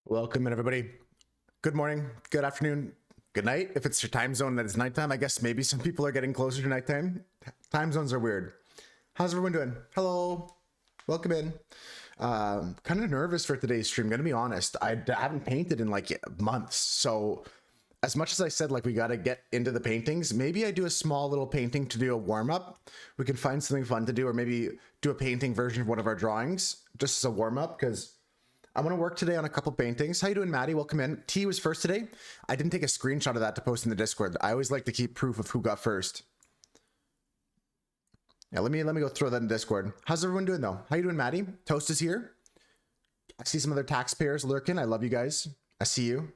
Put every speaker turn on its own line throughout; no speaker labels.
Welcome in, everybody. Good morning, good afternoon, good night. If it's your time zone that is nighttime, I guess maybe some people are getting closer to nighttime. Time zones are weird. How's everyone doing? Hello, welcome in. Kind of nervous for today's stream, gonna be honest. I haven't painted in like months, so as much as I said like we gotta get into the paintings, maybe I do a small little painting to do a warm-up. We can find something fun to do, or maybe do a painting version of one of our drawings just as a warm-up, because I want to work today on a couple paintings. How you doing, Maddie? Welcome in. T was first today. I didn't take a screenshot of that to post in the Discord. I always like to keep proof of who got first. Yeah, let me go throw that in Discord. How's everyone doing though? How you doing, Maddie? Toast is here. I see some other taxpayers lurking. I love you guys. I see you.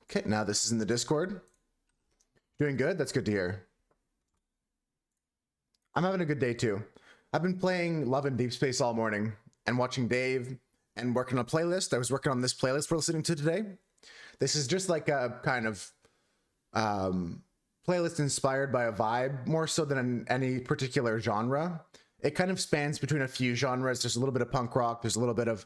Okay, now this is in the Discord. Doing good? That's good to hear. I'm having a good day too. I've been playing Love and Deep Space all morning and watching Dave and working on a playlist. I was working on this playlist we're listening to today. This is just like a kind of playlist inspired by a vibe, more so than any particular genre. It kind of spans between a few genres. There's a little bit of punk rock. There's a little bit of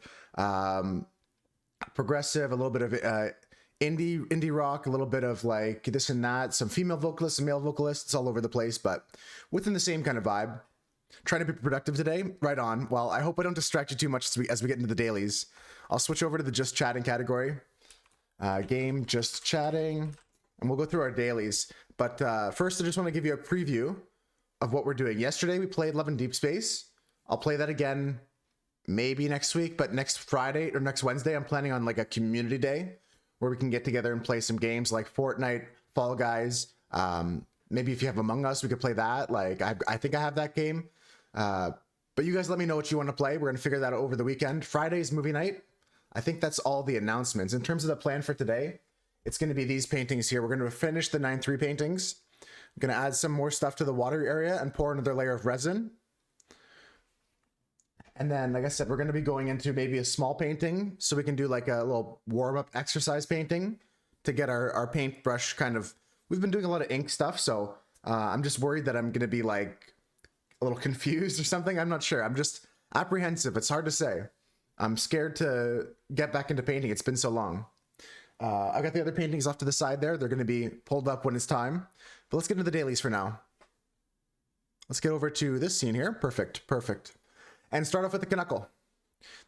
progressive, a little bit of indie rock, a little bit of like this and that, some female vocalists, some male vocalists, all over the place, but within the same kind of vibe. Trying to be productive today. Right on. Well, I hope I don't distract you too much as we get into the dailies. I'll switch over to the just chatting category. Game just chatting, and we'll go through our dailies. But first, I just want to give you a preview of what we're doing. Yesterday, we played Love and Deep Space. I'll play that again maybe next week, but next Friday or next Wednesday, I'm planning on like a community day where we can get together and play some games like Fortnite, Fall Guys. Maybe if you have Among Us, we could play that. Like I think I have that game. But you guys let me know what you want to play. We're going to figure that out over the weekend. Friday's movie night. I think that's all the announcements. In terms of the plan for today, it's going to be these paintings here. We're going to finish the 9-3 paintings. I'm going to add some more stuff to the water area and pour another layer of resin. And then, like I said, we're going to be going into maybe a small painting so we can do like a little warm-up exercise painting to get our paintbrush kind of... We've been doing a lot of ink stuff, so I'm just worried that I'm going to be like a little confused or something. I'm not sure. I'm just apprehensive. It's hard to say. I'm scared to get back into painting. It's been so long. I got the other paintings off to the side there. They're going to be pulled up when it's time. But let's get into the dailies for now. Let's get over to this scene here. Perfect. Perfect. And start off with the Knuckle.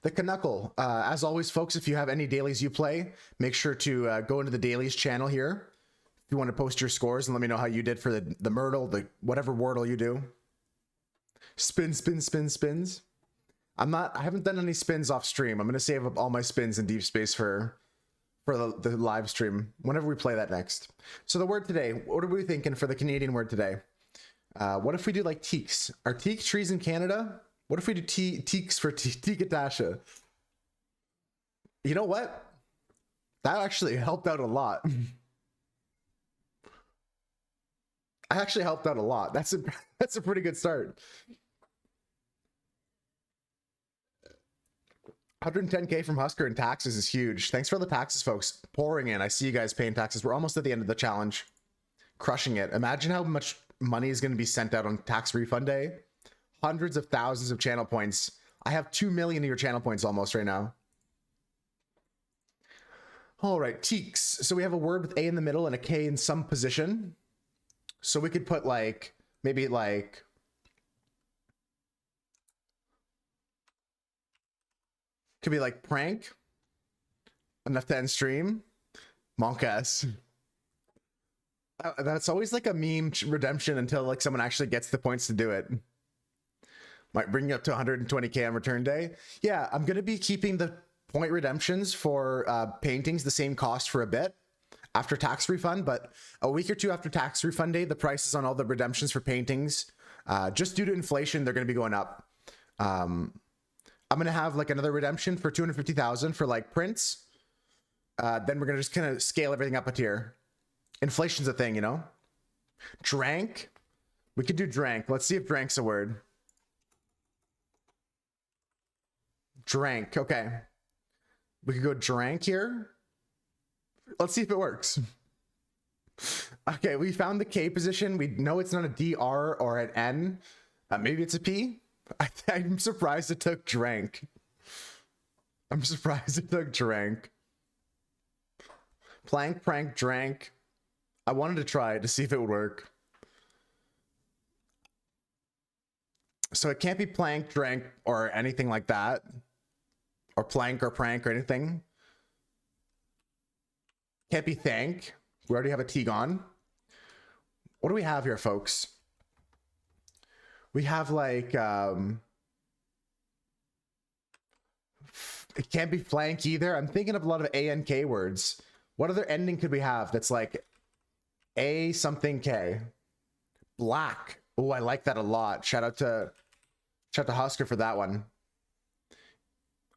The Knuckle. As always, folks, if you have any dailies you play, make sure to go into the dailies channel here. If you want to post your scores and let me know how you did for the Myrtle, the whatever Wordle you do. Spin, spin, spin, spins. I haven't done any spins off stream. I'm going to save up all my spins in Deep Space for the live stream whenever we play that next. So the word today, what are we thinking for the Canadian word today? What if we do like teaks? Are teak trees in Canada? What if we do teaks for Teakatasha? You know what? That actually helped out a lot. I actually helped out a lot. That's a pretty good start. 110K from Husker and taxes is huge. Thanks for the taxes, folks. Pouring in. I see you guys paying taxes. We're almost at the end of the challenge. Crushing it. Imagine how much money is going to be sent out on tax refund day. Hundreds of thousands of channel points. I have 2 million of your channel points almost right now. All right, teaks. So we have a word with A in the middle and a K in some position. So we could put like, maybe like, could be like prank. Enough to end stream. Monkas. That's always like a meme redemption until like someone actually gets the points to do it. Might bring you up to 120K on return day. Yeah, I'm going to be keeping the point redemptions for paintings the same cost for a bit after tax refund, but a week or two after tax refund day, the prices on all the redemptions for paintings, just due to inflation, they're going to be going up. I'm going to have like another redemption for 250,000 for like prints. Then we're going to just kind of scale everything up a tier. Inflation's a thing, you know? Drank. We could do drank. Let's see if drank's a word. Drank. Okay. We could go drank here. Let's see if it works. Okay, we found the K position. We know it's not a DR or an N. Maybe it's a P. I'm surprised it took drank. I'm surprised it took drank. Plank, prank, drank. I wanted to try it to see if it would work. So it can't be plank, drank, or anything like that. Or plank or prank or anything. Can't be thank. We already have a T gone. What do we have here, folks? We have like, it can't be flank either. I'm thinking of a lot of A and K words. What other ending could we have that's like A something K? Black. Oh, I like that a lot. Shout out to Husker for that one.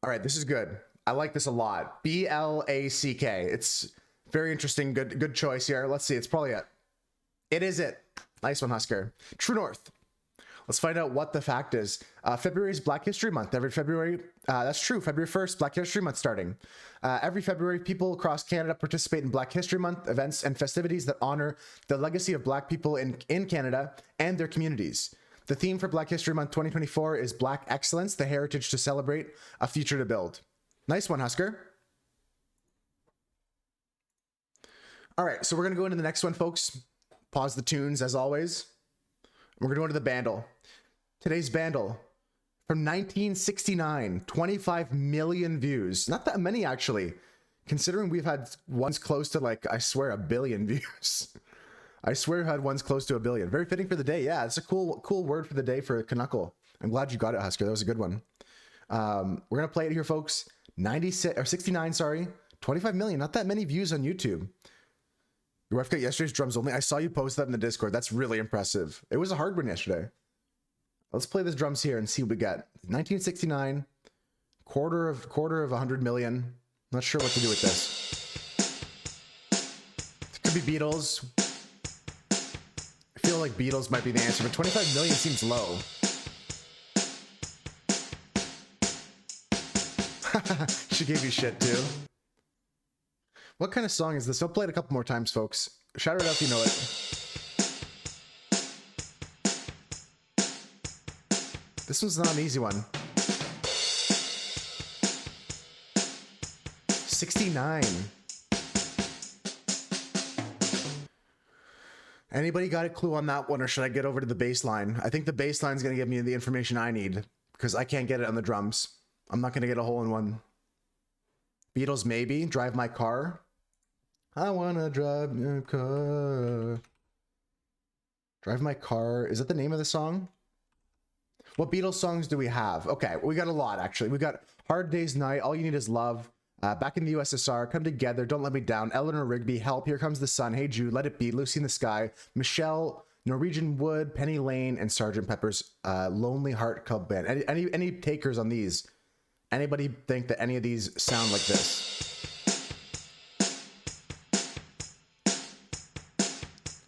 All right, this is good. I like this a lot. BLACK. It's very interesting. Good choice here. Let's see. It's probably it. It is it. Nice one, Husker. True North. Let's find out what the fact is. February is Black History Month. Every February, that's true. February 1st, Black History Month starting. Every February, people across Canada participate in Black History Month events and festivities that honor the legacy of Black people in Canada and their communities. The theme for Black History Month 2024 is Black Excellence, the heritage to celebrate, a future to build. Nice one, Husker. All right, so we're going to go into the next one, folks. Pause the tunes, as always. We're going to go into the bandle. Today's bandle, from 1969, 25 million views. Not that many, actually, considering we've had ones close to, like, I swear, 1 billion views. I swear we had ones close to 1 billion. Very fitting for the day. Yeah, it's a cool word for the day for Canuckle. I'm glad you got it, Husker. That was a good one. We're going to play it here, folks. 69, sorry. 25 million. Not that many views on YouTube. Your wife got yesterday's drums only. I saw you post that in the Discord. That's really impressive. It was a hard one yesterday. Let's play this drums here and see what we get. 1969, quarter of 100 million. Not sure what to do with this. It could be Beatles. I feel like Beatles might be the answer, but 25 million seems low. She gave you shit too. What kind of song is this? I'll play it a couple more times, folks. Shout it out if you know it. This one's not an easy one. 69. Anybody got a clue on that one, or should I get over to the bass line? I think the bass line's going to give me the information I need, because I can't get it on the drums. I'm not going to get a hole in one. Beatles, maybe. Drive My Car. I want to drive your car. Drive My Car. Is that the name of the song? What Beatles songs do we have? Okay, we got a lot, actually. We got Hard Day's Night, All You Need Is Love, Back in the USSR, Come Together, Don't Let Me Down, Eleanor Rigby, Help, Here Comes the Sun, Hey Jude, Let It Be, Lucy in the Sky, Michelle, Norwegian Wood, Penny Lane, and Sgt. Pepper's Lonely Heart Club Band. Any takers on these? Anybody think that any of these sound like this?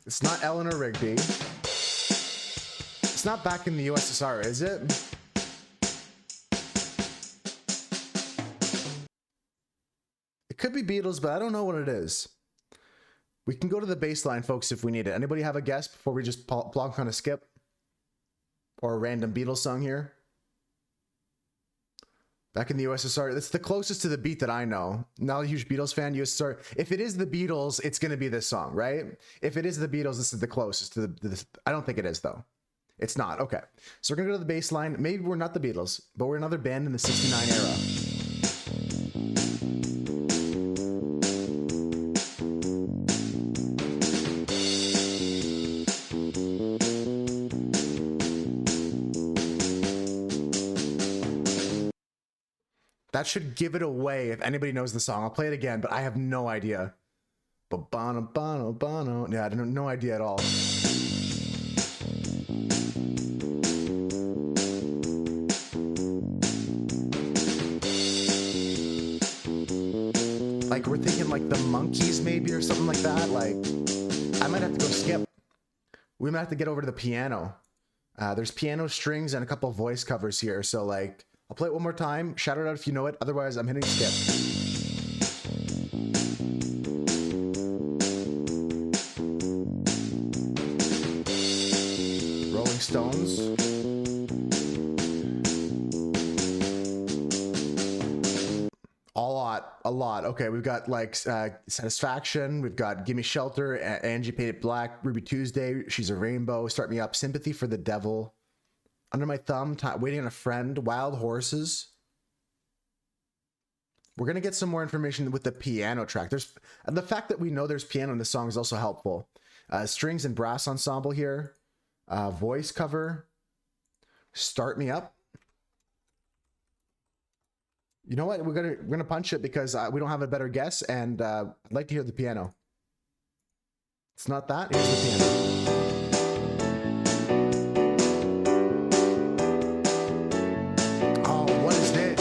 It's not Eleanor Rigby. It's not Back in the USSR, is it? It could be Beatles, but I don't know what it is. We can go to the bass line, folks, if we need it. Anybody have a guess before we just plonk on a skip? Or a random Beatles song here? Back in the USSR. That's the closest to the beat that I know. Not a huge Beatles fan. USSR. If it is the Beatles, it's going to be this song, right? If it is the Beatles, this is the closest to the I don't think it is, though. It's not. Okay. So we're going to go to the bass line. Maybe we're not the Beatles, but we're another band in the 69 era. That should give it away if anybody knows the song. I'll play it again, but I have no idea. Bono, bono, bono. Yeah, I have no idea at all. Like, we're thinking like the Monkees maybe or something like that. Like, I might have to go skip. We might have to get over to the piano. There's piano strings and a couple voice covers here. So like, I'll play it one more time. Shout it out if you know it. Otherwise, I'm hitting skip. Rolling Stones. A lot. Okay, we've got like Satisfaction. We've got Gimme Shelter, Angie Paid It Black, Ruby Tuesday, She's a Rainbow, Start Me Up, Sympathy for the Devil, Under My Thumb, Waiting on a Friend, Wild Horses. We're gonna get some more information with the piano track. There's the fact that we know there's piano in the song is also helpful. Strings and brass ensemble here, voice cover, Start Me Up. You know what? We're gonna punch it because we don't have a better guess, and I'd like to hear the piano. It's not that. Here's the piano. Oh, what is this?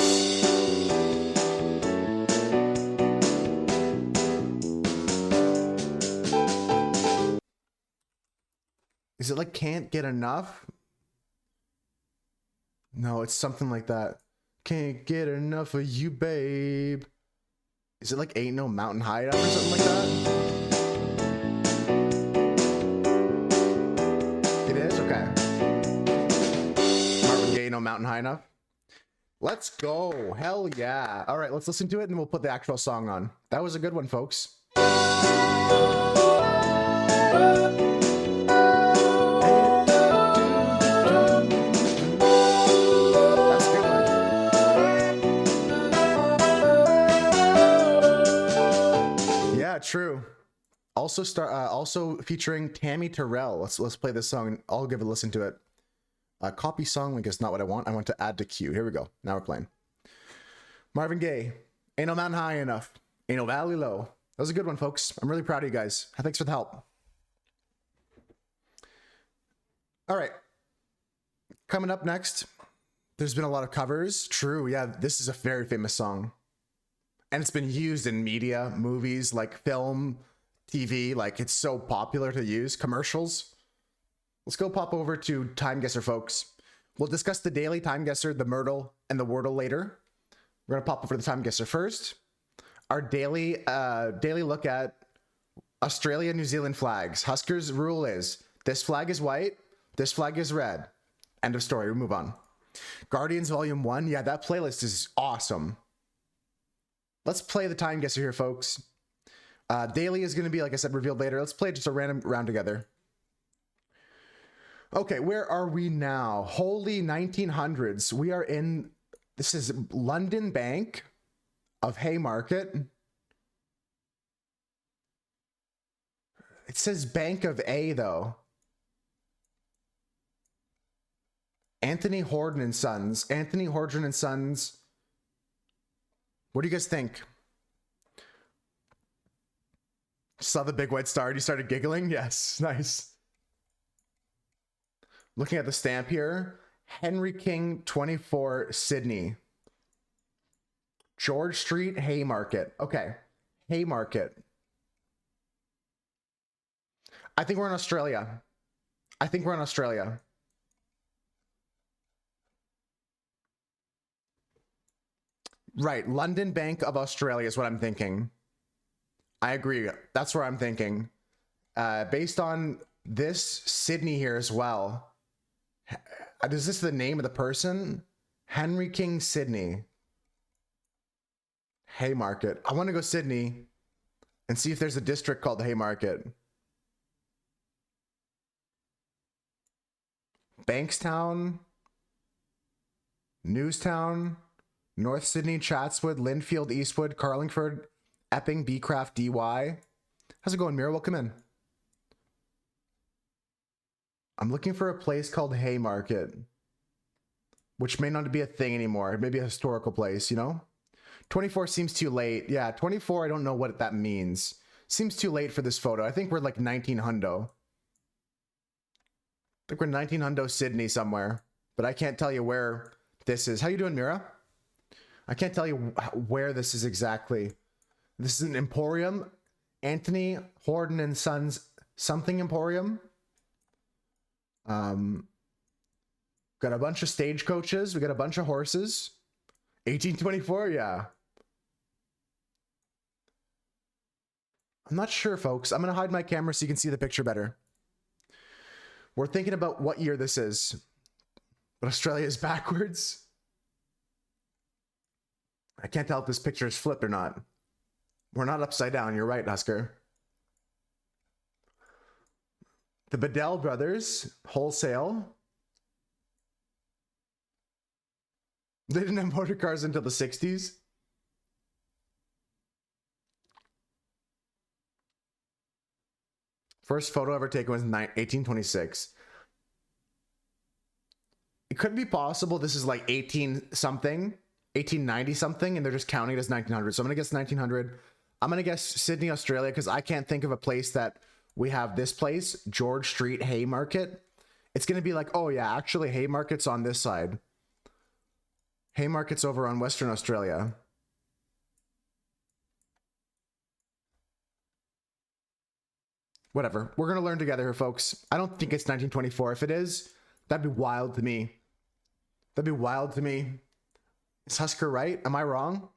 Is it like Can't Get Enough? No, it's something like that. Can't get enough of you, babe. Is it like Ain't No Mountain High Enough or something like that? It is? Okay. Marvin Gaye, No Mountain High Enough. Let's go. Hell yeah. All right, let's listen to it and we'll put the actual song on. That was a good one, folks. True. Also featuring Tammy Terrell. Let's play this song. I'll give a listen to it. Copy song link is not what I want. I want to add to queue. Here we go. Now we're playing. Marvin Gaye. Ain't no mountain high enough. Ain't no valley low. That was a good one, folks. I'm really proud of you guys. Thanks for the help. All right. Coming up next, there's been a lot of covers. True. Yeah, this is a very famous song. And it's been used in media, movies, like film, TV. Like, it's so popular to use. Commercials. Let's go pop over to Time Guesser, folks. We'll discuss the daily Time Guesser, the Myrtle, and the Wordle later. We're going to pop over the Time Guesser first. Our daily look at Australia, New Zealand flags. Huskers' rule is, this flag is white, this flag is red. End of story. We move on. Guardians Volume 1. Yeah, that playlist is awesome. Let's play the Time Guesser here, folks. Daily is going to be, like I said, revealed later. Let's play just a random round together. Okay, where are we now? Holy 1900s. We are in, this is London Bank of Haymarket. It says Bank of A, though. Anthony Horden and Sons. Anthony Horden and Sons. What do you guys think? Saw the big white star and you started giggling? Yes, nice. Looking at the stamp here. Henry King 24 Sydney. George Street, Haymarket. Okay, Haymarket. I think we're in Australia. I think we're in Australia. Right, London Bank of Australia is what I'm thinking. I agree. That's where I'm thinking. Based on this, Sydney here as well. Is this the name of the person? Henry King Sydney. Haymarket. I want to go Sydney and see if there's a district called the Haymarket. Bankstown. Newstown. North Sydney, Chatswood, Lindfield, Eastwood, Carlingford, Epping, Beecraft, DY. How's it going, Mira? Welcome in. I'm looking for a place called Haymarket, which may not be a thing anymore. It may be a historical place, you know? 24 seems too late. Yeah, 24, I don't know what that means. Seems too late for this photo. I think we're like 19 hundo. I think we're 19 hundo Sydney somewhere, but I can't tell you where this is. How you doing, Mira? I can't tell you where this is exactly. This is an Emporium. Anthony Horden and Sons something Emporium. Got a bunch of stagecoaches. We got a bunch of horses. 1824, yeah. I'm not sure, folks. I'm going to hide my camera so you can see the picture better. We're thinking about what year this is. But Australia is backwards. I can't tell if this picture is flipped or not. We're not upside down. You're right, Husker. The Bedell brothers, wholesale. They didn't have motor cars until the 60s. First photo ever taken was 1826. It could be possible this is like 18 something, 1890 something, and they're just counting it as 1900. So I'm going to guess 1900. I'm going to guess Sydney, Australia, because I can't think of a place that we have this place, George Street Haymarket. It's going to be like, oh yeah, actually Haymarket's on this side. Haymarket's over on Western Australia. Whatever. We're going to learn together here, folks. I don't think it's 1924. If it is, that'd be wild to me. That'd be wild to me. Is Husker right? Am I wrong?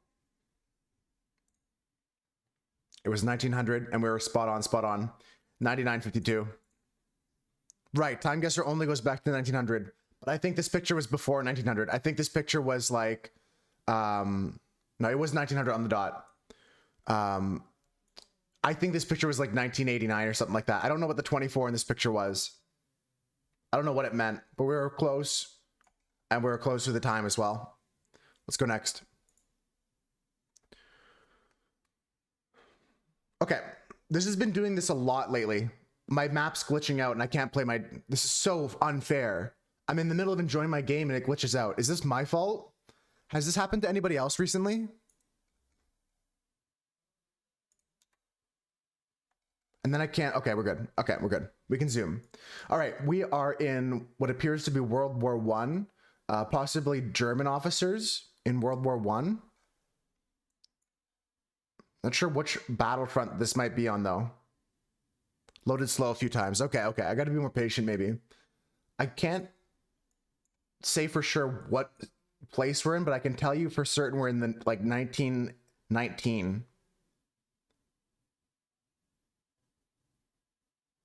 It was 1900 and we were spot on, spot on. 99.52. Right. Time guesser only goes back to 1900. But I think this picture was before 1900. I think this picture was like, no, it was 1900 on the dot. I think this picture was like 1989 or something like that. I don't know what the 24 in this picture was. I don't know what it meant, but we were close, and we were close to the time as well. Let's go next. Okay, this has been doing this a lot lately. My map's glitching out and I can't play my... This is so unfair. I'm in the middle of enjoying my game and it glitches out. Is this my fault? Has this happened to anybody else recently? And then I can't... Okay, we're good. Okay, we're good. We can zoom. All right, we are in what appears to be World War I. Possibly German officers in World War I. Not sure which battlefront this might be on, though. Loaded slow a few times. Okay, okay. I got to be more patient, maybe. I can't say for sure what place we're in, but I can tell you for certain we're in the, like, 1919.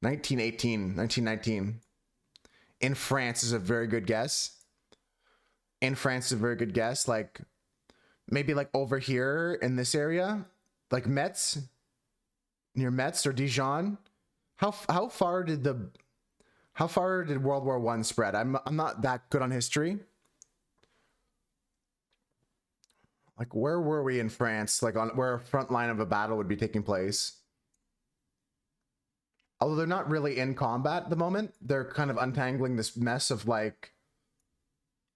1918, 1919. In France is a very good guess. In France is a very good guess. Like, maybe like over here in this area, like Metz, near Metz or Dijon. How far did World War I spread? I'm not that good on history. Like, where were we in France? Like, on where a front line of a battle would be taking place. Although they're not really in combat at the moment, they're kind of untangling this mess of, like,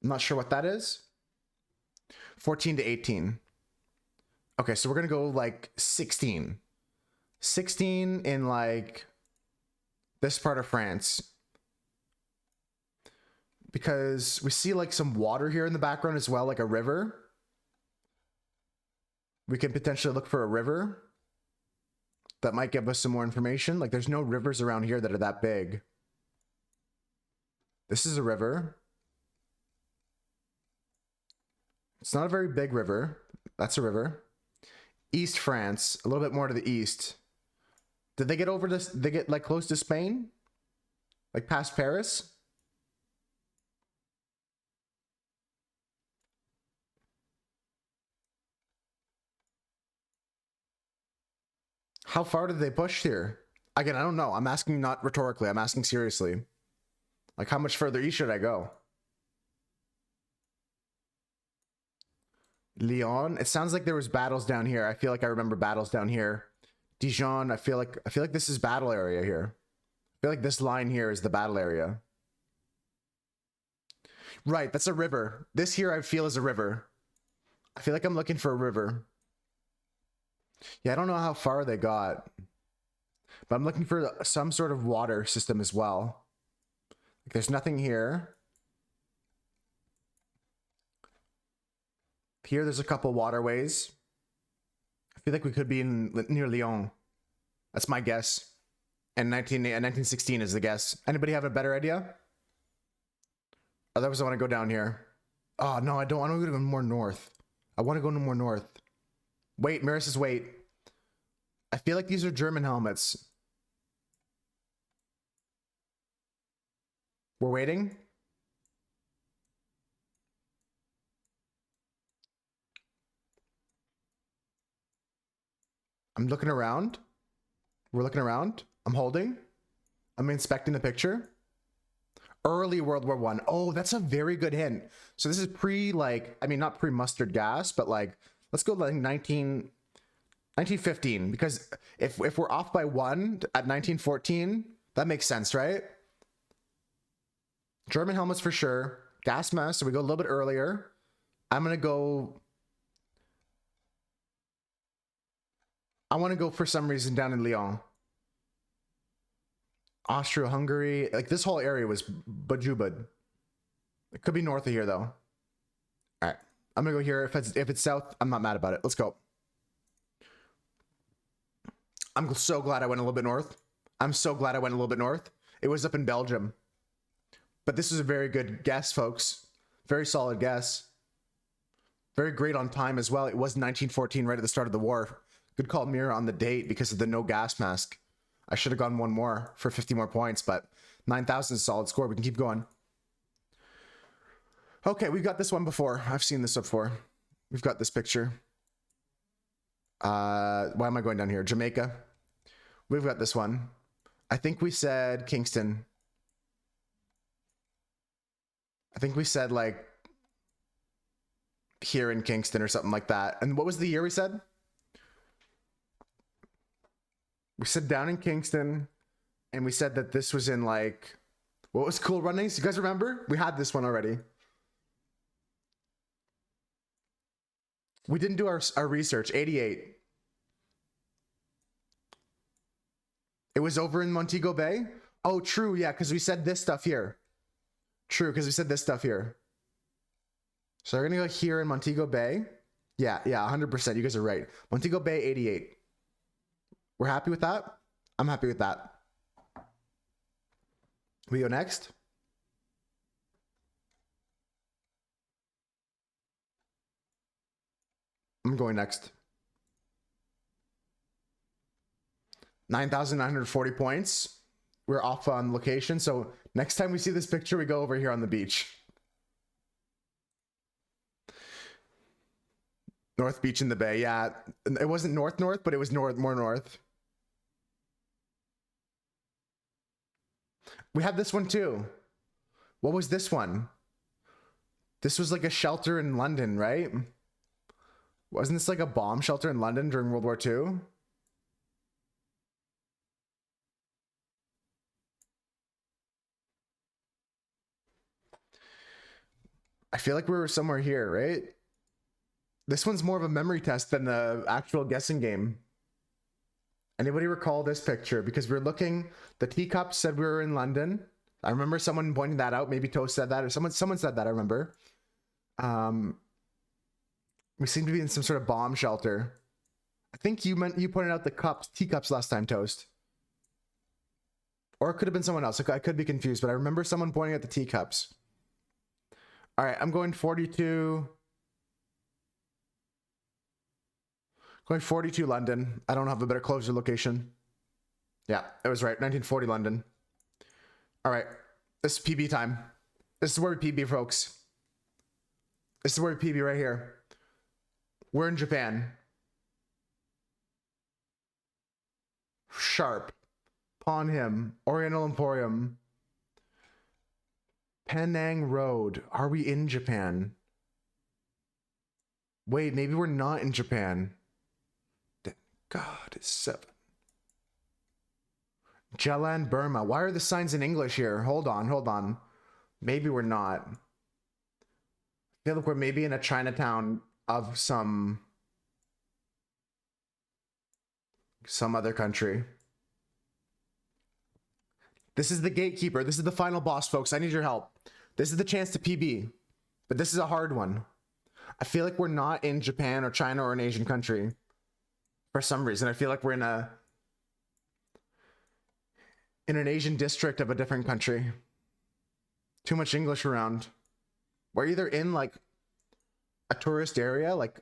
I'm not sure what that is. 14 to 18. Okay, so we're gonna go like 16. 16 in like this part of France. Because we see like some water here in the background as well, like a river. We can potentially look for a river. That might give us some more information. Like, there's no rivers around here that are that big. This is a river. It's not a very big river. That's a river. East France, a little bit more to the east. Did they get over this? They get like close to Spain? Like past Paris? How far did they push here? Again, I don't know. I'm asking not rhetorically. I'm asking seriously. Like, how much further east should I go? Lyon. It sounds like there was battles down here. I feel like I remember battles down here. Dijon. I feel like this is battle area here. I feel like this line here is the battle area. Right, that's a river. This here I feel is a river. I feel like I'm looking for a river. Yeah, I don't know how far they got, but I'm looking for some sort of water system as well. Like, there's nothing here. Here, there's a couple waterways. I feel like we could be near Lyon. That's my guess. And 1916 is the guess. Anybody have a better idea? Otherwise, I want to go down here. Oh, no, I don't want to go more north. I want to go more north. Wait, Maris says wait. I feel like these are German helmets. We're waiting. I'm looking around. We're looking around. I'm holding. I'm inspecting the picture. Early World War I. Oh, that's a very good hint. So this is pre, like, I mean, not pre mustard gas, but like, let's go like 1915, because if we're off by one at 1914, that makes sense, right? German helmets for sure. Gas mask, so we go a little bit earlier. I'm gonna go. I want to go for some reason down in Lyon. Austria-Hungary, like this whole area was Bajubad. It could be north of here though. All right, I'm gonna go here. If it's south, I'm not mad about it. Let's go. I'm so glad I went a little bit north. I'm so glad I went a little bit north. It was up in Belgium. But this is a very good guess, folks. Very solid guess. Very great on time as well. It was 1914, right at the start of the war. Good call, Mira, on the date because of the no gas mask. I should have gone one more for 50 more points, but 9,000 is a solid score. We can keep going. Okay, we've got this one before. I've seen this before. We've got this picture. Why am I going down here? Jamaica. We've got this one. I think we said Kingston. I think we said like here in Kingston or something like that. And what was the year we said? We said down in Kingston, and we said that this was in like, what was Cool Runnings? You guys remember? We had this one already. We didn't do our research. 88. It was over in Montego Bay? Oh, true. Yeah, because we said this stuff here. True, because we said this stuff here. So we're going to go here in Montego Bay. Yeah, 100%. You guys are right. Montego Bay, 88. We're happy with that? I'm happy with that. We go next. I'm going next. 9,940 points. We're off on location. So next time we see this picture, we go over here on the beach. North Beach in the Bay. Yeah, it wasn't north, but it was more north. We had this one too. What was this one? This was like a shelter in London, right? Wasn't this like a bomb shelter in London during World War II? I feel like we were somewhere here, right? This one's more of a memory test than the actual guessing game. Anybody recall this picture? Because we're looking, the teacup said we were in London. I remember someone pointing that out. Maybe Toast said that, or someone said that, I remember. We seem to be in some sort of bomb shelter. I think you pointed out the teacups last time, Toast. Or it could have been someone else. I could be confused, but I remember someone pointing at the teacups. All right, I'm going 42. Going 42 London. I don't have a better closer location. Yeah, it was right. 1940 London. All right, this is PB time. This is where we PB, folks. This is where we PB right here. We're in Japan. Sharp. Pawn him. Oriental Emporium. Penang Road. Are we in Japan? Wait, maybe we're not in Japan. God, it's 7. Jalan, Burma. Why are the signs in English here? Hold on. Maybe we're not. I feel like we're maybe in a Chinatown of some other country. This is the gatekeeper. This is the final boss, folks. I need your help. This is the chance to PB, but this is a hard one. I feel like we're not in Japan or China or an Asian country. For some reason, I feel like we're in an Asian district of a different country. Too much English around. We're either in like a tourist area, like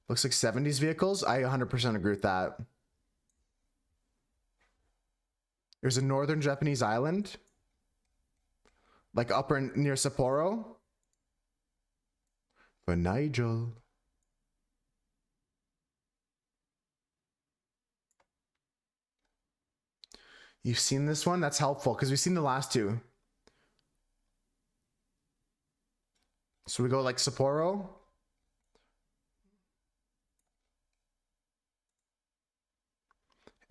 looks like 70s vehicles. I 100% agree with that. There's a northern Japanese island, like upper near Sapporo. For Nigel. You've seen this one? That's helpful because we've seen the last two. So we go like Sapporo.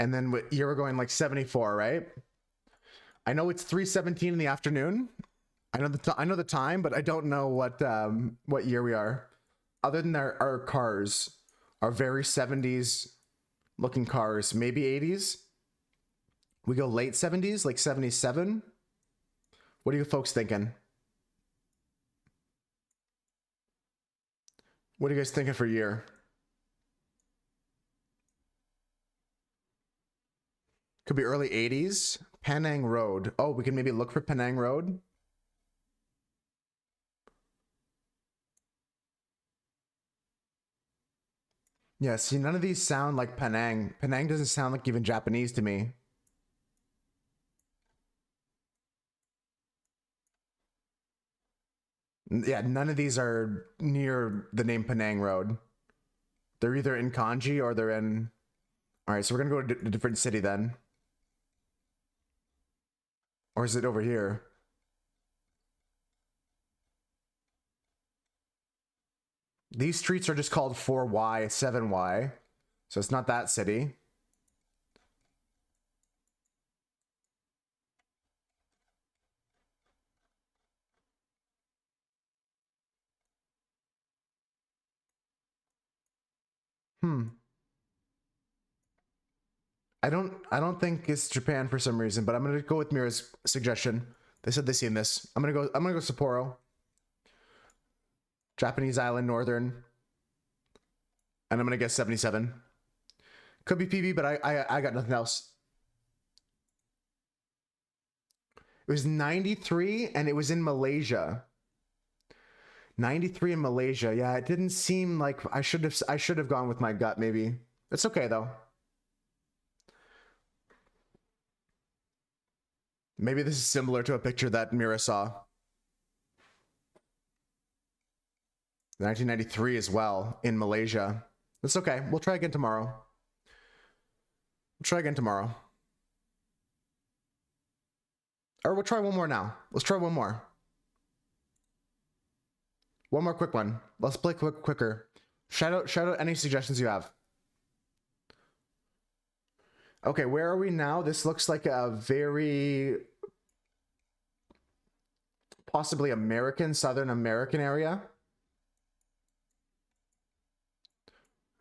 And then what year we're going, like 74, right? I know it's 3:17 in the afternoon. I know the time, but I don't know what year we are. Other than our cars, our very 70s looking cars, maybe 80s. We go late 70s, like 77. What are you folks thinking? What are you guys thinking for year? Could be early 80s. Penang Road. Oh, we can maybe look for Penang Road. Yeah, see, none of these sound like Penang. Penang doesn't sound like even Japanese to me. Yeah, none of these are near the name Penang Road. They're either in kanji or they're in... All right, so we're going to go to a different city then. Or is it over here? These streets are just called 4Y, 7Y. So it's not that city. I don't think it's Japan for some reason, but I'm gonna go with Mira's suggestion. They said they seen this. I'm gonna go Sapporo. Japanese island, northern. And I'm gonna guess 77. Could be PB, but I got nothing else. It was 93 and it was in Malaysia. 93 in Malaysia. Yeah, it didn't seem like I should have gone with my gut maybe. It's okay though. Maybe this is similar to a picture that Mira saw. 1993 as well in Malaysia. It's okay. We'll try again tomorrow. We'll try again tomorrow. Or we'll try one more now. Let's try one more. One more quick one. Let's play quicker. Shout out any suggestions you have. Okay, where are we now? This looks like a very possibly American, Southern American area.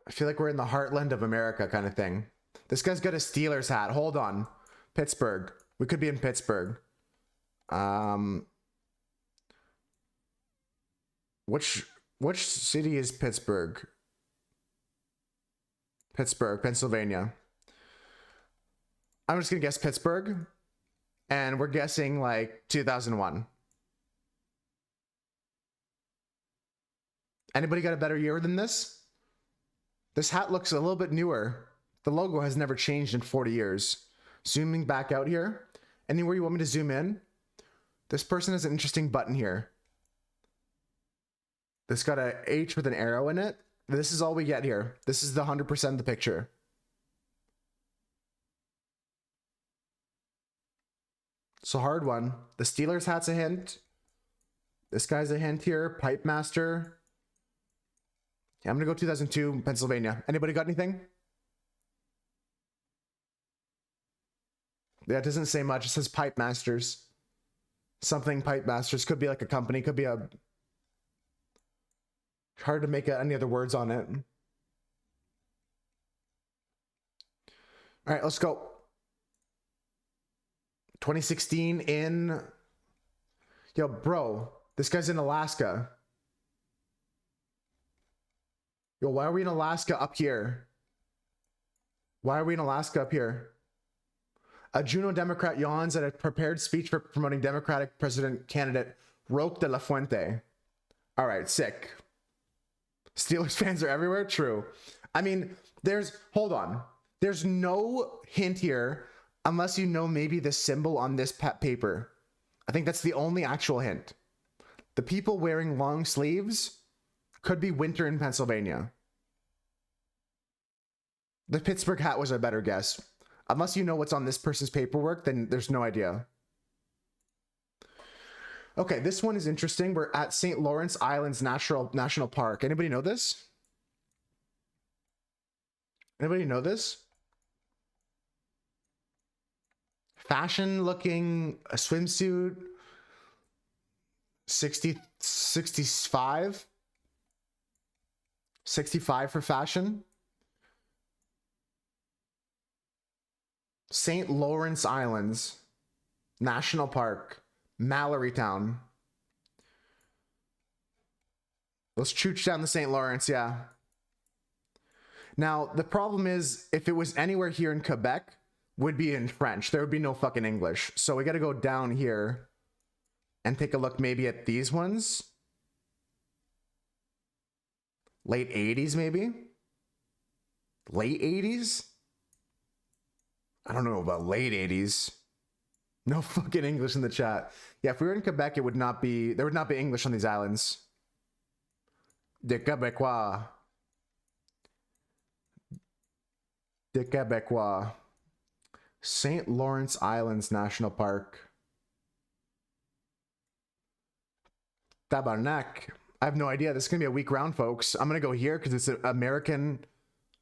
I feel like we're in the heartland of America kind of thing. This guy's got a Steelers hat. Hold on. Pittsburgh. We could be in Pittsburgh. Which city is Pittsburgh? Pittsburgh, Pennsylvania. I'm just gonna guess Pittsburgh. And we're guessing like 2001. Anybody got a better year than this? This hat looks a little bit newer. The logo has never changed in 40 years. Zooming back out here. Anywhere you want me to zoom in? This person has an interesting button here. This got a H with an arrow in it. This is all we get here. This is the 100% of the picture. It's a hard one. The Steelers hat's a hint. This guy's a hint here. Pipe Master. Yeah, I'm gonna go 2002, Pennsylvania. Anybody got anything? Yeah, it doesn't say much. It says Pipe Masters. Something Pipe Masters. Could be like a company. Could be a... Hard to make any other words on it. All right, let's go. 2016 in... Yo, bro. This guy's in Alaska. Yo, why are we in Alaska up here? Why are we in Alaska up here? A Juneau Democrat yawns at a prepared speech for promoting Democratic president candidate Roque de la Fuente. All right, sick. Steelers fans are everywhere? True. I mean, hold on. There's no hint here unless you know maybe the symbol on this paper. I think that's the only actual hint. The people wearing long sleeves could be winter in Pennsylvania. The Pittsburgh hat was a better guess. Unless you know what's on this person's paperwork, then there's no idea. Okay, this one is interesting. We're at St. Lawrence Islands National Park. Anybody know this? Anybody know this? Fashion looking a swimsuit. 65 for fashion. St. Lawrence Islands National Park, Mallory Town. Let's chooch down the St. Lawrence, yeah. Now, the problem is, if it was anywhere here in Quebec, would be in French. There would be no fucking English. So we got to go down here and take a look maybe at these ones. Late 80s, maybe? Late 80s? I don't know about late 80s. No fucking English in the chat. Yeah, if we were in Quebec, there would not be English on these islands. De Québécois. De Québécois. St. Lawrence Islands National Park. Tabarnak. I have no idea. This is going to be a weak round, folks. I'm going to go here because it's American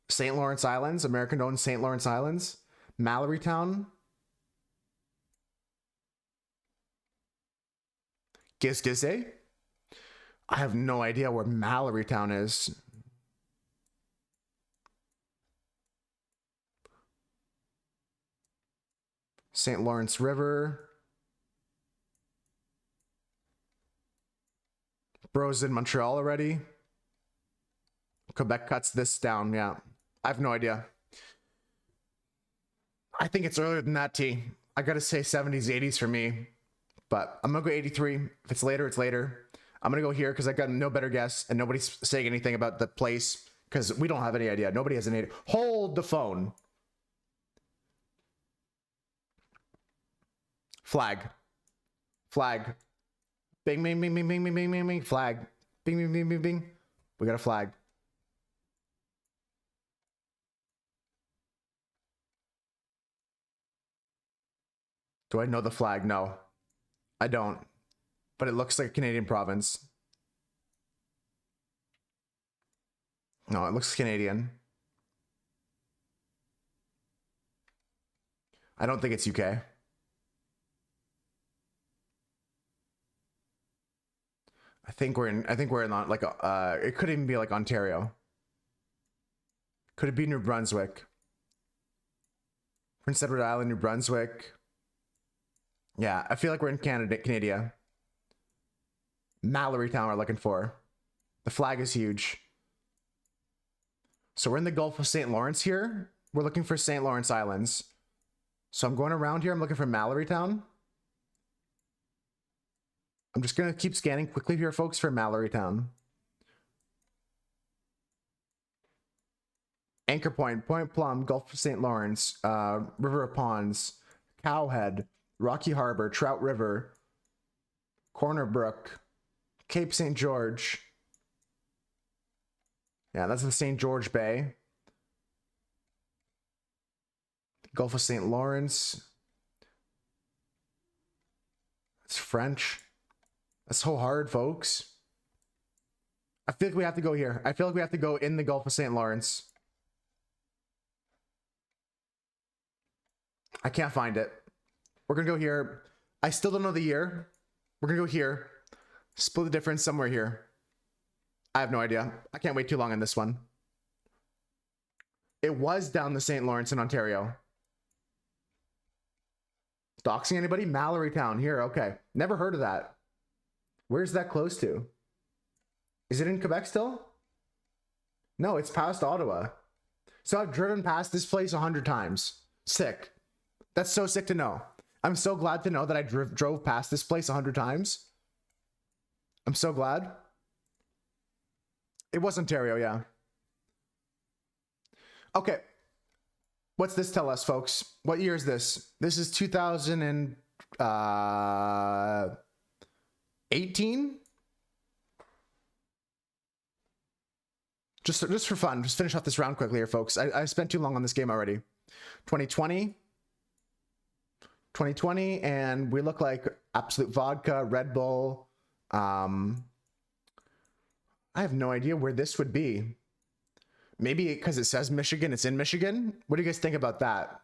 St. Lawrence Islands. American-owned St. Lawrence Islands. Mallory Town. Gizgizé? I have no idea where Mallory Town is. St. Lawrence River. Bro's in Montreal already. Quebec cuts this down, yeah. I have no idea. I think it's earlier than that, T. I gotta say 70s, 80s for me. But I'm gonna go 83. If it's later, it's later. I'm gonna go here because I got no better guess and nobody's saying anything about the place because we don't have any idea. Nobody has any idea. Hold the phone. Flag. Flag. Bing, bing, bing, bing, bing, bing, bing, bing, bing. Flag. Bing, bing, bing, bing, bing. We got a flag. Do I know the flag? No, I don't. But it looks like a Canadian province. No, it looks Canadian. I don't think it's UK. I think we're in like it could even be like Ontario. Could it be New Brunswick? Prince Edward Island, New Brunswick. Yeah, I feel like we're in Canada. Mallory Town we're looking for. The flag is huge. So we're in the Gulf of St. Lawrence here. We're looking for St. Lawrence Islands. So I'm going around here. I'm looking for Mallory Town. I'm just going to keep scanning quickly here, folks, for Mallory Town. Anchor Point, Point Plum, Gulf of St. Lawrence, River of Ponds, Cowhead, Rocky Harbor, Trout River, Corner Brook, Cape St. George. Yeah, that's the St. George Bay. Gulf of St. Lawrence. That's French. That's so hard, folks. I feel like we have to go here. I feel like we have to go in the Gulf of St. Lawrence. I can't find it. We're gonna go here. I still don't know the year. We're gonna go here. Split the difference somewhere here. I have no idea. I can't wait too long on this one. It was down the St. Lawrence in Ontario. Doxing anybody? Mallory Town here. Okay. Never heard of that. Where's that close to? Is it in Quebec still? No, it's past Ottawa. So I've driven past this place 100 times. Sick. That's so sick to know. I'm so glad to know that I drove past this place 100 times. I'm so glad. It was Ontario, yeah. Okay. What's this tell us, folks? What year is this? This is 2018? Just for fun, just finish off this round quickly here, folks. I spent too long on this game already. 2020. 2020, and we look like Absolute Vodka, Red Bull. I have no idea where this would be. Maybe because it says Michigan, it's in Michigan. What do you guys think about that?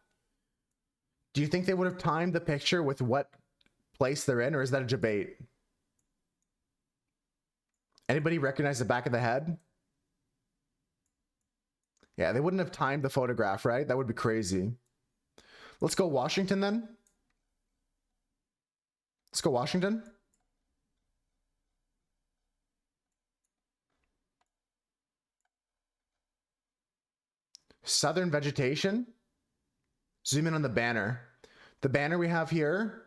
Do you think they would have timed the picture with what place they're in, or is that a debate? Anybody recognize the back of the head? Yeah, they wouldn't have timed the photograph, right? That would be crazy. Let's go Washington then. Let's go Washington. Southern vegetation. Zoom in on the banner. The banner we have here,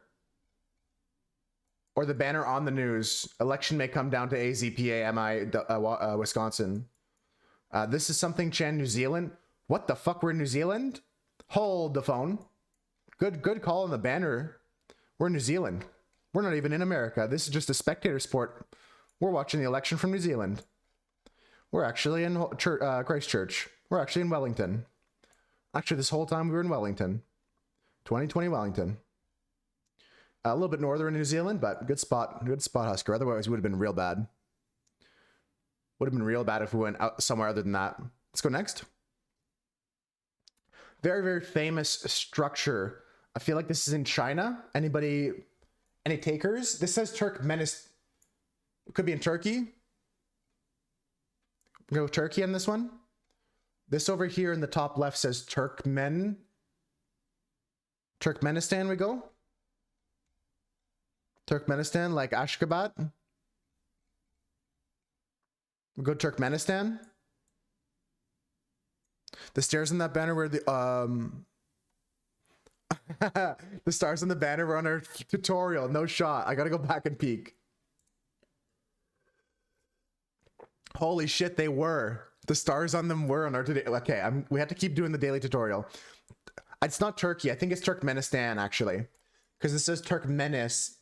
or the banner on the news. Election may come down to AZPA, Wisconsin. This is something Chan, New Zealand. What the fuck? We're in New Zealand? Hold the phone. Good call on the banner. We're in New Zealand. We're not even in America. This is just a spectator sport. We're watching the election from New Zealand. We're actually in Christchurch. We're actually in Wellington. Actually, this whole time we were in Wellington. 2020 Wellington. A little bit northern New Zealand, but good spot. Good spot, Husker. Otherwise, it would have been real bad. Would have been real bad if we went out somewhere other than that. Let's go next. Very, very famous structure. I feel like this is in China. Anybody, any takers? This says Turkmenistan. It could be in Turkey. Go Turkey on this one. This over here in the top left says Turkmenistan we go. Turkmenistan, like Ashgabat. We go Turkmenistan. The stairs on that banner were the the stars on the banner were on our tutorial. No shot. I gotta go back and peek. Holy shit, they were. The stars on them were on our today. Okay, we had to keep doing the daily tutorial. It's not Turkey. I think it's Turkmenistan actually, because it says Turkmenis.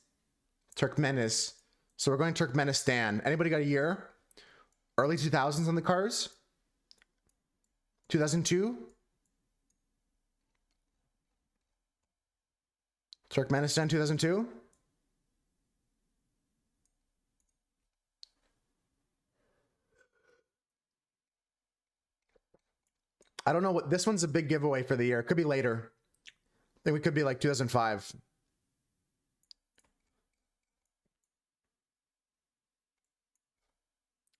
So we're going Turkmenistan. Anybody got a year? Early 2000s on the cars? 2002? Turkmenistan 2002? I don't know what this one's a big giveaway for the year. It could be later. I think we could be like 2005.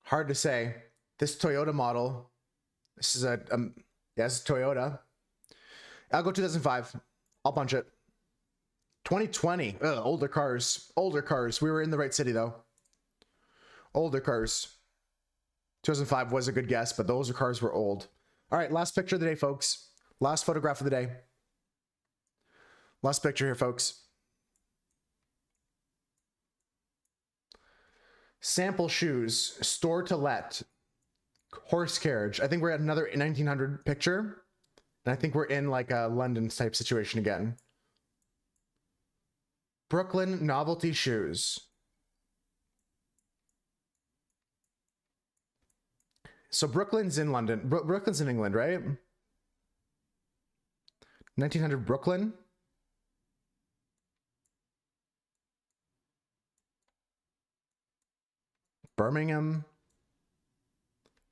Hard to say. This Toyota model. This is yes, Toyota. I'll go 2005. I'll punch it. 2020. Ugh, older cars. Older cars. We were in the right city though. Older cars. 2005 was a good guess, but those cars were old. All right, last picture of the day, folks. Last photograph of the day. Last picture here, folks. Sample shoes, store to let, horse carriage. I think we're at another 1900 picture. And I think we're in like a London type situation again. Brooklyn novelty shoes. So Brooklyn's in London. Brooklyn's in England, right? 1900 Brooklyn. Birmingham.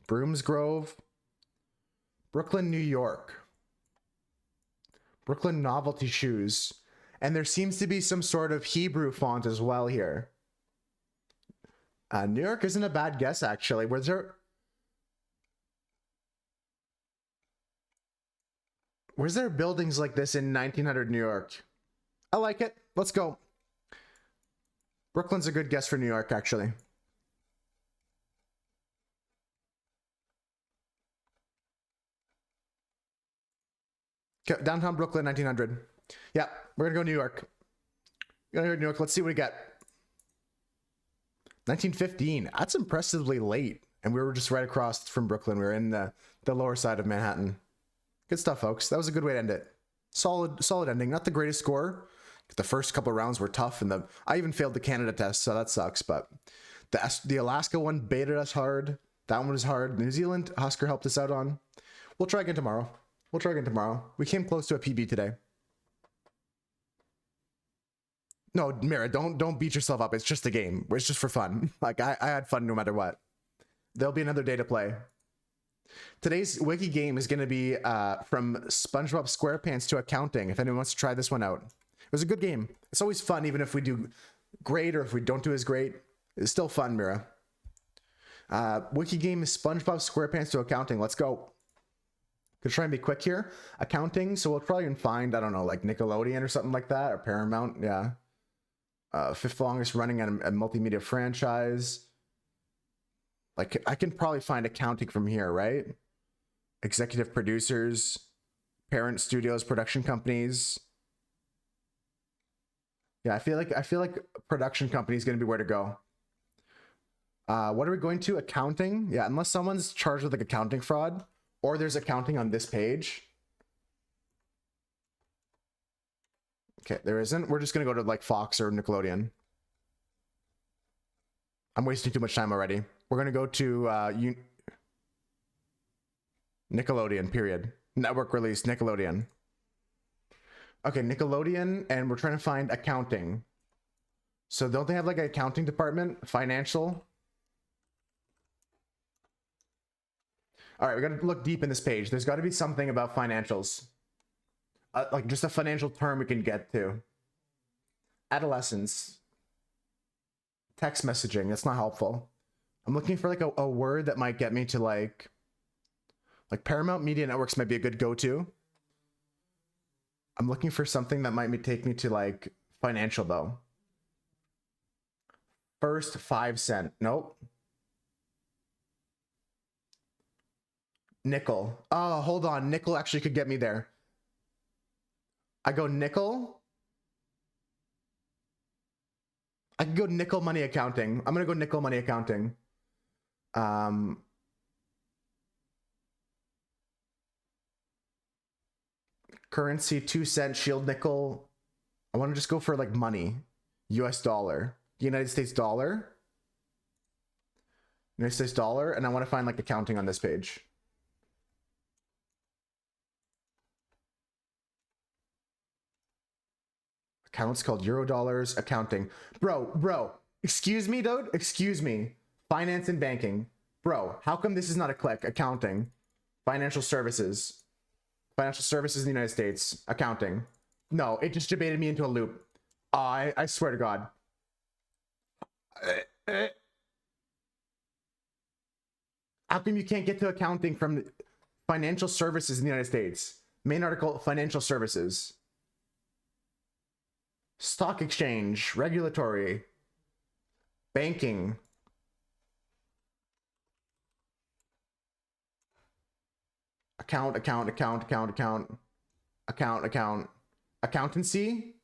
Broomsgrove. Brooklyn, New York. Brooklyn novelty shoes. And there seems to be some sort of Hebrew font as well here. New York isn't a bad guess, actually. Was there buildings like this in 1900 New York? I like it. Let's go. Brooklyn's a good guess for New York, actually. Okay, downtown Brooklyn, 1900. Yeah, we're gonna go New York. We're gonna go New York. Let's see what we get. 1915. That's impressively late. And we were just right across from Brooklyn. We were in the lower side of Manhattan. Good stuff, folks. That was a good way to end it. Solid ending. Not the greatest score. The first couple of rounds were tough, and I even failed the Canada test, so that sucks. But the Alaska one baited us hard. That one was hard. New Zealand, Husker helped us out on. We'll try again tomorrow. We'll try again tomorrow. We came close to a PB today. No, Mira, don't beat yourself up. It's just a game. It's just for fun. Like I had fun no matter what. There'll be another day to play. Today's wiki game is going to be from SpongeBob SquarePants to accounting. If anyone wants to try this one out, it was a good game. It's always fun, even if we do great or if we don't do as great. It's still fun, Mira. Wiki game is SpongeBob SquarePants to accounting. Let's go. Could try and be quick here. Accounting, so we'll try and find, I don't know, like Nickelodeon or something like that, or Paramount. Yeah. Fifth longest running a multimedia franchise. Like, I can probably find accounting from here, right? Executive producers, parent studios, production companies. Yeah, I feel like production company is going to be where to go. What are we going to? Accounting? Yeah, unless someone's charged with like accounting fraud, or there's accounting on this page. Okay, there isn't. We're just going to go to like Fox or Nickelodeon. I'm wasting too much time already. We're going to go to Nickelodeon, period. Network release, Nickelodeon. Okay, Nickelodeon, and we're trying to find accounting. So don't they have like an accounting department? Financial? All right, we got to look deep in this page. There's got to be something about financials. Like just a financial term we can get to. Adolescence. Text messaging, that's not helpful. I'm looking for like a word that might get me to like Paramount Media Networks might be a good go-to. I'm looking for something that might take me to like financial though. First 5 cent. Nope. Nickel. Oh, hold on. Nickel actually could get me there. I go nickel. I can go nickel money accounting. I'm going to go nickel money accounting. Currency, 2 cent, shield nickel. I want to just go for like money. US dollar. United States dollar. United States dollar. And I want to find like accounting on this page. Accounts called Euro dollars, accounting. Bro, excuse me, dude. Excuse me. Finance and banking. Bro, how come this is not a click? Accounting. Financial services. Financial services in the United States. Accounting. No, it just debated me into a loop. I swear to God. How come you can't get to accounting from financial services in the United States? Main article, financial services. Stock exchange, regulatory, banking. Accountancy.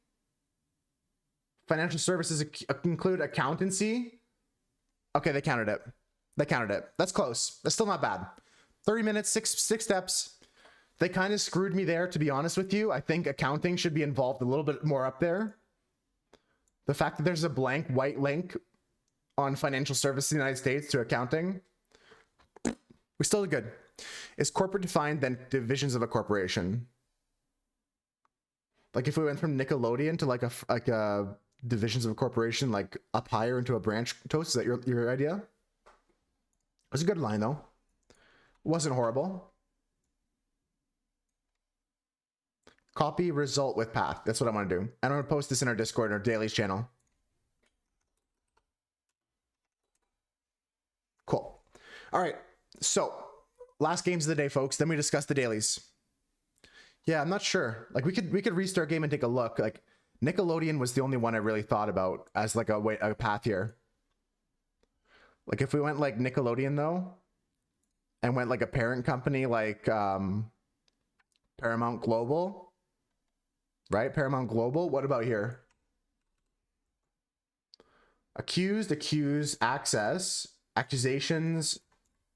Financial services include accountancy. Okay, they counted it. That's close. That's still not bad. 30 minutes, six steps. They kind of screwed me there, to be honest with you. I think accounting should be involved a little bit more up there. The fact that there's a blank white link on financial services in the United States to accounting, we still did good. Is corporate defined then divisions of a corporation? Like if we went from Nickelodeon to like a divisions of a corporation, like up higher into a branch, Toast, is that your idea? It was a good line though. It wasn't horrible. Copy result with path. That's what I want to do. And I'm going to post this in our Discord, our dailies channel. Cool. All right. So last games of the day, folks. Then we discuss the dailies. Yeah, I'm not sure. Like we could restart game and take a look. Like Nickelodeon was the only one I really thought about as like a path here. Like if we went like Nickelodeon though, and went like a parent company like Paramount Global. Right? Paramount Global. What about here? Accused, access, accusations.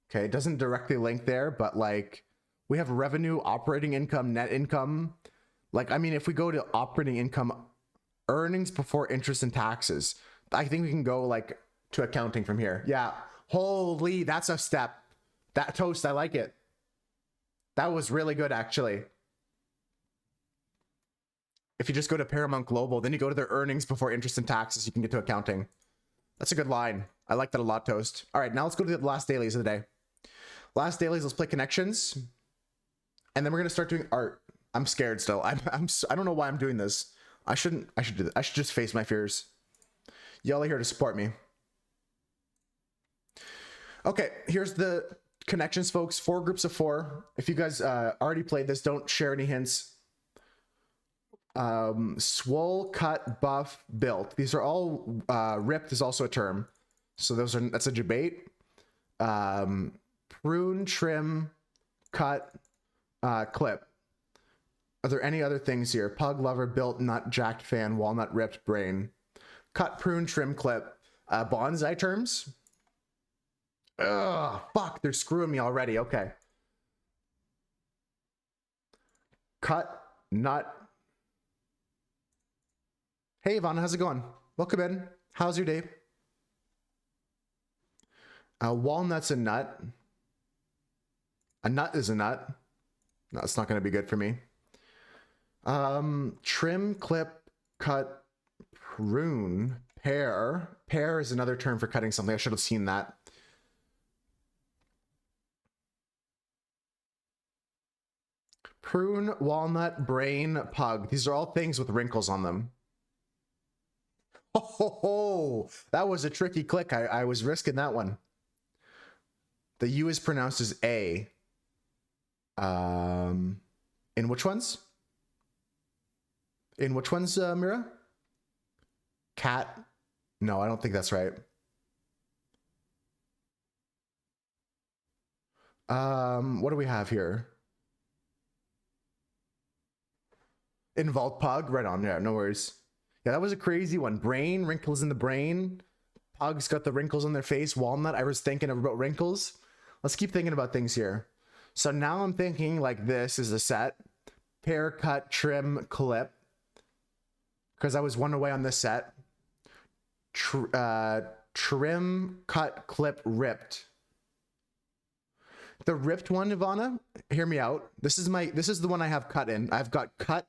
Okay, it doesn't directly link there, but like we have revenue, operating income, net income. Like, I mean, if we go to operating income, earnings before interest and taxes, I think we can go like to accounting from here. Yeah. Holy, that's a step. That Toast, I like it. That was really good, actually. If you just go to Paramount Global, then you go to their earnings before interest and taxes, you can get to accounting. That's a good line. I like that a lot, Toast. All right, now let's go to the last dailies of the day. Last dailies, let's play connections. And then we're gonna start doing art. I'm scared still. I don't know why I'm doing this. I should do this. I should just face my fears. Y'all are here to support me. Okay, here's the connections, folks. 4 groups of 4. If you guys already played this, don't share any hints. Swole, cut, buff, built. These are all ripped is also a term. So that's a debate. Prune, trim, cut, clip. Are there any other things here? Pug, lover, built, nut, jacked, fan, walnut, ripped, brain. Cut, prune, trim, clip. Bonsai terms. Ugh, fuck, they're screwing me already. Okay. Cut, nut. Hey, Ivana, how's it going? Welcome in. How's your day? Walnut's a nut. A nut is a nut. No, it's not going to be good for me. Trim, clip, cut, prune, pear. Pear is another term for cutting something. I should have seen that. Prune, walnut, brain, pug. These are all things with wrinkles on them. Oh, that was a tricky click. I was risking that one. The U is pronounced as A. In which ones? In which ones, Mira? Cat? No, I don't think that's right. What do we have here? Involved pug? Right on, yeah, no worries. Yeah, that was a crazy one. Brain, wrinkles in the brain. Pug's got the wrinkles on their face. Walnut, I was thinking about wrinkles. Let's keep thinking about things here. So now I'm thinking like this is a set. Pear, cut, trim, clip. Because I was one away on this set. Trim, cut, clip, ripped. The ripped one, Ivana, hear me out. This is the one I have cut in. I've got cut,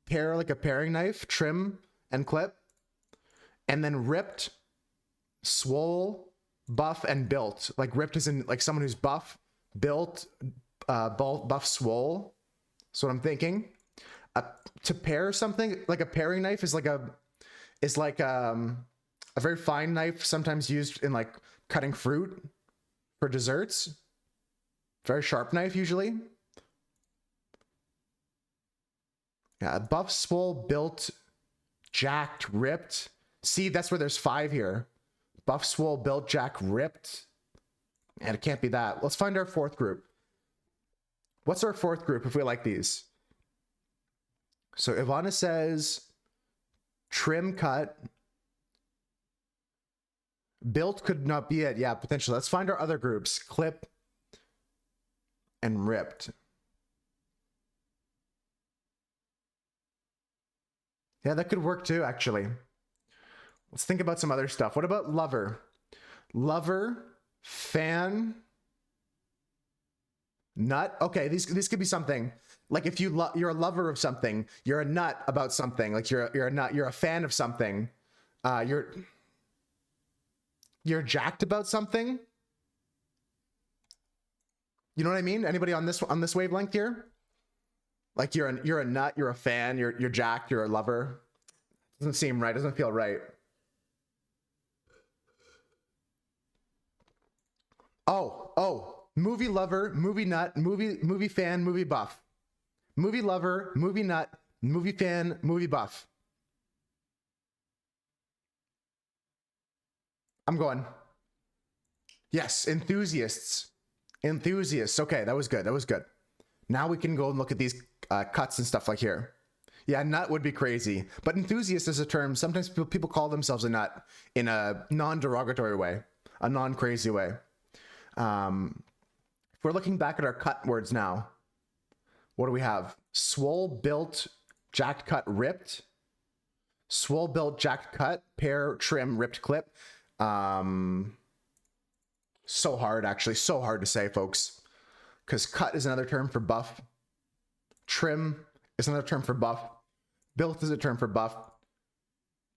pair like a paring knife, trim, and clip. And then ripped, swole, buff, and built. Like ripped is in like someone who's buff, built, buff, swole. That's what I'm thinking. To pair something, like a paring knife is like a very fine knife, sometimes used in like cutting fruit for desserts. Very sharp knife usually. Yeah, buff, swole, built, jacked, ripped. See, that's where there's 5 here. Buff, swole, built, jacked, ripped. And it can't be that. Let's find our 4th group. What's our 4th group if we like these? So Ivana says trim, cut. Built could not be it. Yeah, potentially. Let's find our other groups. Clip and ripped. Yeah, that could work too, actually. Let's think about some other stuff. What about lover? Lover, fan, nut. Okay, these could be something. Like if you're a lover of something, you're a nut about something. Like you're a nut, you're a fan of something. You're jacked about something. You know what I mean? Anybody on this wavelength here? Like you're a nut, you're a fan, you're jacked, you're a lover. Doesn't seem right, doesn't feel right. Oh, movie lover, movie nut, movie fan, movie buff. Movie lover, movie nut, movie fan, movie buff. I'm going. Yes, enthusiasts. Enthusiasts. Okay, that was good. That was good. Now we can go and look at these cuts and stuff like here. Yeah, nut would be crazy. But enthusiast is a term. Sometimes people call themselves a nut in a non-derogatory way, a non-crazy way. If we're looking back at our cut words now, what do we have? Swole, built, jacked, cut, ripped. Swole, built, jacked, cut, pair, trim, ripped, clip. So hard, actually. So hard to say, folks. because cut is another term for buff. Trim is another term for buff. Built is a term for buff.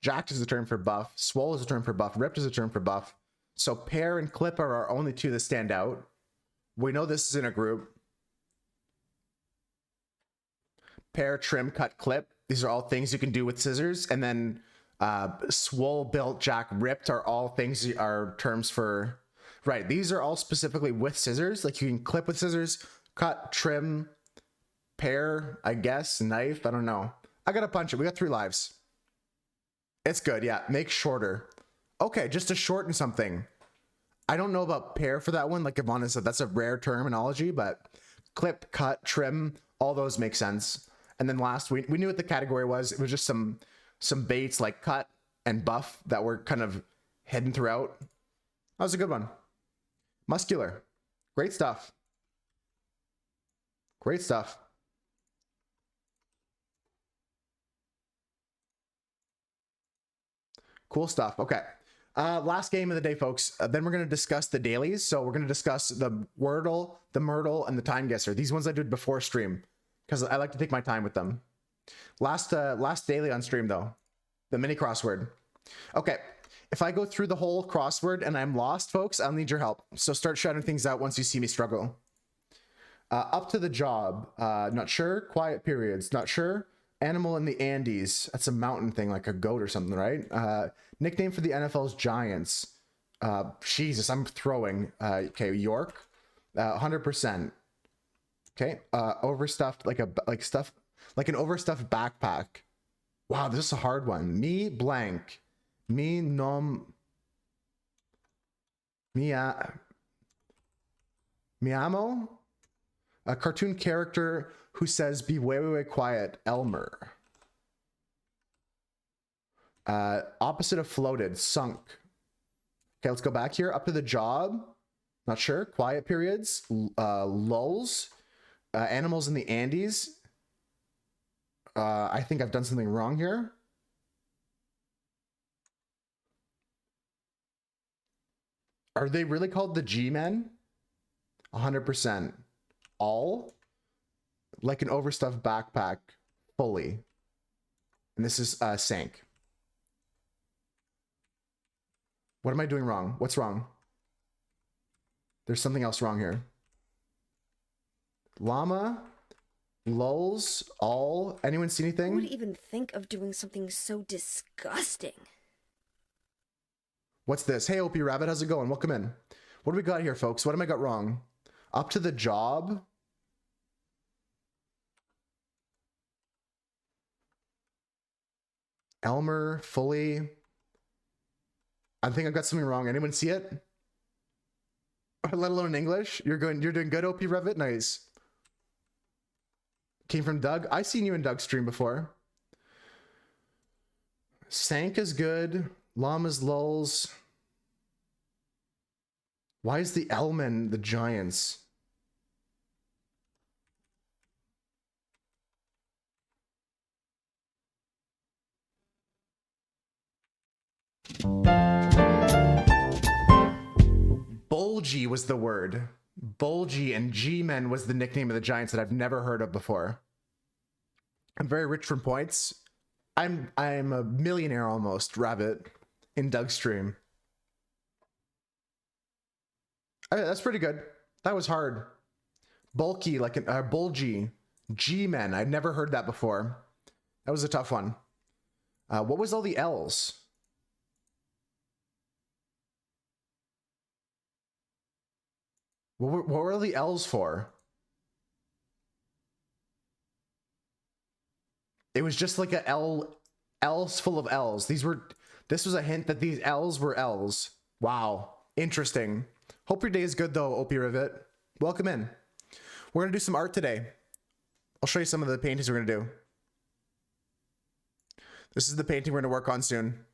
Jacked is a term for buff. Swole is a term for buff. Ripped is a term for buff. So pair and clip are our only two that stand out. We know this is in a group. Pair, trim, cut, clip. These are all things you can do with scissors. And then swole, built, jack, ripped are all things, are terms for, right. These are all specifically with scissors. Like you can clip with scissors, cut, trim, pair, I guess, knife. I don't know. I got a bunch of, we got 3 lives. It's good. Yeah. Make shorter. Okay. Just to shorten something. I don't know about pair for that one. Like Ivana said, that's a rare terminology, but clip, cut, trim, all those make sense. And then last, we knew what the category was. It was just some baits like cut and buff that were kind of hidden throughout. That was a good one. Muscular. Great stuff. Great stuff. Cool stuff. Okay. Last game of the day, folks. Then we're going to discuss the dailies. So we're going to discuss the Wordle, the Myrtle, and the Time Guesser. These ones I did before stream because I like to take my time with them. Last daily on stream, though. The mini crossword. Okay. If I go through the whole crossword and I'm lost, folks, I'll need your help. So start shouting things out once you see me struggle. Up to the job. Not sure. Quiet periods. Not sure. Animal in the Andes. That's a mountain thing, like a goat or something, right? Nickname for the NFL's Giants. Jesus, I'm throwing. Okay, York. 100%. Okay. Overstuffed, like an overstuffed backpack. Wow, this is a hard one. Me blank. Me nom. Miamo. A cartoon character who says, be way quiet, Elmer. Opposite of floated, sunk. Okay, let's go back here. Up to the job. Not sure. Quiet periods. Lulls. Animals in the Andes. I think I've done something wrong here. Are they really called the G-Men? 100%. All? Like an overstuffed backpack. Fully. And this is sank. What am I doing wrong? What's wrong? There's something else wrong here. Llama, lulls, all. Anyone see anything?
Who would even think of doing something so disgusting?
What's this? Hey, OP Rabbit, how's it going? Welcome in. What do we got here, folks? What am I got wrong? Up to the job. Elmer, fully. I think I've got something wrong. Anyone see it? Let alone in English? You're doing good, OP Revit? Nice. Came from Doug. I've seen you in Doug's stream before. Sank is good. Llamas, lulls. Why is the Elman the Giants? Bulgy was the word. Bulgy, and G-Men was the nickname of the Giants that I've never heard of before. I'm very rich from points. I'm a millionaire almost, Rabbit, in Doug's stream. That's pretty good. That was hard. Bulky, like an bulgy. G-Men. I've never heard that before. That was a tough one. What was all the L's? What were the L's for? It was just like a L's full of L's. This was a hint that these L's were L's. Wow. Interesting. Hope your day is good though, OP Rivet. Welcome in. We're going to do some art today. I'll show you some of the paintings we're going to do. This is the painting we're going to work on soon.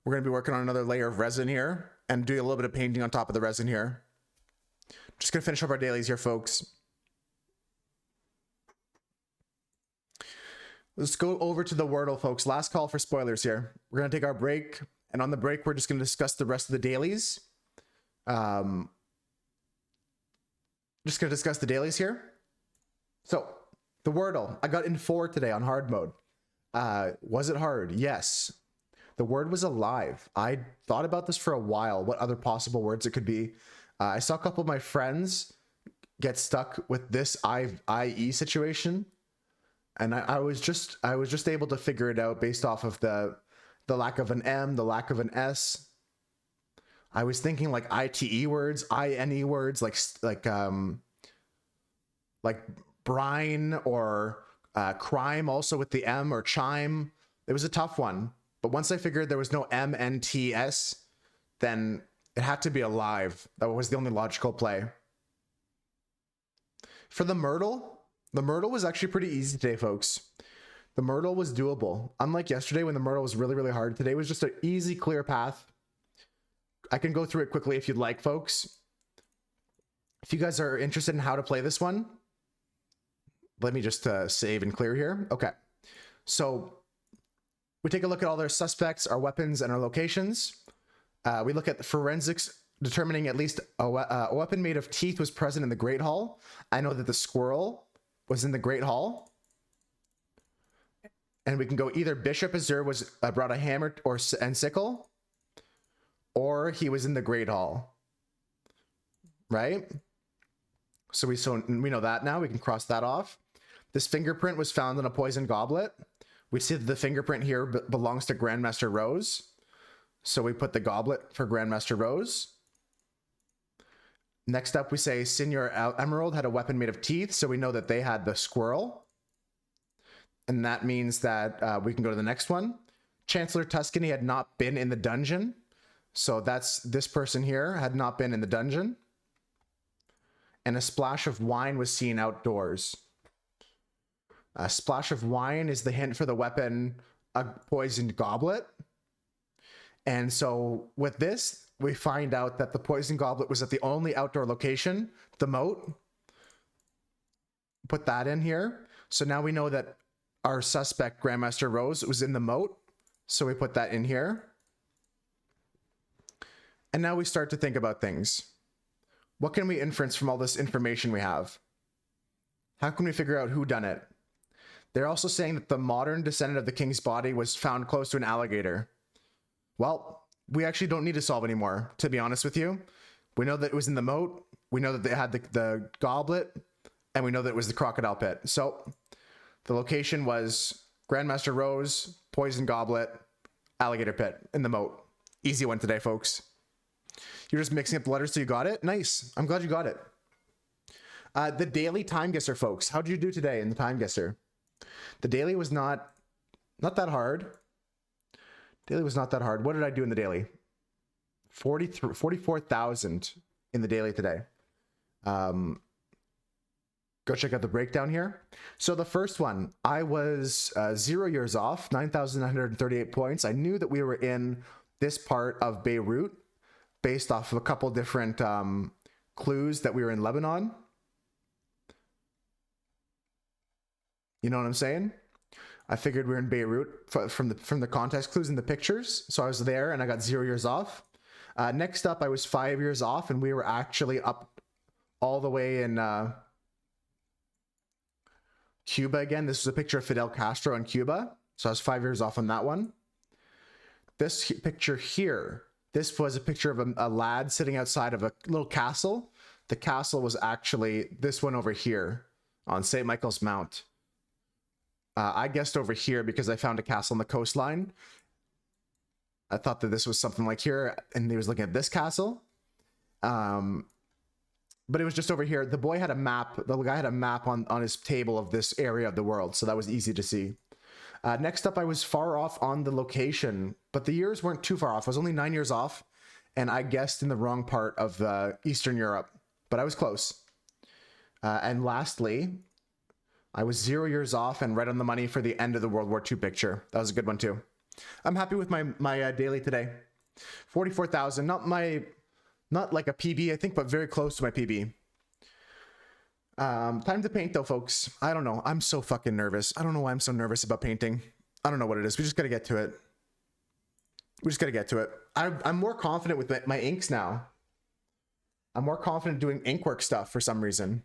We're going to be working on another layer of resin here and doing a little bit of painting on top of the resin here. Just going to finish up our dailies here, folks. Let's go over to the Wordle, folks. Last call for spoilers here. We're going to take our break. And on the break, we're just going to discuss the rest of the dailies. just gonna discuss the dailies here. So the Wordle, I got in 4 today on hard mode. Was it hard? Yes. The word was alive. I thought about this for a while, what other possible words it could be. I saw a couple of my friends get stuck with this IE situation, and I was just able to figure it out based off of the lack of an M, the lack of an S. I was thinking like ITE words, INE words, like brine or crime also with the M, or chime. It was a tough one. But once I figured there was no MNTS, then it had to be alive. That was the only logical play. For the Myrtle was actually pretty easy today, folks. The Myrtle was doable. Unlike yesterday when the Myrtle was really, really hard, today was just an easy, clear path. I can go through it quickly if you'd like, folks. If you guys are interested in how to play this one, let me just save and clear here. Okay. So we take a look at all their suspects, our weapons, and our locations. We look at the forensics, determining at least a weapon made of teeth was present in the Great Hall. I know that the squirrel was in the Great Hall. And we can go either Bishop Azur was brought a hammer and sickle, or he was in the Great Hall. Right? So we know that now. We can cross that off. This fingerprint was found in a poison goblet. We see that the fingerprint here belongs to Grandmaster Rose. So we put the goblet for Grandmaster Rose. Next up, we say Senior Emerald had a weapon made of teeth. So we know that they had the squirrel. And that means that we can go to the next one. Chancellor Tuscany had not been in the dungeon. So that's this person here had not been in the dungeon. And a splash of wine was seen outdoors. A splash of wine is the hint for the weapon, a poisoned goblet. And so with this, we find out that the poison goblet was at the only outdoor location, the moat. Put that in here. So now we know that our suspect, Grandmaster Rose, was in the moat. So we put that in here. And now we start to think about things. What can we inference from all this information we have? How can we figure out who done it? They're also saying that the modern descendant of the king's body was found close to an alligator. Well, we actually don't need to solve anymore, to be honest with you. We know that it was in the moat. We know that they had the goblet, and we know that it was the crocodile pit. So the location was Grandmaster Rose, poison goblet, alligator pit in the moat. Easy one today, folks. You're just mixing up the letters so you got it? Nice. I'm glad you got it. The daily time guesser, folks. How did you do today in the time guesser? The daily was not that hard. Daily was not that hard. What did I do in the daily? 44,000 in the daily today. Go check out the breakdown here. So the first one, I was 0 years off, 9,938 points. I knew that we were in this part of Beirut based off of a couple different clues that we were in Lebanon. You know what I'm saying? I figured we were in Beirut from the context clues in the pictures. So I was there and I got 0 years off. Next up, I was 5 years off and we were actually up all the way in Cuba again. This was a picture of Fidel Castro in Cuba. So I was 5 years off on that one. This picture here, this was a picture of a lad sitting outside of a little castle. The castle was actually this one over here on St. Michael's Mount. I guessed over here because I found a castle on the coastline. I thought that this was something like here, and he was looking at this castle. But it was just over here. The boy had a map. The guy had a map on his table of this area of the world, so that was easy to see. Next up, I was far off on the location, but the years weren't too far off. I was only 9 years off, and I guessed in the wrong part of Eastern Europe, but I was close. And lastly, I was 0 years off and right on the money for the end of the World War II picture. That was a good one too. I'm happy with my daily today. 44,000, not like a PB, I think, but very close to my PB. Time to paint though, folks. I don't know. I'm so fucking nervous. I don't know why I'm so nervous about painting. I don't know what it is. We just got to get to it. I'm more confident with my inks now. I'm more confident doing inkwork stuff for some reason.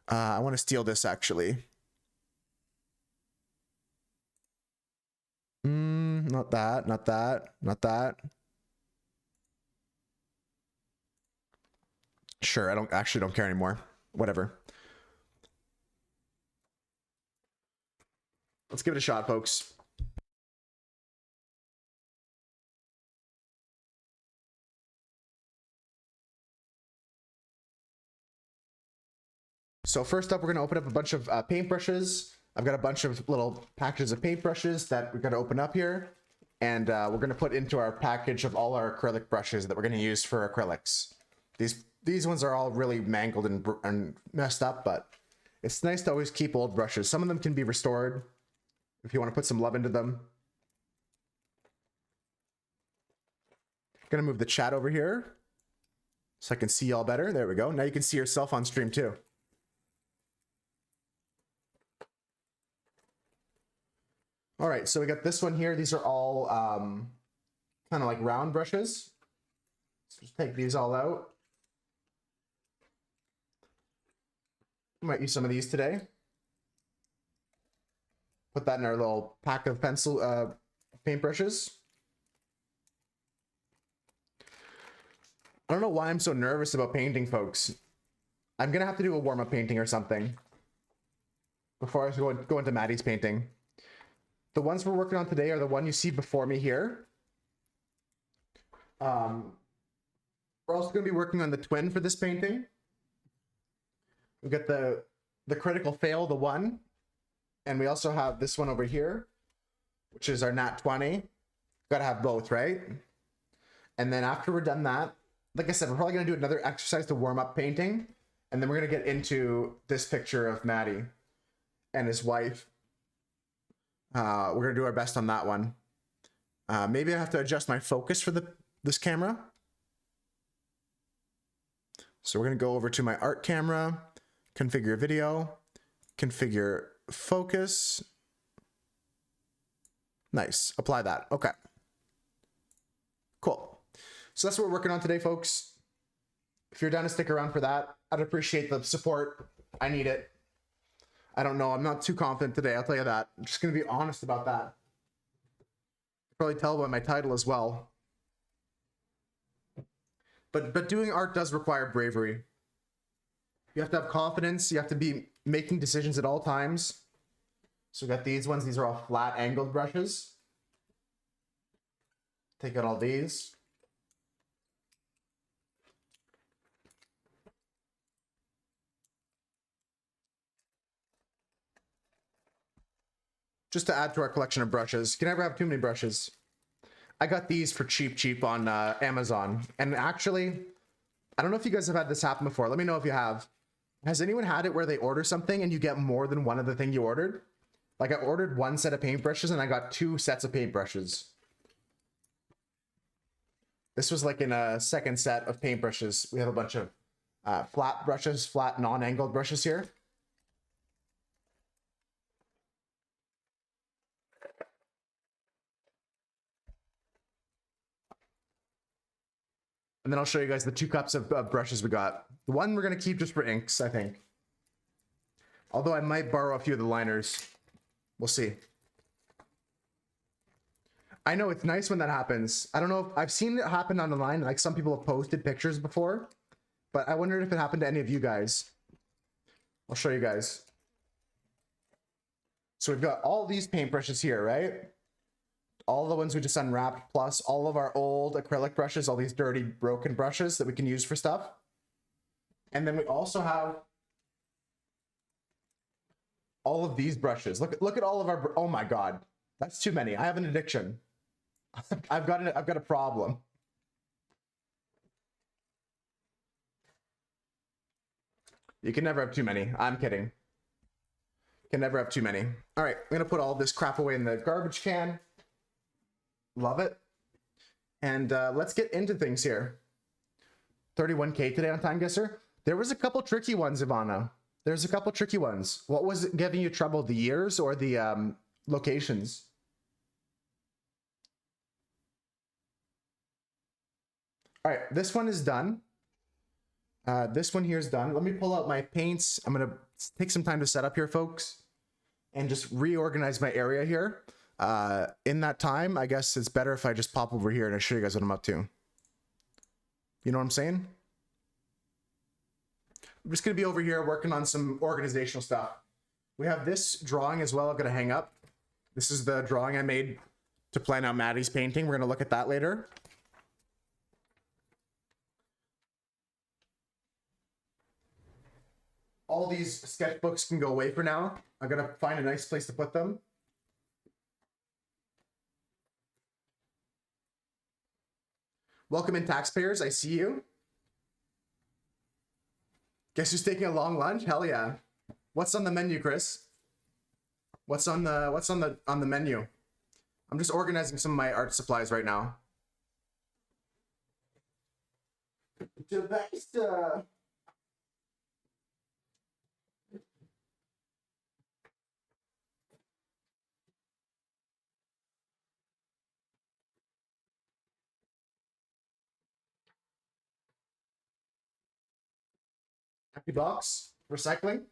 I want to steal this actually. Not that, not that, not that. Sure, I don't care anymore. Whatever. Let's give it a shot, folks. So first up, we're gonna open up a bunch of paintbrushes. I've got a bunch of little packages of paintbrushes that we're gonna open up here. And we're gonna put into our package of all our acrylic brushes that we're gonna use for acrylics. These ones are all really mangled and messed up, but it's nice to always keep old brushes. Some of them can be restored if you want to put some love into them. Gonna move the chat over here so I can see y'all better. There we go. Now you can see yourself on stream too. All right, so we got this one here. These are all kind of like round brushes. So just take these all out. Might use some of these today. Put that in our little pack of pencil paintbrushes. I don't know why I'm so nervous about painting, folks. I'm gonna have to do a warm-up painting or something before I go into Maddie's painting. The ones we're working on today are the one you see before me here. We're also gonna be working on the twin for this painting. We've got the critical fail, the one, and we also have this one over here, which is our nat 20. Gotta have both, right? And then after we're done that, like I said, we're probably gonna do another exercise to warm up painting, and then we're gonna get into this picture of Maddie and his wife. We're gonna do our best on that one. Maybe I have to adjust my focus for this camera. So we're gonna go over to my art camera, configure video, configure focus. Nice, apply that, okay. Cool, so that's what we're working on today, folks. If you're down to stick around for that, I'd appreciate the support. I need it. I don't know, I'm not too confident today, I'll tell you that. I'm just gonna be honest about that. You can probably tell by my title as well. But doing art does require bravery. You have to have confidence. You have to be making decisions at all times. So we got these ones. These are all flat angled brushes. Take out all these. Just to add to our collection of brushes. You can never have too many brushes. I got these for cheap on Amazon. And actually, I don't know if you guys have had this happen before. Let me know if you have. Has anyone had it where they order something and you get more than one of the thing you ordered? Like I ordered one set of paintbrushes and I got 2 sets of paintbrushes. This was like in a second set of paintbrushes. We have a bunch of flat brushes, flat non-angled brushes here. And then I'll show you guys the 2 cups of brushes we got. The one we're gonna keep just for inks, I think. Although I might borrow a few of the liners. We'll see. I know it's nice when that happens. I don't know if I've seen it happen on the line, like some people have posted pictures before, but I wondered if it happened to any of you guys. I'll show you guys. So we've got all these paintbrushes here, right? All the ones we just unwrapped, plus all of our old acrylic brushes, all these dirty, broken brushes that we can use for stuff. And then we also have all of these brushes. Look at all of our, oh my God, that's too many. I have an addiction. I've got a problem. You can never have too many. I'm kidding. Can never have too many. All right, I'm gonna put all this crap away in the garbage can. Love it. And let's get into things here. 31K today on Time Guesser. There was a couple tricky ones, Ivana. There's a couple tricky ones. What was it giving you trouble, the years or the locations? All right, this one is done. This one here is done. Let me pull out my paints. I'm gonna take some time to set up here, folks, and just reorganize my area here. In that time, I guess it's better if I just pop over here and I show you guys what I'm up to. You know what I'm saying? I'm just gonna be over here working on some organizational stuff. We have this drawing as well I'm gonna hang up. This is the drawing I made to plan out Maddie's painting. We're gonna look at that later. All these sketchbooks can go away for now. I'm gonna find a nice place to put them. Welcome in, taxpayers. I see you. Guess who's taking a long lunch? Hell yeah. What's on the menu, Chris? What's on the menu? I'm just organizing some of my art supplies right now. Happy box. Recycling.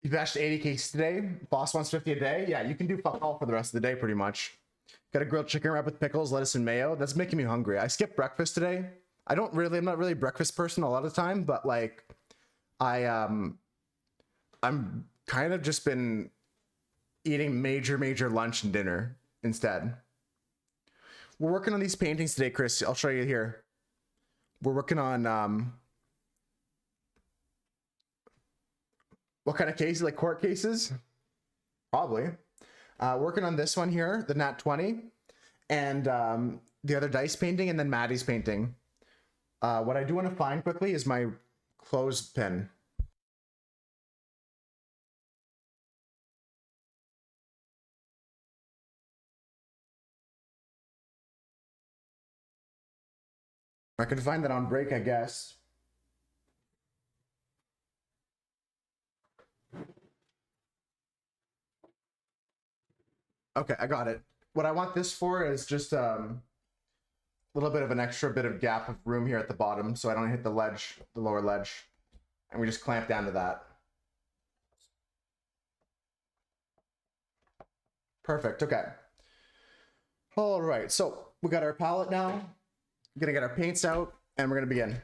You bashed 80 cakes today. Boss wants 50 a day. Yeah, you can do fuck all for the rest of the day, pretty much. Got a grilled chicken wrap with pickles, lettuce, and mayo. That's making me hungry. I skipped breakfast today. I'm not really a breakfast person a lot of the time, but like, I'm kind of just been eating major lunch and dinner instead. We're working on these paintings today, Chris. I'll show you here. We're working on what kind of cases? Like court cases? Probably. Working on this one here, the Nat 20, and the other dice painting, and then Maddie's painting. What I do want to find quickly is my clothespin. I can find that on break, I guess. Okay, I got it. What I want this for is just a little bit of an extra bit of gap of room here at the bottom so I don't hit the ledge, the lower ledge. And we just clamp down to that. Perfect, okay. All right, so we got our palette now. We're gonna get our paints out and we're gonna begin.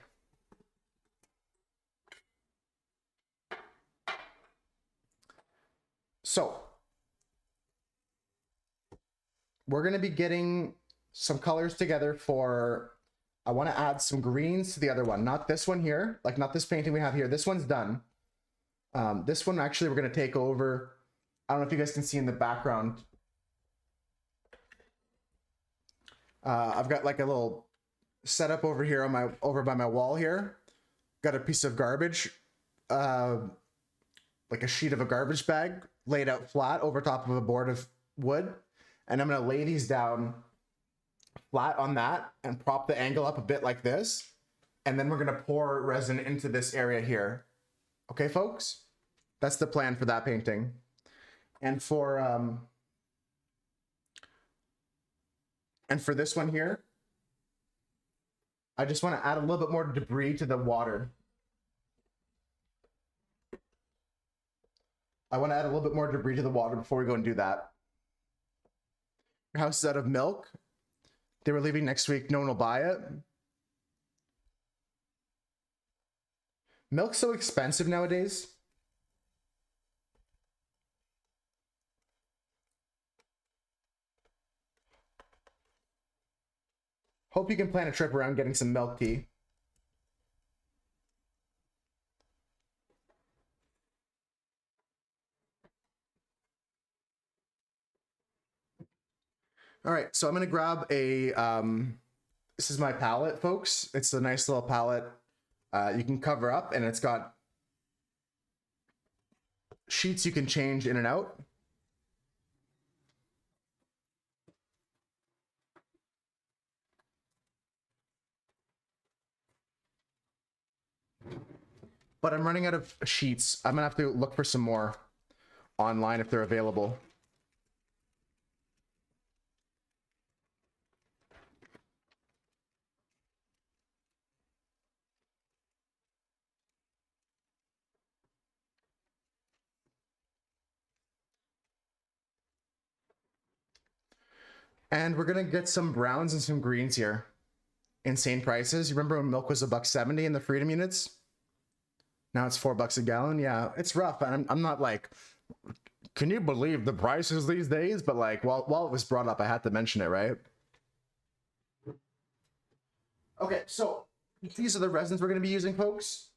So we're gonna be getting some colors together for, I wanna add some greens to the other one, not this one here, like not this painting we have here. This one's done. This one actually we're gonna take over. I don't know if you guys can see in the background. I've got like a little setup over here on my, over by my wall here. Got a piece of garbage, like a sheet of a garbage bag laid out flat over top of a board of wood. And I'm gonna lay these down flat on that and prop the angle up a bit like this. And then we're gonna pour resin into this area here. Okay, folks? That's the plan for that painting. And for this one here, I just want to add a little bit more debris to the water. I want to add a little bit more debris to the water before we go and do that. Your house is out of milk. They were leaving next week. No one will buy it. Milk's so expensive nowadays. Hope you can plan a trip around getting some milk tea. All right, so I'm gonna grab a, this is my palette, folks. It's a nice little palette. You can cover up, and it's got sheets you can change in and out. But I'm running out of sheets. I'm gonna have to look for some more online if they're available. And we're gonna get some browns and some greens here. Insane prices. You remember when milk was $1.70 in the Freedom units? Now it's $4 a gallon. Yeah, it's rough. And I'm not like, can you believe the prices these days? But like, while it was brought up, I had to mention it, right? Okay, so these are the resins we're gonna be using, folks.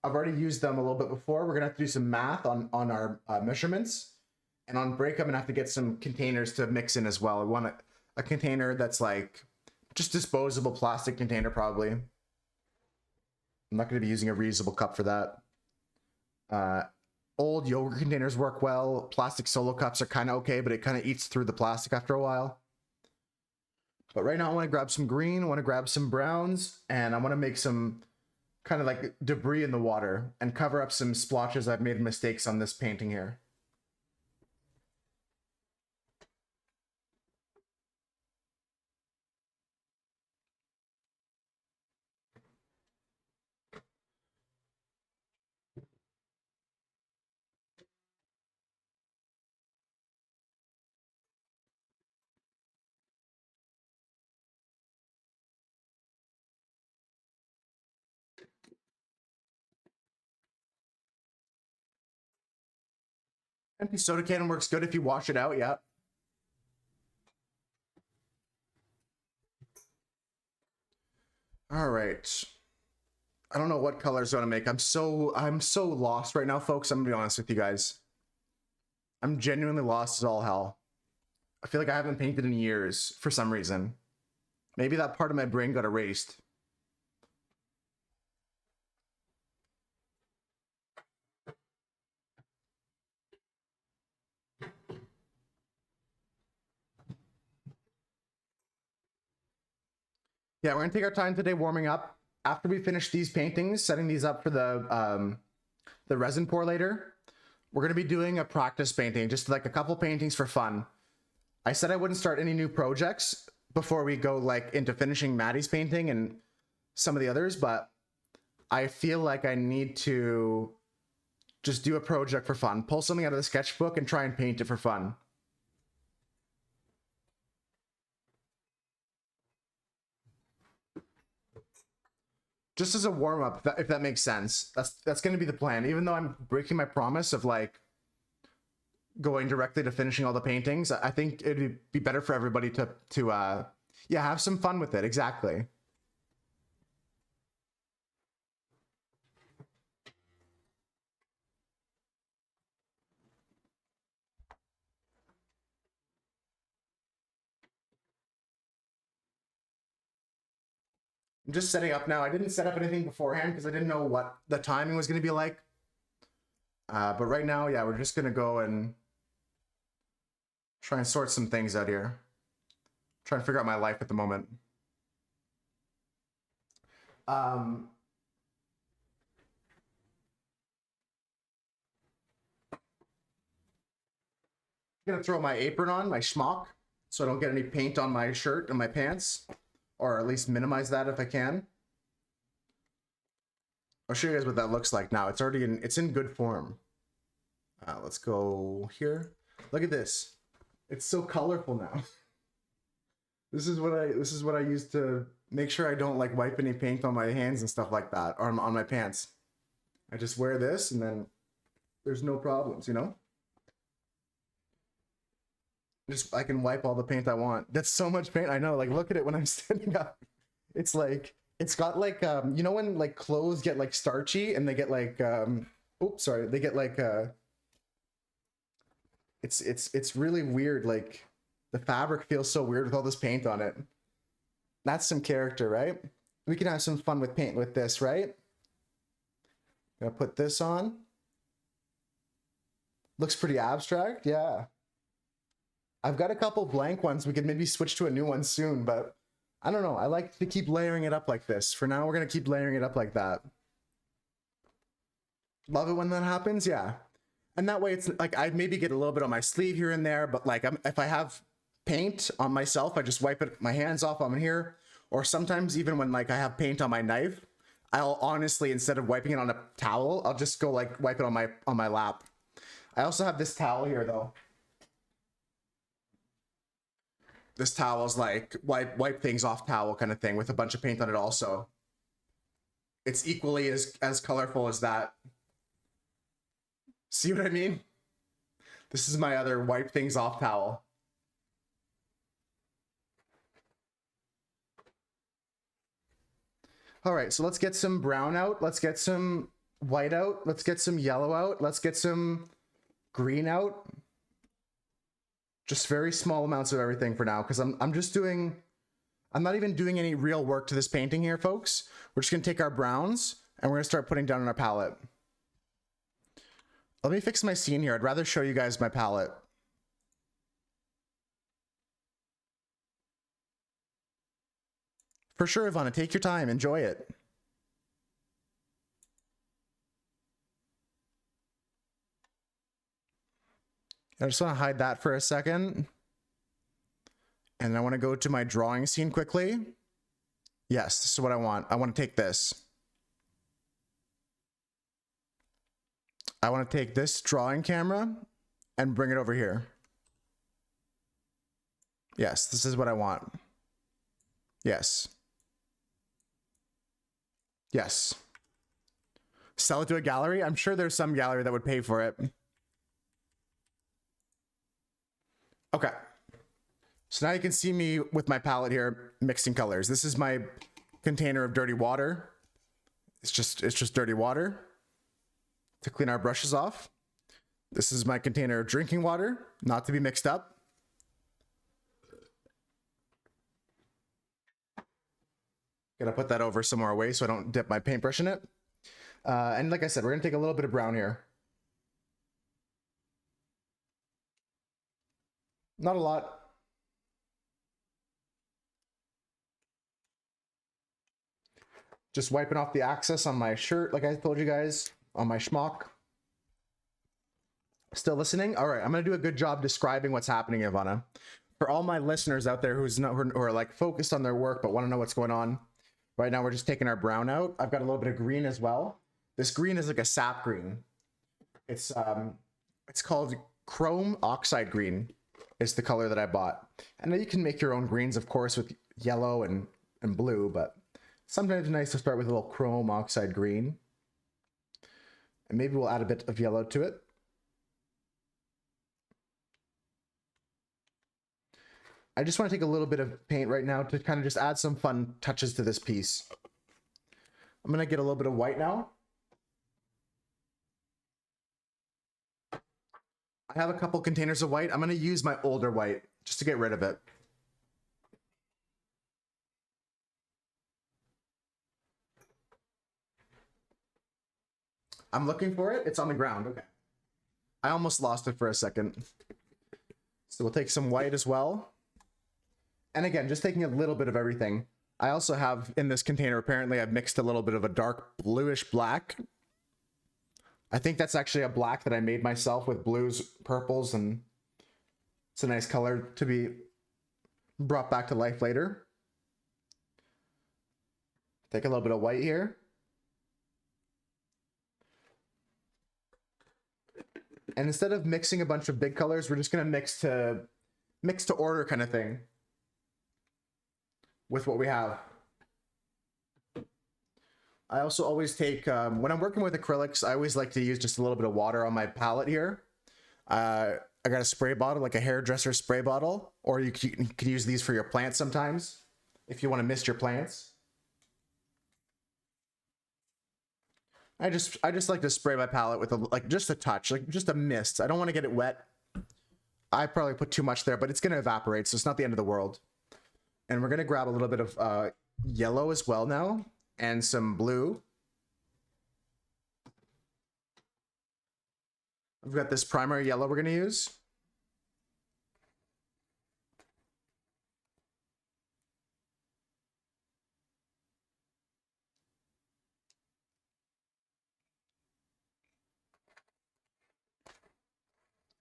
I've already used them a little bit before. We're gonna have to do some math on our measurements. And on break, I'm gonna have to get some containers to mix in as well. I want a container that's like just disposable plastic container, probably. I'm not gonna be using a reusable cup for that. Old yogurt containers work well. Plastic solo cups are kind of okay, but it kind of eats through the plastic after a while. But right now I want to grab some green, I want to grab some browns, and I want to make some kind of like debris in the water and cover up some splotches I've made mistakes on this painting here. Empty soda can works good if you wash it out, yeah. All right. I don't know what colors I want to make. I'm so lost right now, folks. I'm gonna be honest with you guys. I'm genuinely lost as all hell. I feel like I haven't painted in years for some reason. Maybe that part of my brain got erased. Yeah, we're gonna take our time today warming up. After we finish these paintings, setting these up for the resin pour later, we're gonna be doing a practice painting, just like a couple paintings for fun. I said I wouldn't start any new projects before we go like into finishing Maddie's painting and some of the others, but I feel like I need to just do a project for fun, pull something out of the sketchbook and try and paint it for fun. Just as a warm up, if that makes sense. That's going to be the plan. Even though I'm breaking my promise of like going directly to finishing all the paintings, I think it'd be better for everybody to yeah, have some fun with it. Exactly. I'm just setting up now. I didn't set up anything beforehand because I didn't know what the timing was going to be like. But right now, yeah, we're just going to go and try and sort some things out here. Trying to figure out my life at the moment. I'm gonna throw my apron on, my schmuck, so I don't get any paint on my shirt and my pants, or at least minimize that if I can. I'll show you guys what that looks like now. It's already it's in good form. Let's go here. Look at this. It's so colorful now. This is what I use to make sure I don't like wipe any paint on my hands and stuff like that, or on my pants. I just wear this and then there's no problems, you know? Just I can wipe all the paint I want. That's so much paint. I know. Like look at it when I'm standing up. It's like it's got like you know when like clothes get like starchy and they get like oops, sorry, they get like it's really weird. Like the fabric feels so weird with all this paint on it. That's some character, right? We can have some fun with paint with this, right? Gonna put this on. Looks pretty abstract, yeah. I've got a couple blank ones. We could maybe switch to a new one soon, but I don't know. I like to keep layering it up like this. For now, we're gonna keep layering it up like that. Love it when that happens, yeah. And that way it's like I'd maybe get a little bit on my sleeve here and there, but like if I have paint on myself, I just wipe it, my hands off on here. Or sometimes even when like I have paint on my knife, I'll honestly, instead of wiping it on a towel, I'll just go like wipe it on my lap. I also have this towel here though. This towel's like wipe things off towel kind of thing with a bunch of paint on it also. It's equally as colorful as that. See what I mean? This is my other wipe things off towel. All right, so let's get some brown out. Let's get some white out. Let's get some yellow out. Let's get some green out. Just very small amounts of everything for now, because I'm not even doing any real work to this painting here, folks. We're just gonna take our browns and we're gonna start putting down on our palette. Let me fix my scene here. I'd rather show you guys my palette. For sure, Ivana, take your time, enjoy it. I just want to hide that for a second. And I want to go to my drawing scene quickly. Yes, this is what I want. I want to take this. I want to take this drawing camera and bring it over here. Yes, this is what I want. Yes. Yes. Sell it to a gallery? I'm sure there's some gallery that would pay for it. Okay. So now you can see me with my palette here mixing colors. This is my container of dirty water. It's just dirty water to clean our brushes off. This is my container of drinking water, not to be mixed up. Gonna put that over somewhere away so I don't dip my paintbrush in it. And like I said, we're gonna take a little bit of brown here. Not a lot. Just wiping off the excess on my shirt, like I told you guys, on my schmuck. Still listening? All right, I'm gonna do a good job describing what's happening, Ivana. For all my listeners out there who are like focused on their work but want to know what's going on, right now we're just taking our brown out. I've got a little bit of green as well. This green is like a sap green. It's called chrome oxide green. Is the color that I bought. And then you can make your own greens, of course, with yellow and blue, but sometimes it's nice to start with a little chrome oxide green. And maybe we'll add a bit of yellow to it. I just want to take a little bit of paint right now to kind of just add some fun touches to this piece. I'm going to get a little bit of white now. I have a couple containers of white. I'm going to use my older white just to get rid of it. I'm looking for it. It's on the ground. Okay. I almost lost it for a second. So we'll take some white as well. And again, just taking a little bit of everything. I also have in this container, apparently I've mixed a little bit of a dark bluish black. I think that's actually a black that I made myself with blues, purples, and it's a nice color to be brought back to life later. Take a little bit of white here. And instead of mixing a bunch of big colors, we're just going to mix to order kind of thing with what we have. I also always take, when I'm working with acrylics, I always like to use just a little bit of water on my palette here. I got a spray bottle, like a hairdresser spray bottle, or you can use these for your plants sometimes, if you want to mist your plants. I just like to spray my palette with like just a touch, like just a mist. I don't want to get it wet. I probably put too much there, but it's going to evaporate, so it's not the end of the world. And we're going to grab a little bit of yellow as well now. And some blue. We've got this primary yellow we're going to use.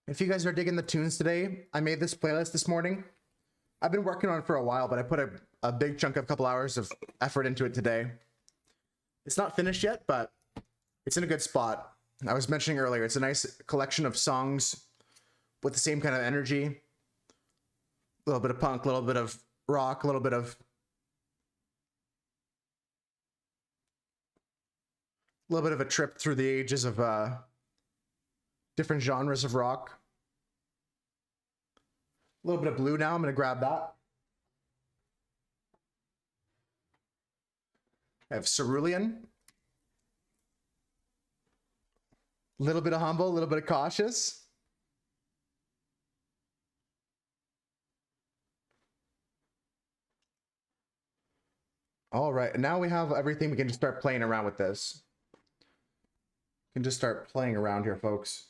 If you guys are digging the tunes today, I made this playlist this morning. I've been working on it for a while, but I put a big chunk of a couple hours of effort into it today. It's not finished yet, but it's in a good spot. I was mentioning earlier, it's a nice collection of songs with the same kind of energy. A little bit of punk, a little bit of rock, a little bit of a trip through the ages of different genres of rock. A little bit of blue now. I'm going to grab that. I have cerulean. A little bit of humble, a little bit of cautious. All right, and now we have everything. We can just start playing around with this. We can just start playing around here, folks.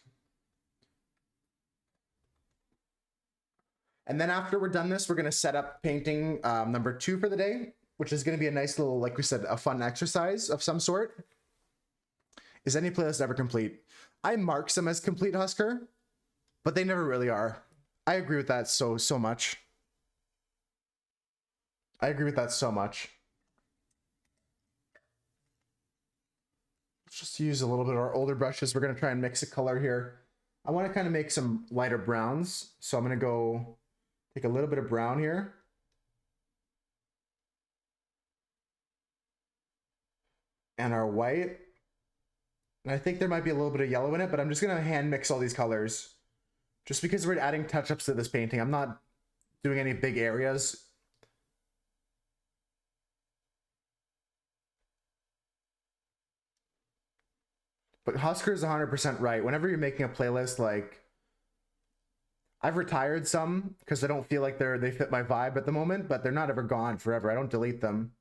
And then after we're done this, we're going to set up painting number 2 for the day, which is going to be a nice little, like we said, a fun exercise of some sort. Is any playlist ever complete? I mark them as complete, Husker, but they never really are. I agree with that so much. I agree with that so much. Let's just use a little bit of our older brushes. We're going to try and mix a color here. I want to kind of make some lighter browns, so I'm going to go take a little bit of brown here. And our white. And I think there might be a little bit of yellow in it, but I'm just going to hand mix all these colors. Just because we're adding touch-ups to this painting. I'm not doing any big areas. But Husker is 100% right. Whenever you're making a playlist, like, I've retired some because I don't feel like they fit my vibe at the moment, but they're not ever gone forever. I don't delete them.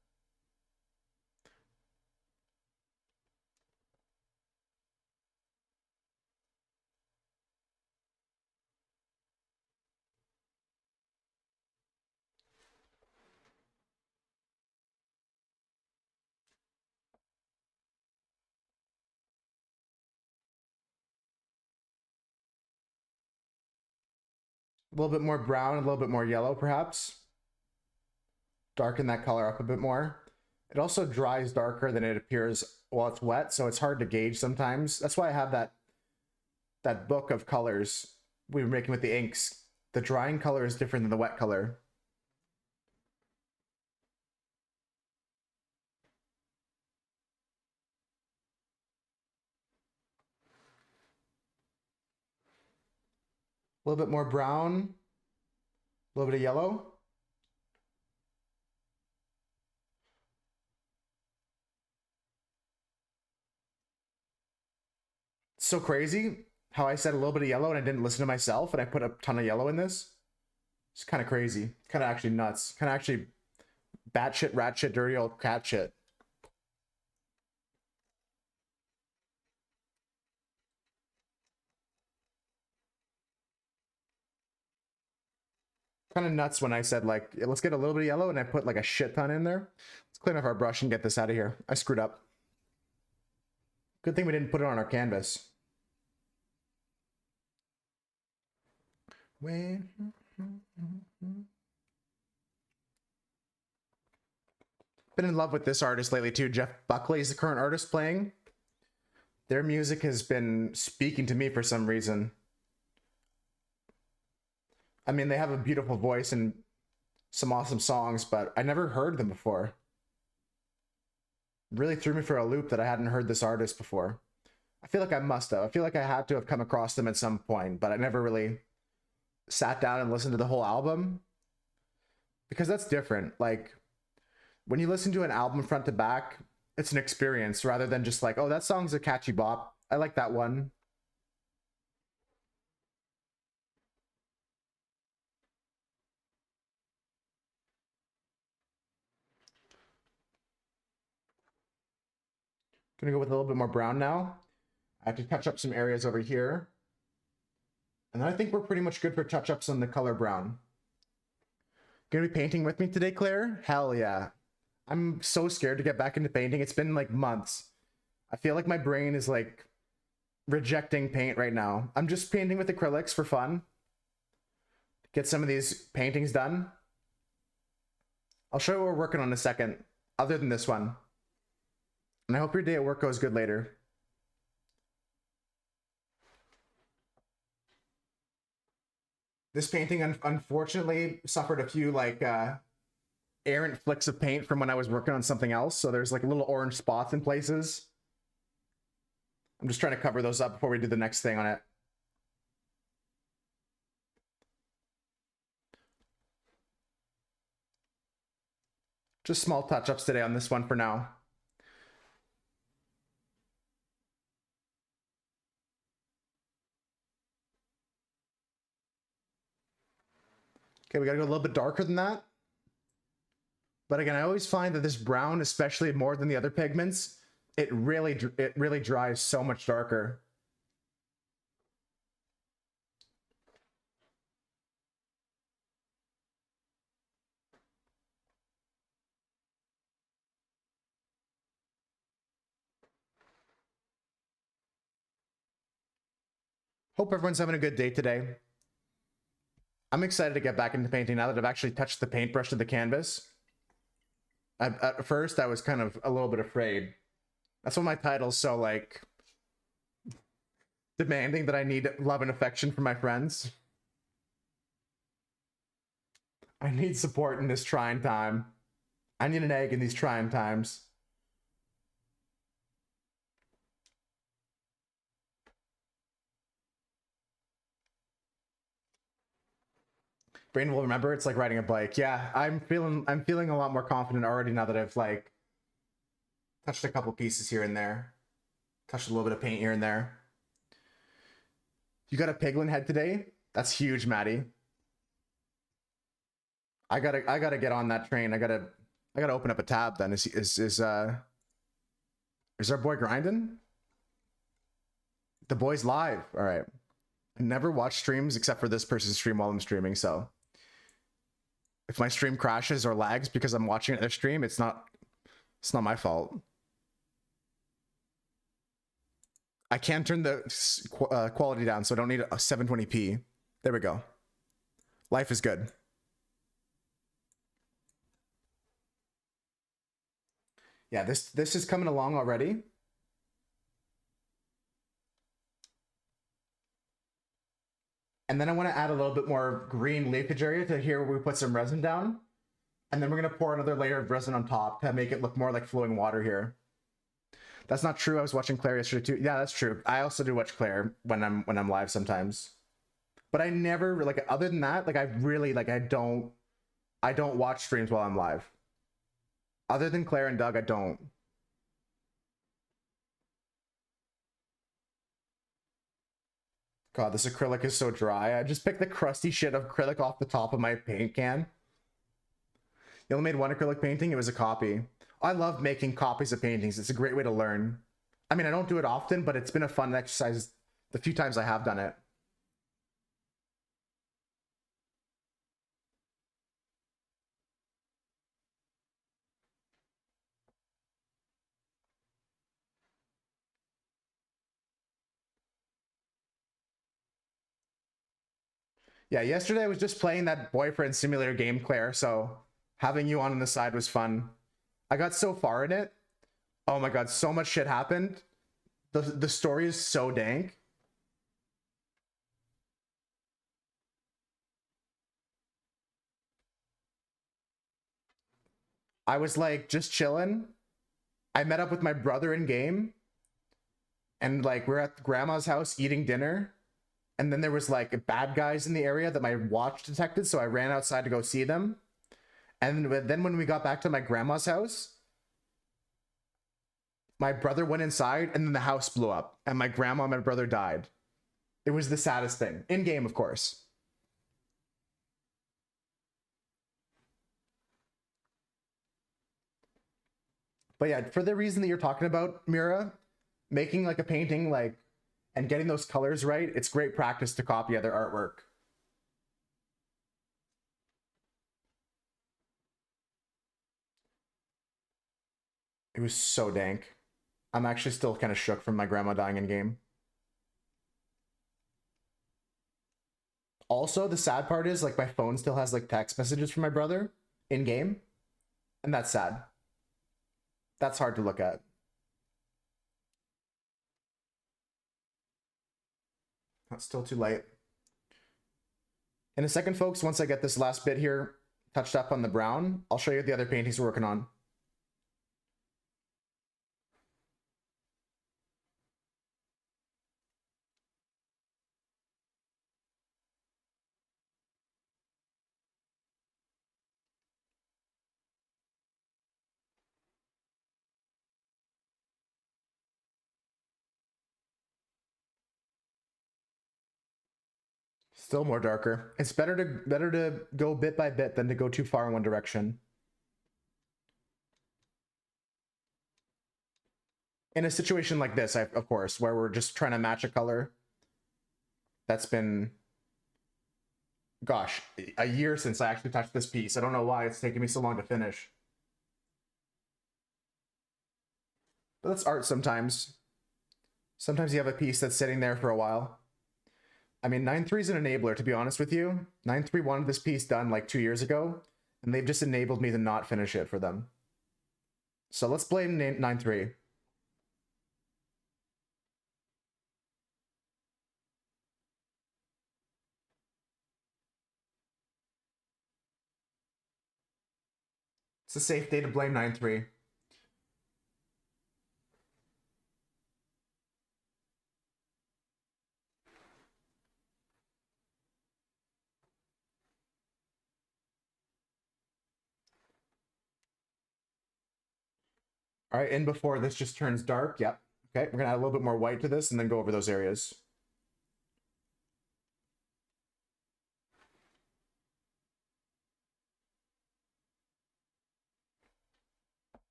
A little bit more brown, a little bit more yellow, perhaps. Darken that color up a bit more. It also dries darker than it appears while it's wet, so it's hard to gauge sometimes. That's why I have that book of colors we were making with the inks. The drying color is different than the wet color. A little bit more brown, a little bit of yellow. It's so crazy how I said a little bit of yellow and I didn't listen to myself and I put a ton of yellow in this. It's kind of crazy. Kind of actually nuts. Kind of actually batshit, rat shit, dirty old cat shit. Kind of nuts when I said, like, let's get a little bit of yellow and I put like a shit ton in there. Let's clean off our brush and get this out of here. I screwed up. Good thing we didn't put it on our canvas. Been in love with this artist lately too. Jeff Buckley is the current artist playing. Their music has been speaking to me for some reason. I mean, they have a beautiful voice and some awesome songs, but I never heard them before. Really threw me for a loop that I hadn't heard this artist before. I feel like I must have. I feel like I had to have come across them at some point, but I never really sat down and listened to the whole album. Because that's different. Like, when you listen to an album front to back, it's an experience rather than just like, oh, that song's a catchy bop. I like that one. Gonna go with a little bit more brown now. I have to touch up some areas over here. And then I think we're pretty much good for touch-ups on the color brown. Gonna be painting with me today, Claire? Hell yeah. I'm so scared to get back into painting. It's been like months. I feel like my brain is like rejecting paint right now. I'm just painting with acrylics for fun. Get some of these paintings done. I'll show you what we're working on in a second, other than this one. And I hope your day at work goes good later. This painting unfortunately suffered a few like errant flicks of paint from when I was working on something else. So there's like little orange spots in places. I'm just trying to cover those up before we do the next thing on it. Just small touch-ups today on this one for now. Okay, we gotta go a little bit darker than that. But again, I always find that this brown, especially more than the other pigments, it really dries so much darker. Hope everyone's having a good day today. I'm excited to get back into painting now that I've actually touched the paintbrush to the canvas. At first, I was kind of a little bit afraid. That's why my title's so like demanding that I need love and affection from my friends. I need support in this trying time. I need an egg in these trying times. Brain will remember. It's like riding a bike. Yeah, I'm feeling a lot more confident already now that I've like touched a couple pieces here and there. Touched a little bit of paint here and there. You got a piglin head today? That's huge, Maddie. I gotta get on that train. I gotta open up a tab then. Is our boy grinding? The boy's live. All right. I never watch streams except for this person's stream while I'm streaming, so if my stream crashes or lags because I'm watching their stream, it's not my fault. I can turn the quality down, so I don't need a 720p. There we go. Life is good. Yeah, this is coming along already. And then I want to add a little bit more green leafage area to here where we put some resin down. And then we're going to pour another layer of resin on top to make it look more like flowing water here. That's not true. I was watching Claire yesterday too. Yeah, that's true. I also do watch Claire when I'm live sometimes. But I never like, other than that, like I really like I don't watch streams while I'm live. Other than Claire and Doug, I don't. God, this acrylic is so dry. I just picked the crusty shit of acrylic off the top of my paint can. You only made one acrylic painting? It was a copy. I love making copies of paintings. It's a great way to learn. I mean, I don't do it often, but it's been a fun exercise the few times I have done it. Yeah, yesterday I was just playing that boyfriend simulator game, Claire, so having you on the side was fun. I got so far in it. Oh my god, so much shit happened. The story is so dank. I was like just chilling. I met up with my brother in game, and like we're at grandma's house eating dinner. And then there was like bad guys in the area that my watch detected, so I ran outside to go see them. And then when we got back to my grandma's house, my brother went inside and then the house blew up and my grandma and my brother died. It was the saddest thing. In game, of course. But yeah, for the reason that you're talking about, Mira, making like a painting like and getting those colors right, it's great practice to copy other artwork. It was so dank. I'm actually still kind of shook from my grandma dying in game. Also, the sad part is like my phone still has like text messages from my brother in game, and that's sad. That's hard to look at. That's still too late. In a second, folks, once I get this last bit here touched up on the brown, I'll show you the other paintings we're working on. Still more darker. It's better to go bit by bit than to go too far in one direction. In a situation like this, of course, where we're just trying to match a color, that's been, gosh, a year since I actually touched this piece. I don't know why it's taking me so long to finish. But that's art sometimes. Sometimes you have a piece that's sitting there for a while. I mean, 9.3 is an enabler, to be honest with you. 9.3 wanted this piece done like 2 years ago, and they've just enabled me to not finish it for them. So let's blame 9.3. It's a safe day to blame 9.3. All right, and before this just turns dark, yep. Okay, we're gonna add a little bit more white to this and then go over those areas.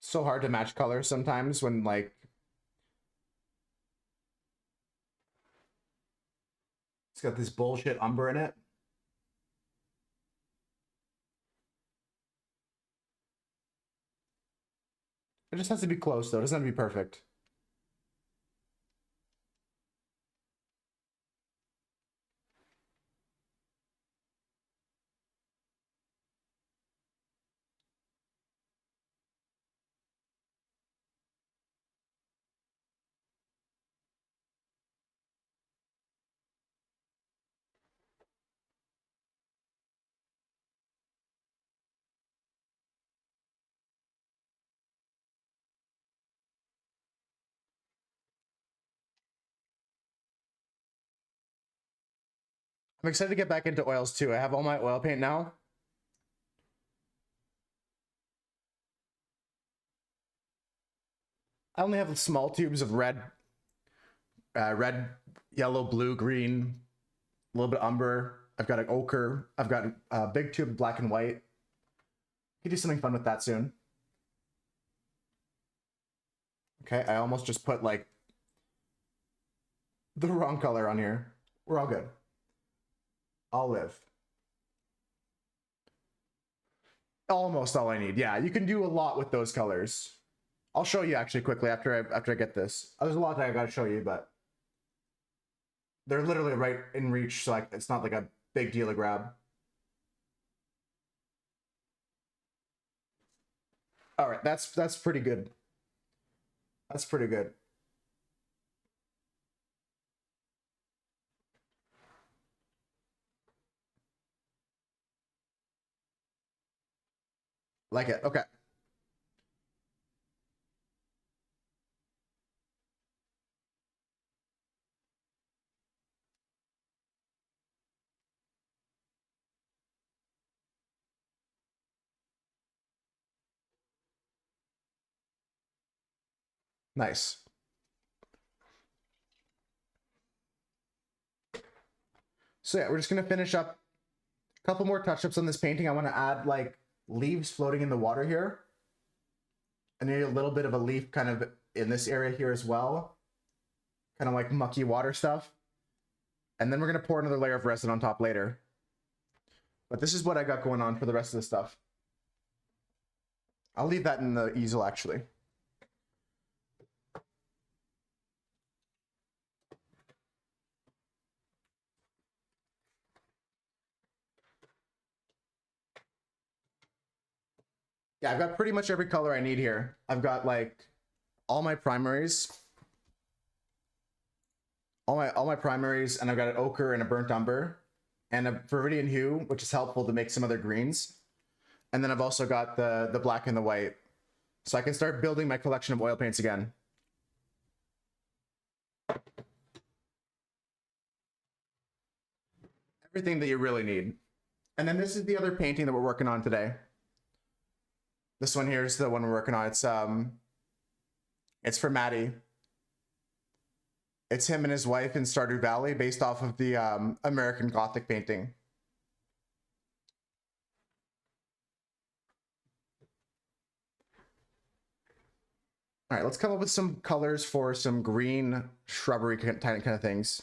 So hard to match colors sometimes when like it's got this bullshit umber in it. It just has to be close though, it doesn't have to be perfect. I'm excited to get back into oils too. I have all my oil paint now. I only have small tubes of red, yellow, blue, green, a little bit umber. I've got an ochre. I've got a big tube of black and white. We could do something fun with that soon. Okay, I almost just put like the wrong color on here. We're all good. I'll live. Almost all I need. Yeah, you can do a lot with those colors. I'll show you actually quickly after I get this. There's a lot that I gotta show you, but they're literally right in reach, so it's not like a big deal to grab. All right, that's pretty good. That's pretty good. Like it. Okay. Nice. So yeah, we're just gonna finish up a couple more touch-ups on this painting. I want to add like leaves floating in the water here. And maybe a little bit of a leaf kind of in this area here as well. Kind of like mucky water stuff. And then we're going to pour another layer of resin on top later. But this is what I got going on for the rest of the stuff. I'll leave that in the easel, actually. Yeah, I've got pretty much every color I need here. I've got like all my primaries. All my primaries, and I've got an ochre and a burnt umber and a viridian hue, which is helpful to make some other greens. And then I've also got the black and the white. So I can start building my collection of oil paints again. Everything that you really need. And then this is the other painting that we're working on today. This one here is the one we're working on. It's for Maddie. It's him and his wife in Stardew Valley, based off of the American Gothic painting. All right, let's come up with some colors for some green shrubbery kind of things.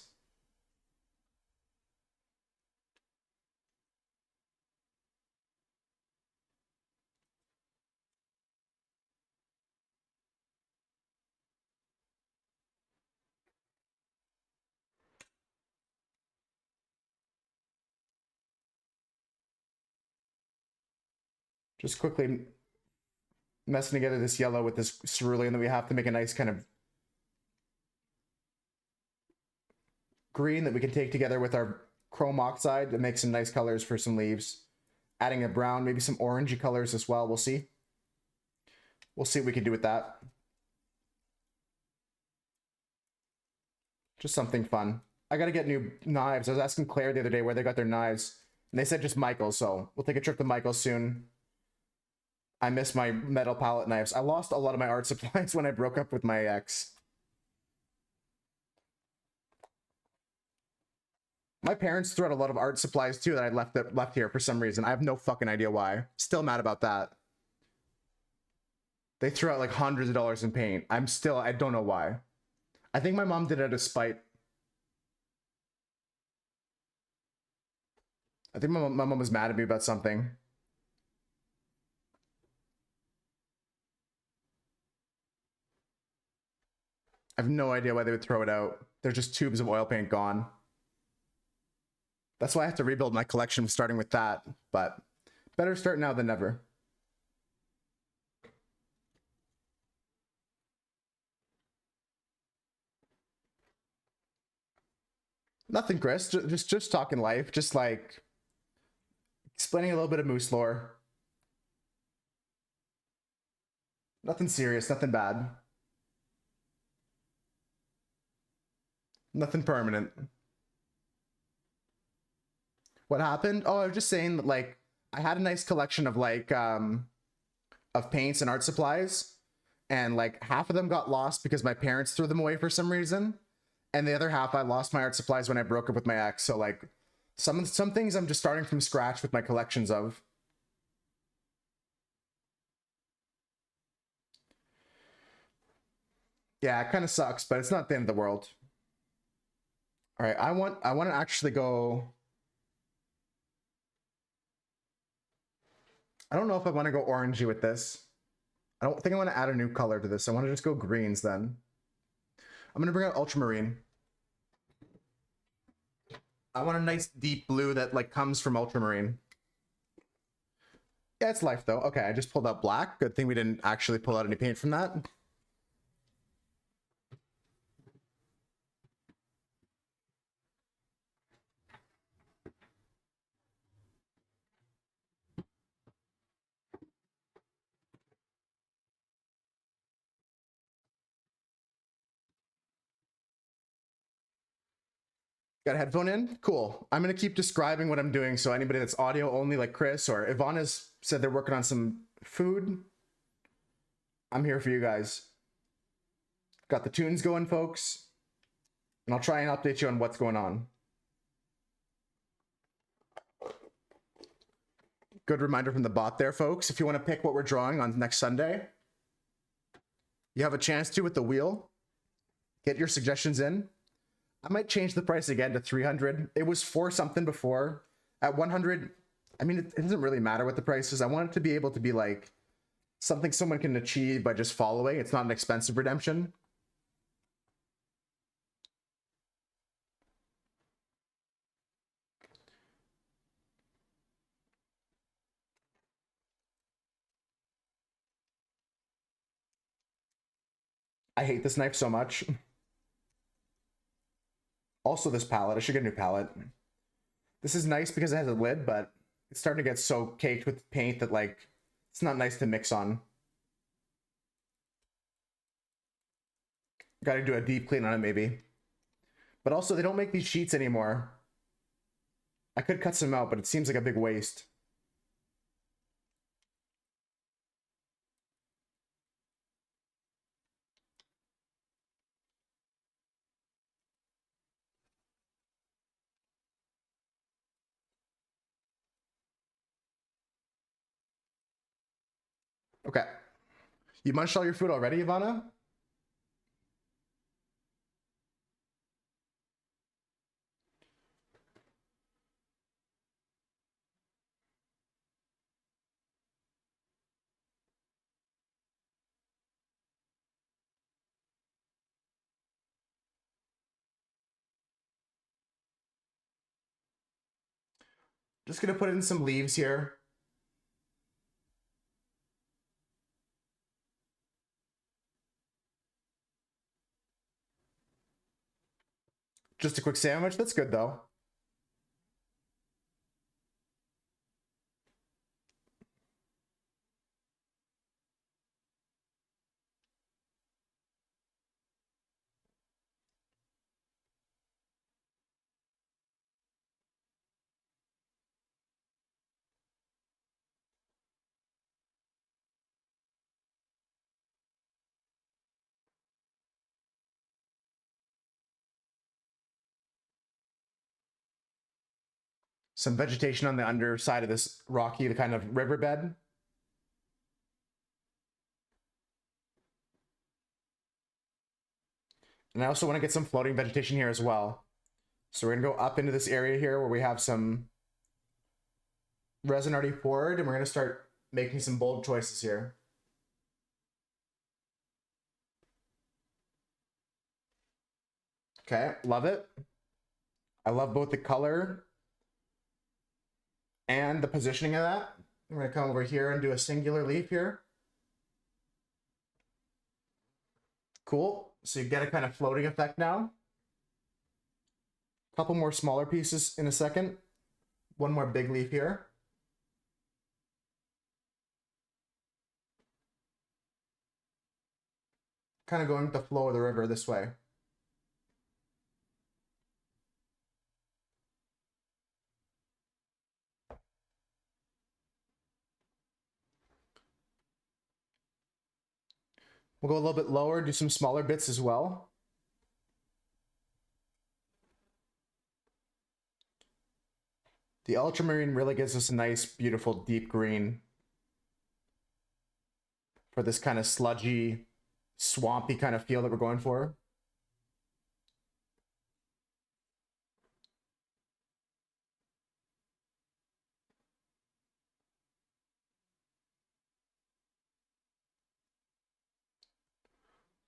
Just quickly messing together this yellow with this cerulean that we have to make a nice kind of green that we can take together with our chrome oxide to make some nice colors for some leaves. Adding a brown, maybe some orangey colors as well. We'll see. We'll see what we can do with that. Just something fun. I gotta get new knives. I was asking Claire the other day where they got their knives, and they said just Michael's, so we'll take a trip to Michael's soon. I miss my metal palette knives. I lost a lot of my art supplies when I broke up with my ex. My parents threw out a lot of art supplies too that I left here for some reason. I have no fucking idea why. Still mad about that. They threw out like hundreds of dollars in paint. I don't know why. I think my mom did it out of spite. I think my mom was mad at me about something. I have no idea why they would throw it out. They're just tubes of oil paint gone. That's why I have to rebuild my collection, starting with that. But better start now than never. Nothing, Chris. Just talking life. Just like explaining a little bit of moose lore. Nothing serious. Nothing bad. Nothing permanent. What happened? Oh, I was just saying that like I had a nice collection of like of paints and art supplies, and like half of them got lost because my parents threw them away for some reason, and the other half I lost my art supplies when I broke up with my ex. So like some things I'm just starting from scratch with my collections of. Yeah, it kind of sucks, but it's not the end of the world. All right, I want to actually go. I don't know if I want to go orangey with this. I don't think I want to add a new color to this. I want to just go greens then. I'm going to bring out ultramarine. I want a nice deep blue that like comes from ultramarine. Yeah, it's life though. Okay, I just pulled out black. Good thing we didn't actually pull out any paint from that. Got a headphone in? Cool. I'm going to keep describing what I'm doing, so anybody that's audio only like Chris or Ivana's said they're working on some food, I'm here for you guys. Got the tunes going, folks, and I'll try and update you on what's going on. Good reminder from the bot there, folks. If you want to pick what we're drawing on next Sunday, you have a chance to with the wheel. Get your suggestions in. I might change the price again to 300. It was 4 something before. At 100, I mean, it doesn't really matter what the price is. I want it to be able to be like something someone can achieve by just following. It's not an expensive redemption. I hate this knife so much. Also this palette, I should get a new palette. This is nice because it has a lid, but it's starting to get so caked with paint that like, it's not nice to mix on. Gotta do a deep clean on it maybe. But also they don't make these sheets anymore. I could cut some out, but it seems like a big waste. Okay. You munched all your food already, Ivana? Just gonna put in some leaves here. Just a quick sandwich. That's good though. Some vegetation on the underside of this rocky kind of riverbed. And I also want to get some floating vegetation here as well. So we're gonna go up into this area here where we have some resin already poured, and we're gonna start making some bold choices here. Okay, love it. I love both the color and the positioning of that. I'm gonna come over here and do a singular leaf here. Cool. So you get a kind of floating effect now. Couple more smaller pieces in a second. One more big leaf here. Kind of going with the flow of the river this way. We'll go a little bit lower, do some smaller bits as well. The ultramarine really gives us a nice, beautiful, deep green for this kind of sludgy, swampy kind of feel that we're going for.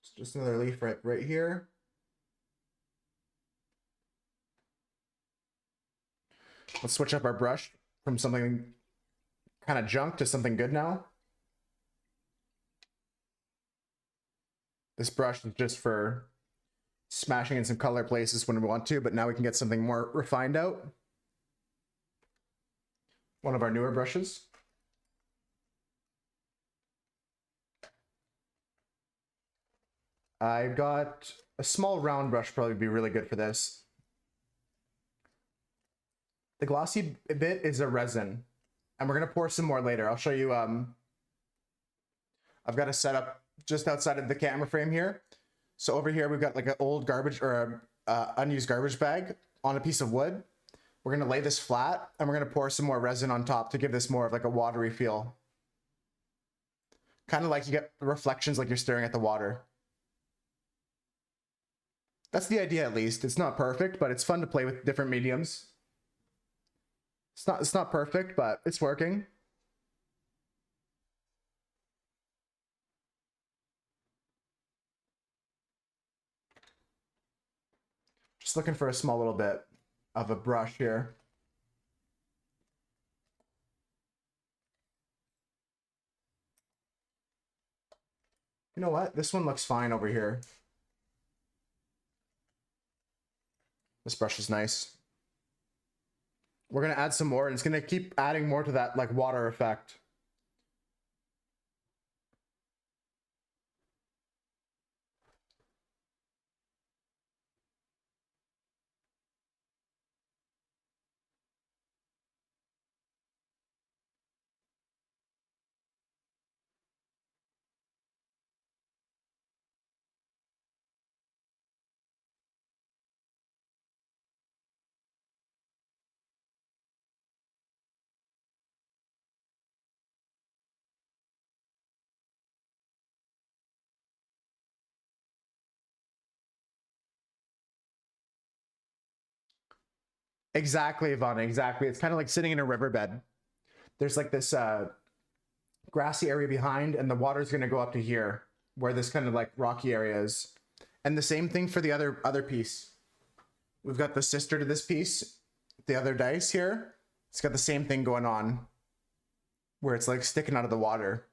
It's just another leaf right here. Let's switch up our brush from something kind of junk to something good now. This brush is just for smashing in some color places when we want to, but now we can get something more refined out. One of our newer brushes. I've got a small round brush, probably be really good for this. The glossy bit is a resin, and we're gonna pour some more later. I'll show you. I've got a setup just outside of the camera frame here. So over here we've got like an old garbage or a unused garbage bag on a piece of wood. We're gonna lay this flat and we're gonna pour some more resin on top to give this more of like a watery feel. Kind of like you get reflections like you're staring at the water. That's the idea at least. It's not perfect, but it's fun to play with different mediums. It's not perfect, but it's working. Just looking for a small little bit of a brush here. You know what? This one looks fine over here. This brush is nice. We're gonna add some more, and it's gonna keep adding more to that like water effect. Exactly, Ivana, exactly. It's kind of like sitting in a riverbed. There's like this grassy area behind, and the water's gonna go up to here, where this kind of like rocky area is. And the same thing for the other piece. We've got the sister to this piece, the other dice here. It's got the same thing going on, where it's like sticking out of the water.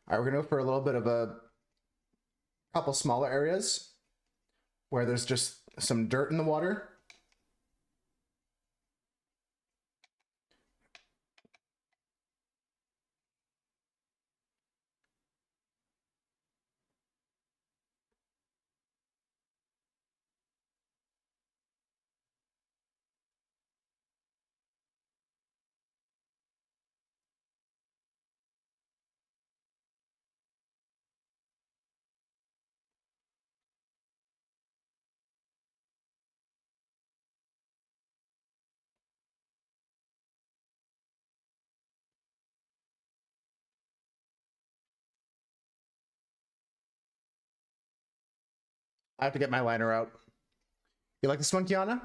All right, we're gonna go for a little bit of a couple smaller areas where there's just some dirt in the water. I have to get my liner out. You like this one, Kiana?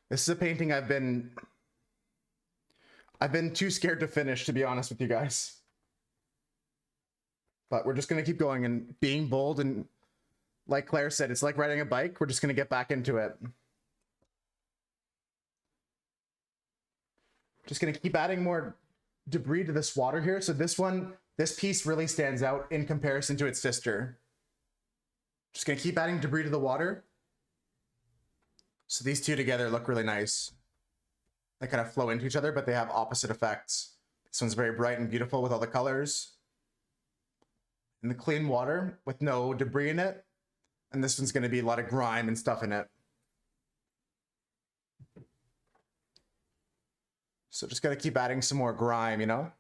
This is a painting I've been too scared to finish, to be honest with you guys. But we're just gonna keep going and being bold, and like Claire said, it's like riding a bike. We're just gonna get back into it. Just gonna keep adding more debris to this water here. So this piece really stands out in comparison to its sister. Just gonna keep adding debris to the water. So these two together look really nice. They kind of flow into each other, but they have opposite effects. This one's very bright and beautiful with all the colors. And the clean water with no debris in it. And this one's gonna be a lot of grime and stuff in it. So just gotta keep adding some more grime, you know?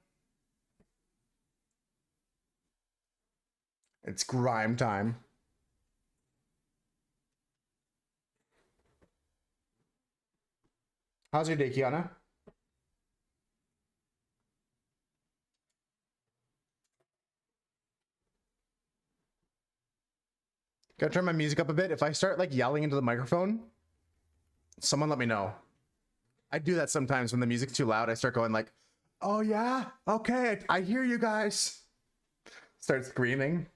It's grime time. How's your day, Kiana? Gotta turn my music up a bit. If I start like yelling into the microphone, someone let me know. I do that sometimes when the music's too loud. I start going like, oh yeah, okay, I hear you guys. Start screaming.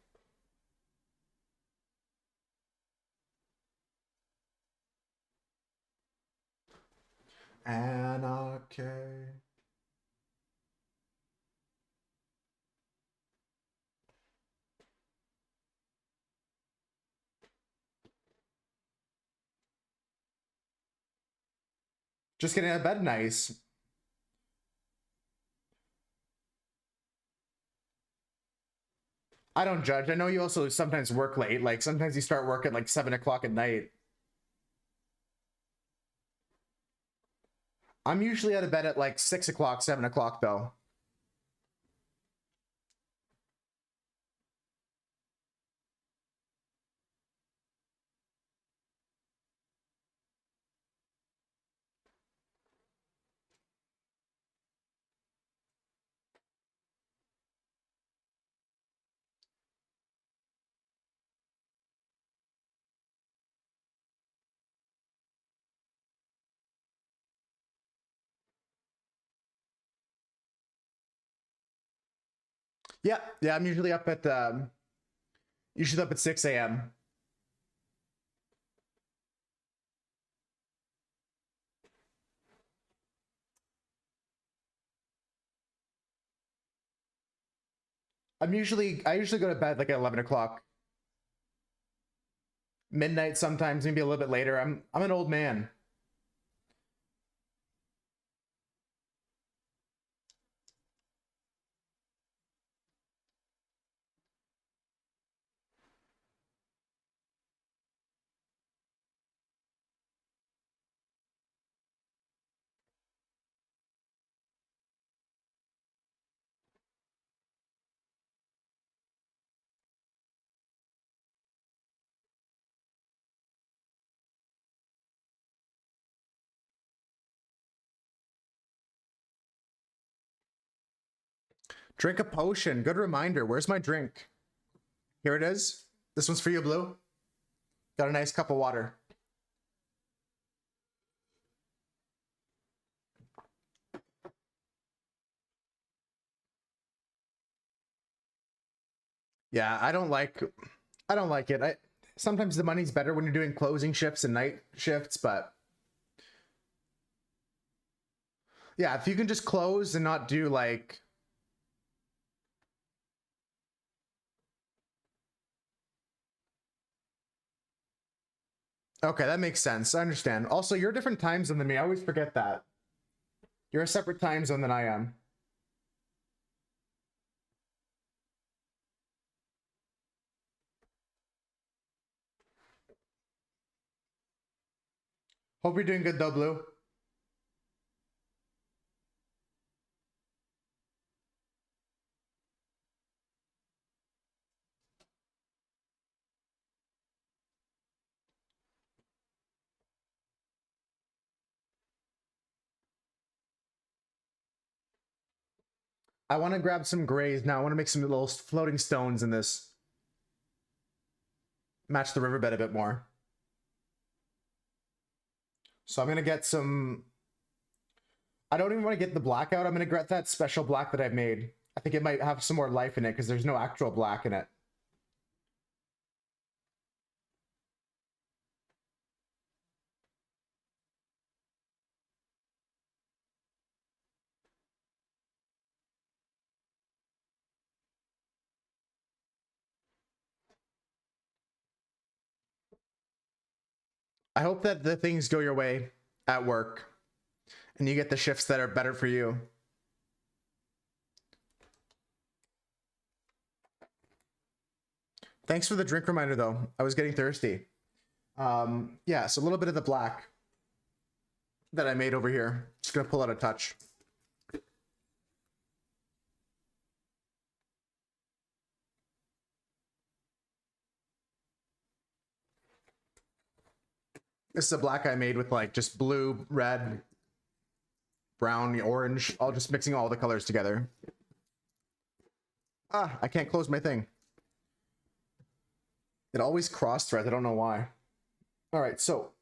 Anarchy. Just getting out of bed nice. I don't judge. I know you also sometimes work late. Like sometimes you start work at like 7 o'clock at night. I'm usually out of bed at like 6 o'clock, 7 o'clock though. Yeah, yeah. I'm usually up at 6 a.m. I usually go to bed like at 11 o'clock, midnight sometimes, maybe a little bit later. I'm an old man. Drink a potion. Good reminder. Where's my drink? Here it is. This one's for you, Blue. Got a nice cup of water. Yeah, I don't like it. I sometimes the money's better when you're doing closing shifts and night shifts, but yeah, if you can just close and not do like okay, that makes sense. I understand. Also, you're a different time zone than me. I always forget that. You're a separate time zone than I am. Hope you're doing good though, Blue. I want to grab some grays now. I want to make some little floating stones in this. Match the riverbed a bit more. So I'm gonna get some. I don't even want to get the black out. I'm gonna get that special black that I've made. I think it might have some more life in it because there's no actual black in it. I hope that the things go your way at work and you get the shifts that are better for you. Thanks for the drink reminder though. I was getting thirsty. Yeah, so a little bit of the black that I made over here. Just gonna pull out a touch. This is a black I made with like just blue, red, brown, orange, all just mixing all the colors together. Ah, I can't close my thing. It always cross threads. I don't know why. All right, so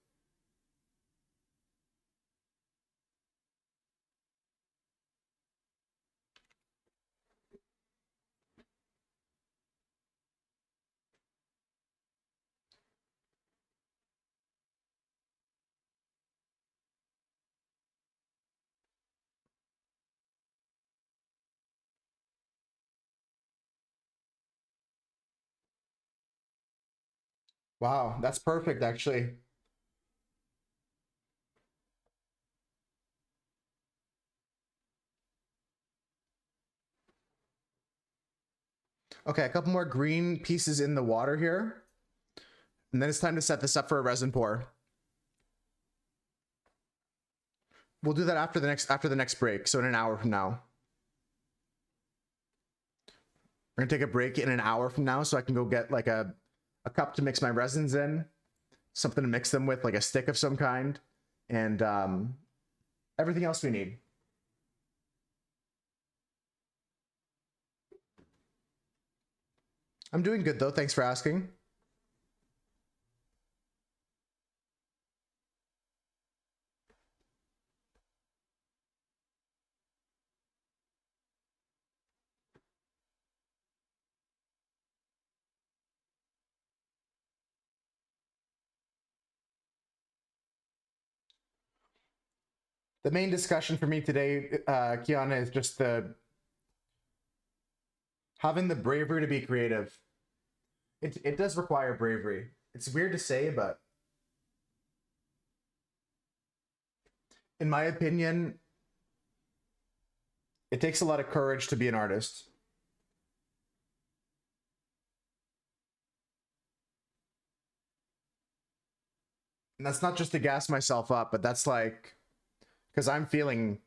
wow, that's perfect actually. Okay, a couple more green pieces in the water here. And then it's time to set this up for a resin pour. We'll do that after the next break, so in an hour from now. We're gonna take a break in an hour from now so I can go get like a cup to mix my resins in, something to mix them with, like a stick of some kind, and everything else we need. I'm doing good though, thanks for asking. The main discussion for me today, Kiana, is just having the bravery to be creative. It does require bravery. It's weird to say, but in my opinion, it takes a lot of courage to be an artist. And that's not just to gas myself up, but that's like, because I'm feeling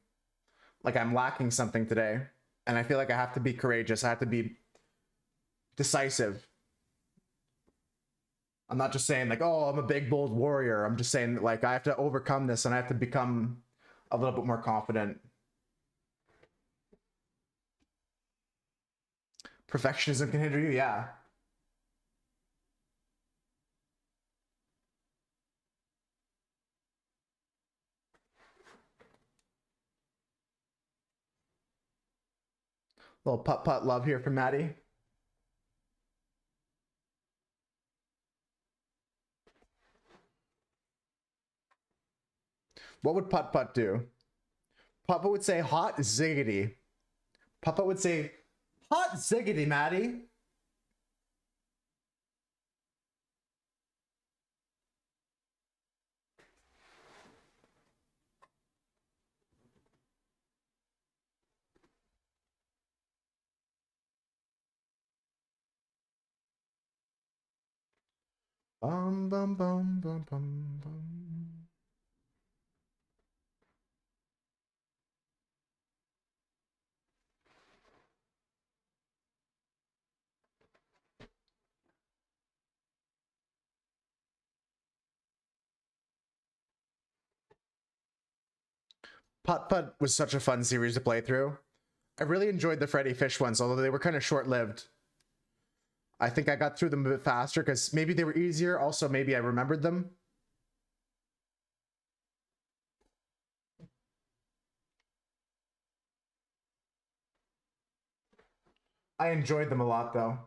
like I'm lacking something today. And I feel like I have to be courageous. I have to be decisive. I'm not just saying like, oh, I'm a big, bold warrior. I'm just saying like, I have to overcome this and I have to become a little bit more confident. Perfectionism can hinder you, yeah. Little putt-putt love here from Maddie. What would putt-putt do? Putt-putt would say hot ziggity. Putt-putt would say hot ziggity, Maddie. Bum bum bum bum bum bum. Putt Putt was such a fun series to play through. I really enjoyed the Freddy Fish ones, although they were kind of short-lived. I think I got through them a bit faster because maybe they were easier. Also, maybe I remembered them. I enjoyed them a lot, though.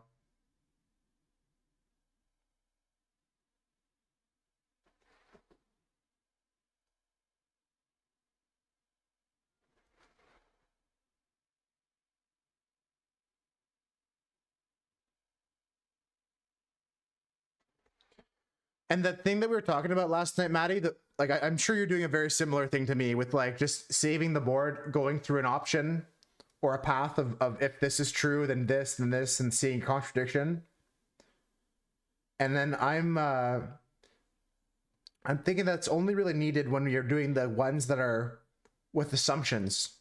And the thing that we were talking about last night, Maddie, that like I'm sure you're doing a very similar thing to me with like just saving the board, going through an option or a path of if this is true, then this, and seeing contradiction. And then I'm thinking that's only really needed when you're doing the ones that are with assumptions.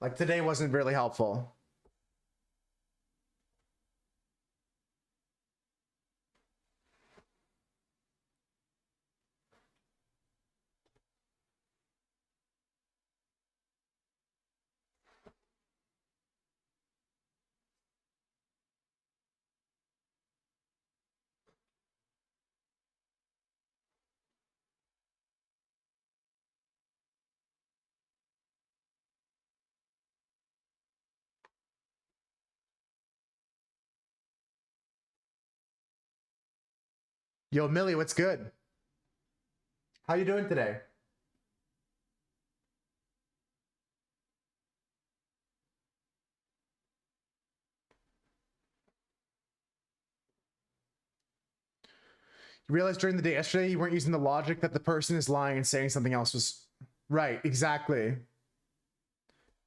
Like today wasn't really helpful. Yo, Millie, what's good? How you doing today? You realized during the day yesterday you weren't using the logic that the person is lying and saying something else was right. Exactly.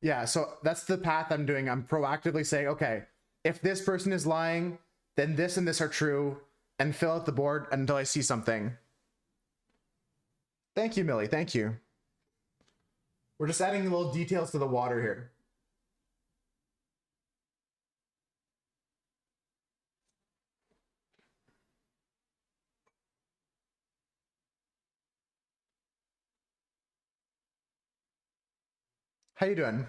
Yeah, so that's the path I'm doing. I'm proactively saying, okay, if this person is lying, then this and this are true, and fill out the board until I see something. Thank you, Millie. Thank you. We're just adding little details to the water here. How you doing?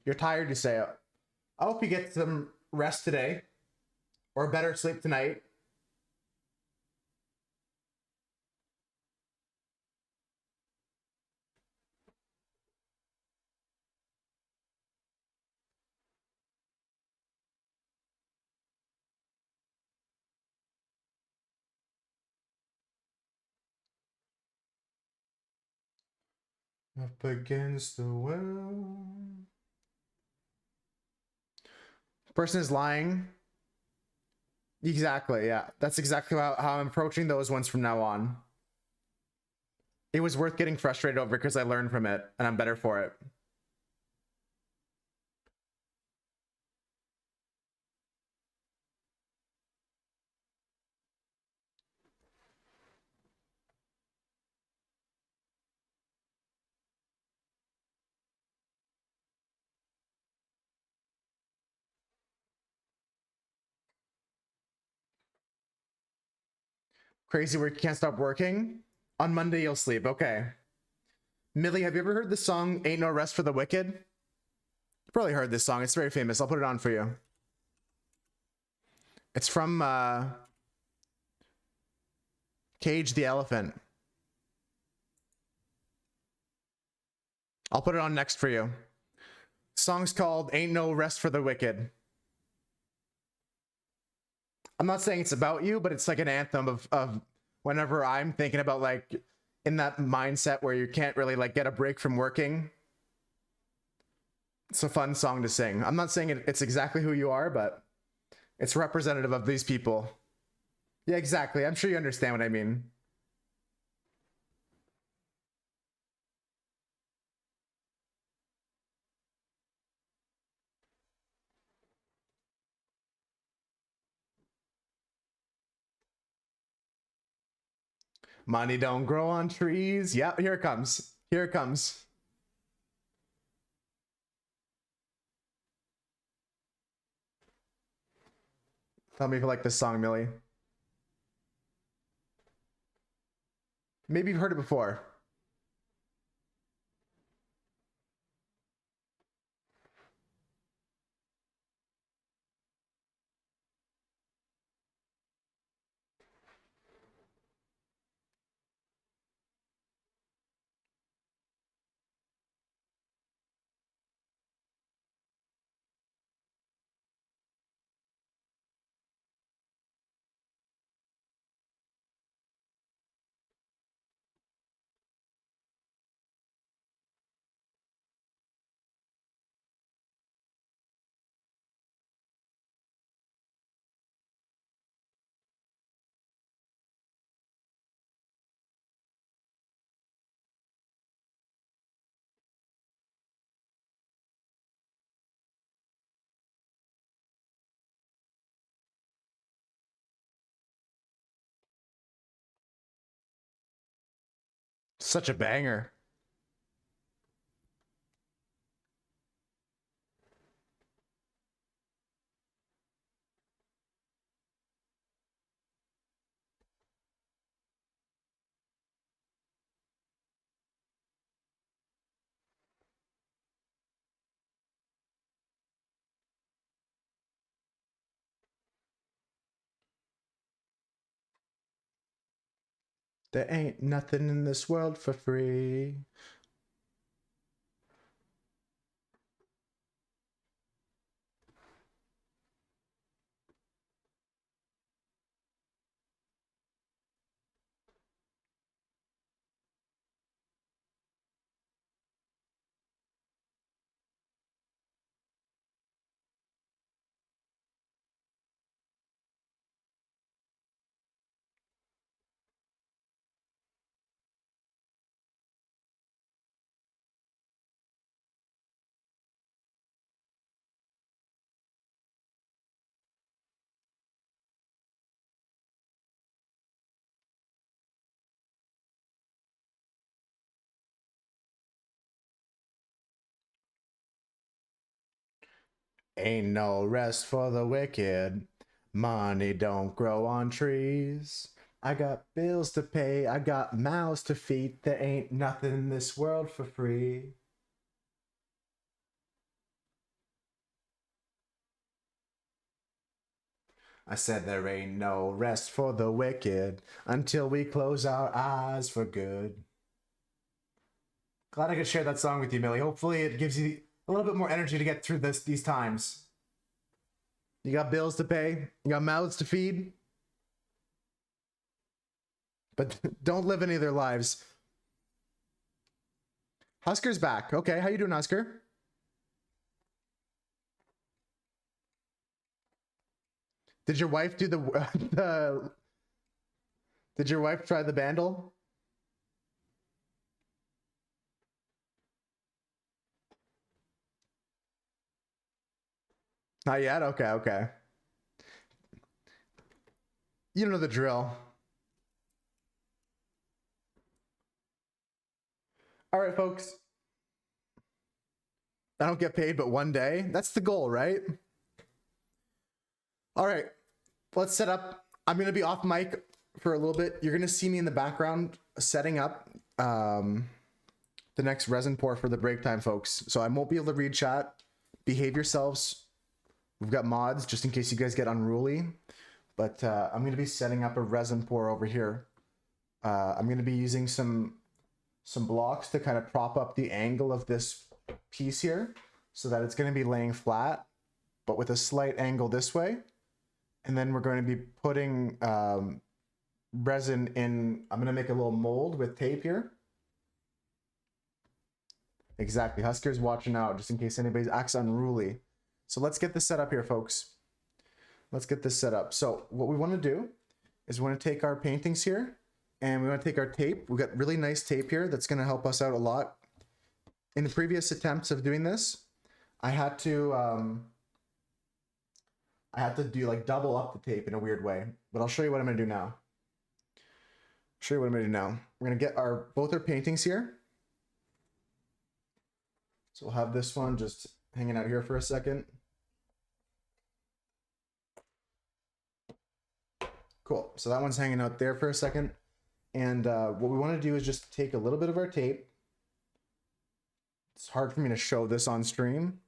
You're tired, you say. I hope you get some rest today, or better sleep tonight. Up against the wall. Person is lying. Exactly, yeah. That's exactly how I'm approaching those ones from now on. It was worth getting frustrated over because I learned from it and I'm better for it. Crazy work, you can't stop working. On Monday, you'll sleep. Okay. Millie, have you ever heard the song Ain't No Rest for the Wicked? You probably heard this song. It's very famous. I'll put it on for you. It's from Cage the Elephant. I'll put it on next for you. Song's called Ain't No Rest for the Wicked. I'm not saying it's about you, but it's like an anthem of whenever I'm thinking about like in that mindset where you can't really like get a break from working. It's a fun song to sing. I'm not saying it's exactly who you are, but it's representative of these people. Yeah, exactly. I'm sure you understand what I mean. Money don't grow on trees. Yep, here it comes. Here it comes. Tell me if you like this song, Millie. Maybe you've heard it before. Such a banger. There ain't nothing in this world for free. Ain't no rest for the wicked. Money don't grow on trees. I got bills to pay. I got mouths to feed. There ain't nothing in this world for free. I said there ain't no rest for the wicked until we close our eyes for good. Glad I could share that song with you, Millie. Hopefully it gives you a little bit more energy to get through these times. You got bills to pay, you got mouths to feed, but don't live any of their lives. Husker's back. Okay, how you doing, Husker? Did your wife do the Did your wife try the bandle? Not yet? Okay, okay. You know the drill. All right, folks. I don't get paid but one day. That's the goal, right? All right, let's set up. I'm going to be off mic for a little bit. You're going to see me in the background setting up the next resin pour for the break time, folks. So I won't be able to read chat. Behave yourselves. We've got mods just in case you guys get unruly. But I'm going to be setting up a resin pour over here. I'm going to be using some blocks to kind of prop up the angle of this piece here so that it's going to be laying flat, but with a slight angle this way. And then we're going to be putting resin in. I'm going to make a little mold with tape here. Exactly. Husker's watching out just in case anybody acts unruly. So let's get this set up here, folks. Let's get this set up. So what we want to do is we want to take our paintings here and we want to take our tape. We've got really nice tape here that's going to help us out a lot. In the previous attempts of doing this, I had to do like double up the tape in a weird way, but I'll show you what I'm going to do now. We're going to get both our paintings here. So we'll have this one just hanging out here for a second. Cool. So that one's hanging out there for a second. And what we want to do is just take a little bit of our tape. It's hard for me to show this on stream.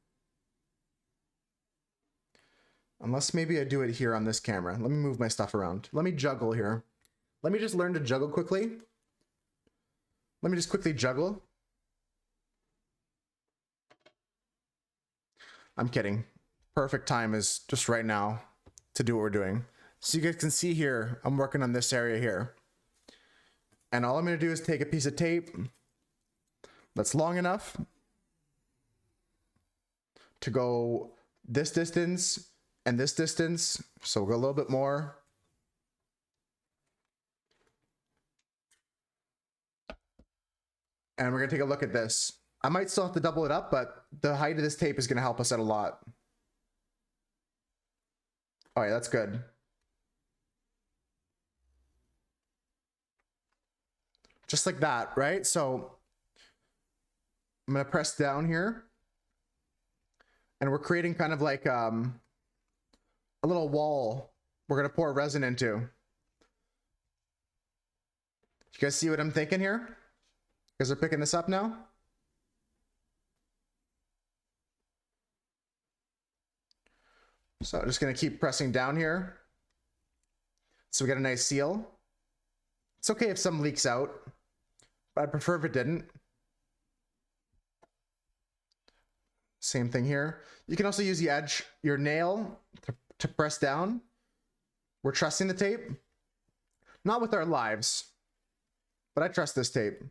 Unless maybe I do it here on this camera. Let me move my stuff around. Let me juggle here. Let me just learn to juggle quickly. Let me just quickly juggle. I'm kidding. Perfect time is just right now to do what we're doing. So you guys can see here, I'm working on this area here. And all I'm going to do is take a piece of tape that's long enough to go this distance and this distance. So we'll go a little bit more. And we're going to take a look at this. I might still have to double it up, but the height of this tape is going to help us out a lot. All right, that's good. Just like that, right? So I'm going to press down here. And we're creating kind of like a little wall we're going to pour resin into. You guys see what I'm thinking here? You guys are picking this up now? So I'm just going to keep pressing down here. So we got a nice seal. It's okay if some leaks out, but I'd prefer if it didn't. Same thing here. You can also use the edge, your nail to press down. We're trusting the tape. Not with our lives, but I trust this tape.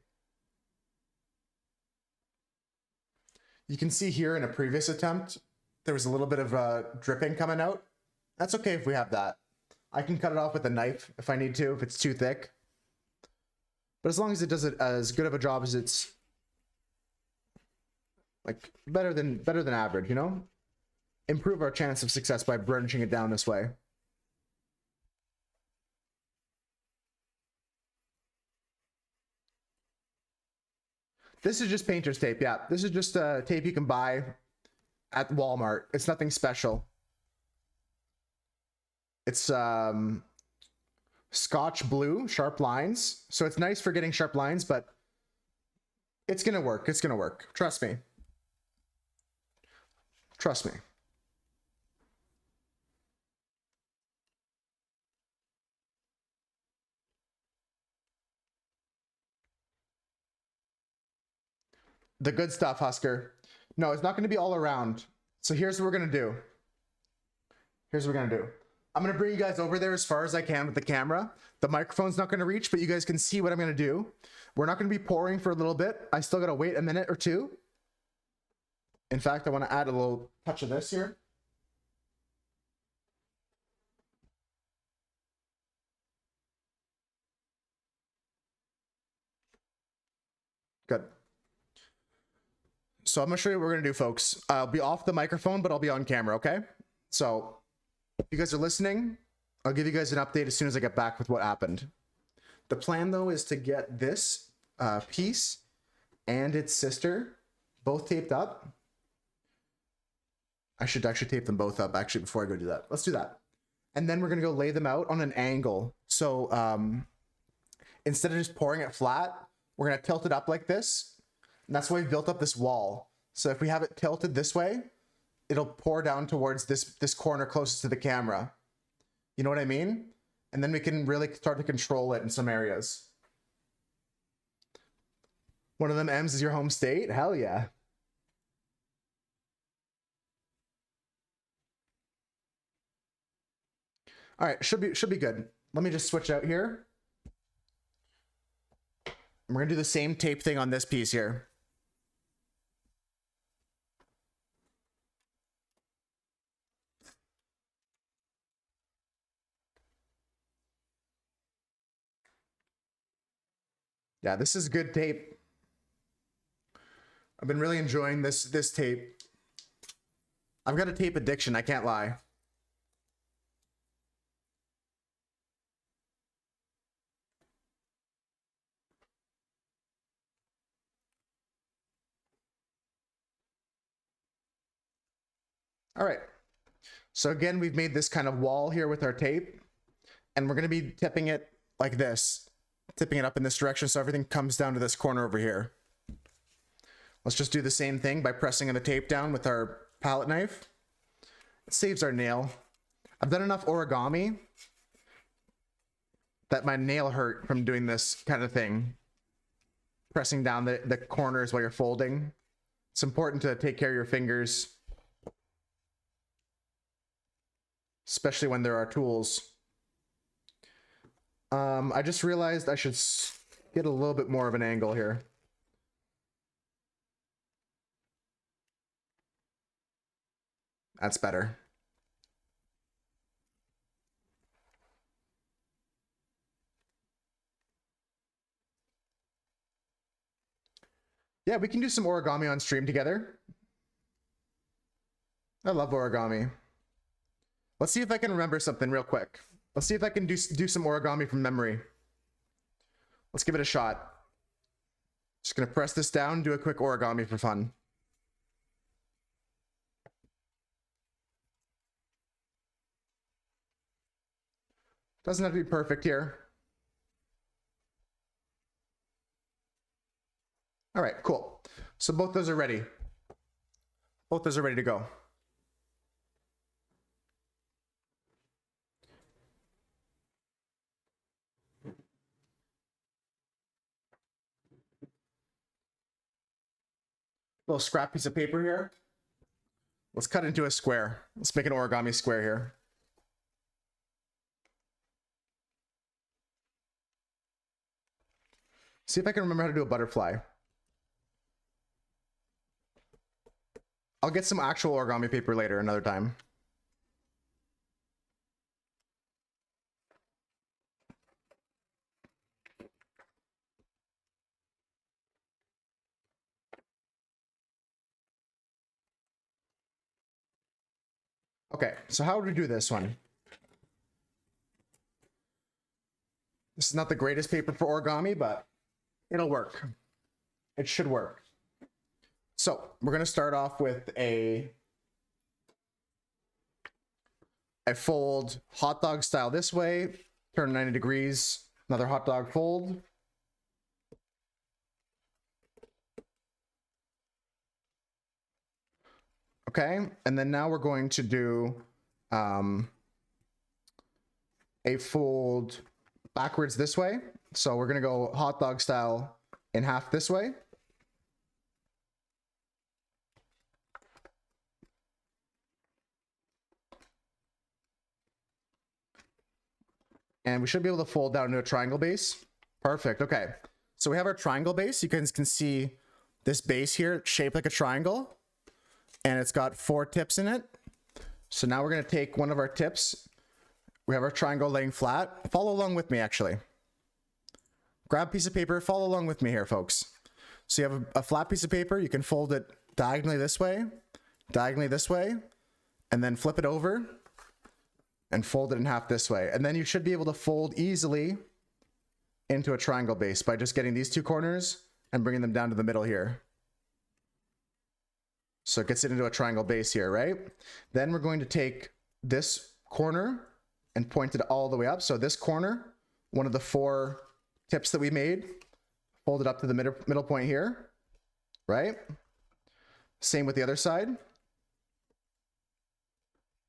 You can see here in a previous attempt, there was a little bit of dripping coming out. That's okay if we have that. I can cut it off with a knife if I need to, if it's too thick. But as long as it does it as good of a job as it's like better than average, you know? Improve our chance of success by burnishing it down this way. This is just painter's tape, yeah. This is just tape you can buy at Walmart. It's nothing special. It's Scotch blue, sharp lines. So it's nice for getting sharp lines, but it's gonna work. It's gonna work. Trust me. Trust me. The good stuff, Husker. No, it's not gonna be all around. So here's what we're gonna do. Here's what we're gonna do. I'm gonna bring you guys over there as far as I can with the camera. The microphone's not gonna reach, but you guys can see what I'm gonna do. We're not gonna be pouring for a little bit. I still gotta wait a minute or two. In fact, I wanna add a little touch of this here. Good. So I'm gonna show you what we're gonna do, folks. I'll be off the microphone, but I'll be on camera, okay? So if you guys are listening, I'll give you guys an update as soon as I get back with what happened. The plan, though, is to get this piece and its sister both taped up. I should actually tape them both up, actually, before I go do that. Let's do that. And then we're going to go lay them out on an angle. So instead of just pouring it flat, we're going to tilt it up like this. And that's why we built up this wall. So if we have it tilted this way, it'll pour down towards this corner closest to the camera. You know what I mean? And then we can really start to control it in some areas. One of them M's is your home state? Hell yeah. All right, should be good. Let me just switch out here. We're gonna do the same tape thing on this piece here. Yeah, this is good tape. I've been really enjoying this tape. I've got a tape addiction, I can't lie. All right. So again, we've made this kind of wall here with our tape, and we're going to be tipping it like this, tipping it up in this direction so everything comes down to this corner over here. Let's just do the same thing by pressing the tape down with our palette knife. It saves our nail. I've done enough origami that my nail hurt from doing this kind of thing. Pressing down the corners while you're folding. It's important to take care of your fingers, especially when there are tools. I just realized I should get a little bit more of an angle here. That's better. Yeah, we can do some origami on stream together. I love origami. Let's see if I can remember something real quick. Let's see if I can do some origami from memory. Let's give it a shot. Just gonna press this down, do a quick origami for fun. Doesn't have to be perfect here. All right, cool. So both those are ready. Both those are ready to go. Little scrap piece of paper here. Let's cut into a square. Let's make an origami square here. See if I can remember how to do a butterfly. I'll get some actual origami paper later, another time. Okay, so how would we do this one? This is not the greatest paper for origami, but it'll work. It should work. So we're gonna start off with a I fold hot dog style this way, turn 90 degrees, another hot dog fold. Okay, and then now we're going to do a fold backwards this way. So we're gonna go hot dog style in half this way. And we should be able to fold down into a triangle base. Perfect, okay. So we have our triangle base. You guys can see this base here shaped like a triangle, and it's got 4 tips in it. So now we're gonna take one of our tips. We have our triangle laying flat. Follow along with me, actually. Grab a piece of paper, follow along with me here, folks. So you have a flat piece of paper, you can fold it diagonally this way, and then flip it over and fold it in half this way. And then you should be able to fold easily into a triangle base by just getting these 2 corners and bringing them down to the middle here. So it gets it into a triangle base here, right? Then we're going to take this corner and point it all the way up. So this corner, one of the 4 tips that we made, fold it up to the middle point here, right? Same with the other side,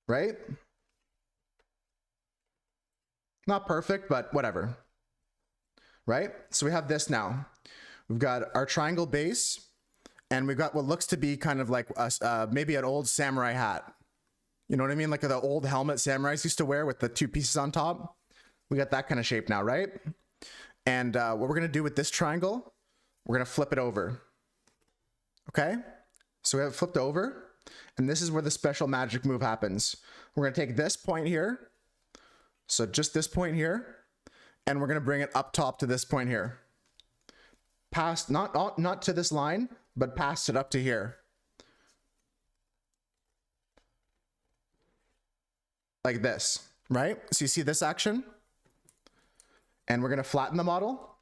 right? Not perfect, but whatever, right? So we have this now. We've got our triangle base, and we've got what looks to be kind of like maybe an old samurai hat. You know what I mean? Like the old helmet samurais used to wear with the 2 pieces on top. We got that kind of shape now, right? And what we're gonna do with this triangle, we're gonna flip it over. Okay? So we have it flipped over, and this is where the special magic move happens. We're gonna take this point here, so just this point here, and we're gonna bring it up top to this point here. Past, not to this line, but past it up to here. Like this, right? So you see this action? And we're gonna flatten the model.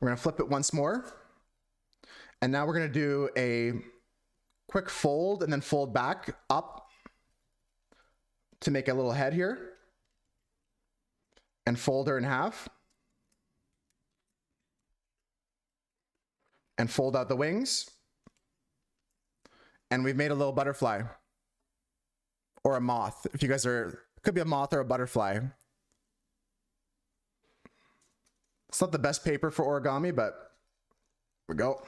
We're gonna flip it once more. And now we're gonna do a quick fold and then fold back up to make a little head here. And fold her in half. And fold out the wings. And we've made a little butterfly. Or a moth, if you guys are, could be a moth or a butterfly. It's not the best paper for origami, but here we go.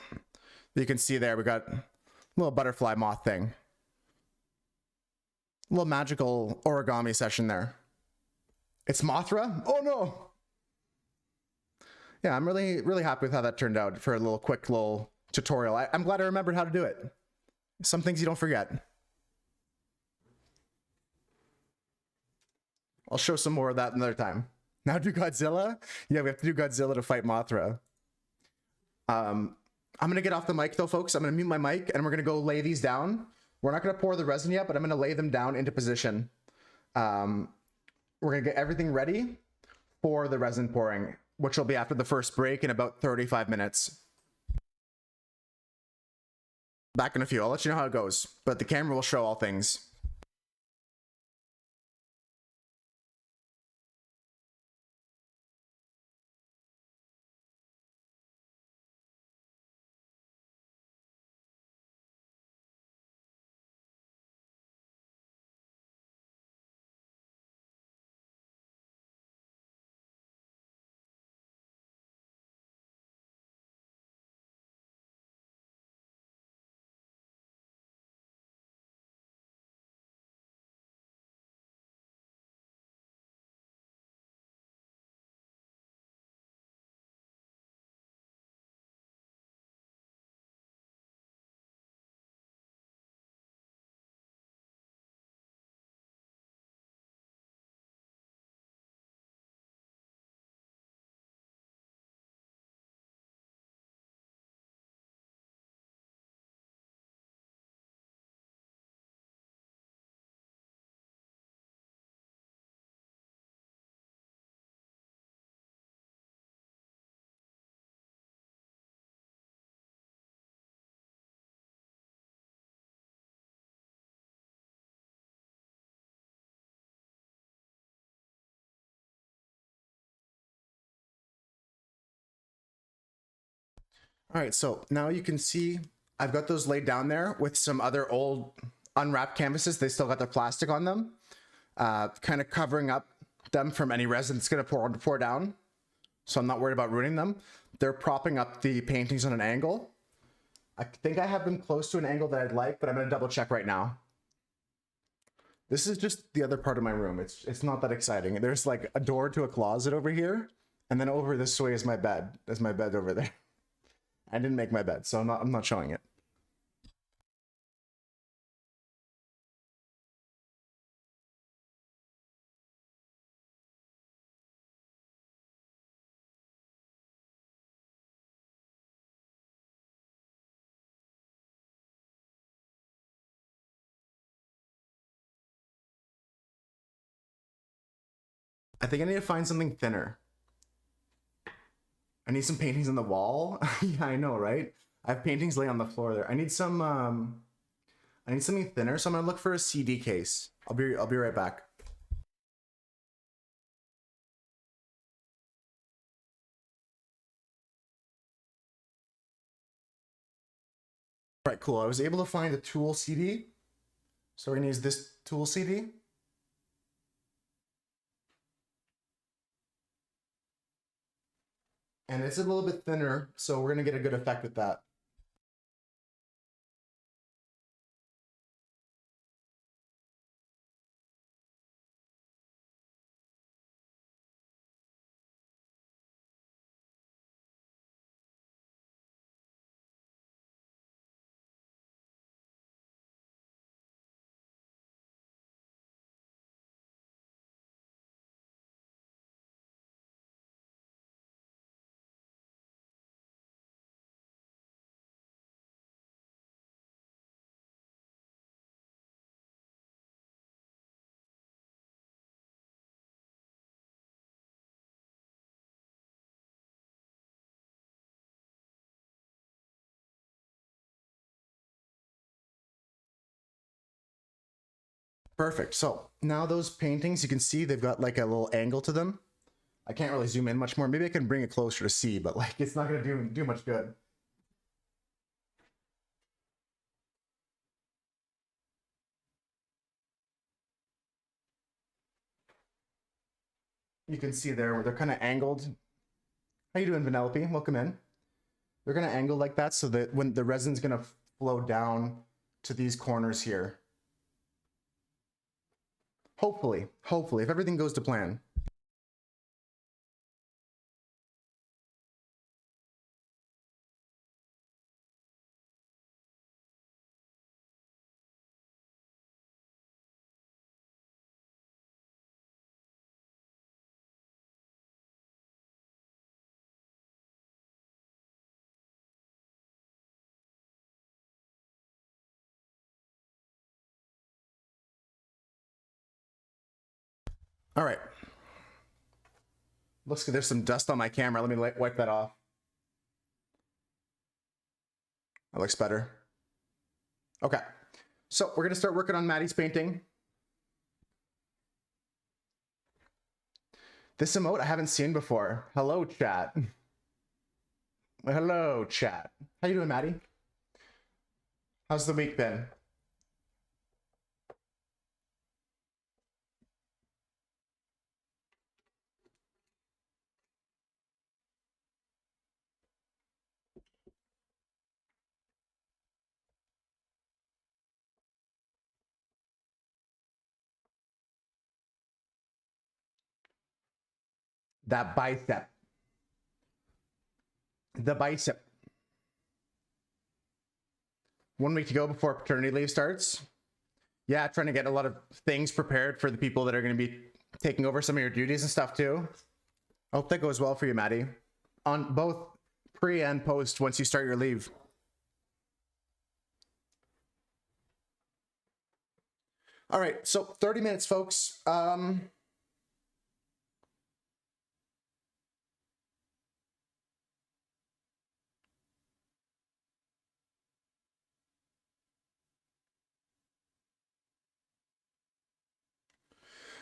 You can see there, we got a little butterfly moth thing. A little magical origami session there. It's Mothra? Oh no! Yeah, I'm really happy with how that turned out for a little quick little tutorial. I'm glad I remembered how to do it. Some things you don't forget. I'll show some more of that another time. Now do Godzilla? Yeah, we have to do Godzilla to fight Mothra. I'm gonna get off the mic though, folks. I'm gonna mute my mic and we're gonna go lay these down. We're not gonna pour the resin yet, but I'm gonna lay them down into position. We're gonna get everything ready for the resin pouring, which will be after the first break in about 35 minutes. Back in a few. I'll let you know how it goes, but the camera will show all things. All right, so now you can see I've got those laid down there with some other old unwrapped canvases. They still got their plastic on them, kind of covering up them from any resin that's going to pour down. So I'm not worried about ruining them. They're propping up the paintings on an angle. I think I have them close to an angle that I'd like, but I'm going to double check right now. This is just the other part of my room. It's not that exciting. There's like a door to a closet over here, and then over this way is my bed. There's my bed over there. I didn't make my bed, so I'm not showing it. I think I need to find something thinner. I need some paintings on the wall. Yeah, I know, right? I have paintings laying on the floor there. I need some I need something thinner, so I'm gonna look for a CD case. I'll be right back. All right, cool. I was able to find a tool CD. So we're gonna use this tool CD. And it's a little bit thinner, so we're gonna get a good effect with that. Perfect. So now those paintings, you can see they've got like a little angle to them. I can't really zoom in much more. Maybe I can bring it closer to see, but like it's not gonna do much good. You can see there where they're kind of angled. How you doing, Vanellope? Welcome in. They're gonna angle like that so that when the resin's gonna flow down to these corners here. Hopefully, if everything goes to plan. All right. Looks like there's some dust on my camera. Let me wipe that off. That looks better. Okay. So we're gonna start working on Maddie's painting. This emote I haven't seen before. Hello, chat. Hello, chat. How you doing, Maddie? How's the week been? That bicep. The bicep. 1 week to go before paternity leave starts. Yeah, trying to get a lot of things prepared for the people that are going to be taking over some of your duties and stuff too. I hope that goes well for you, Maddie. On both pre and post once you start your leave. All right, so 30 minutes, folks.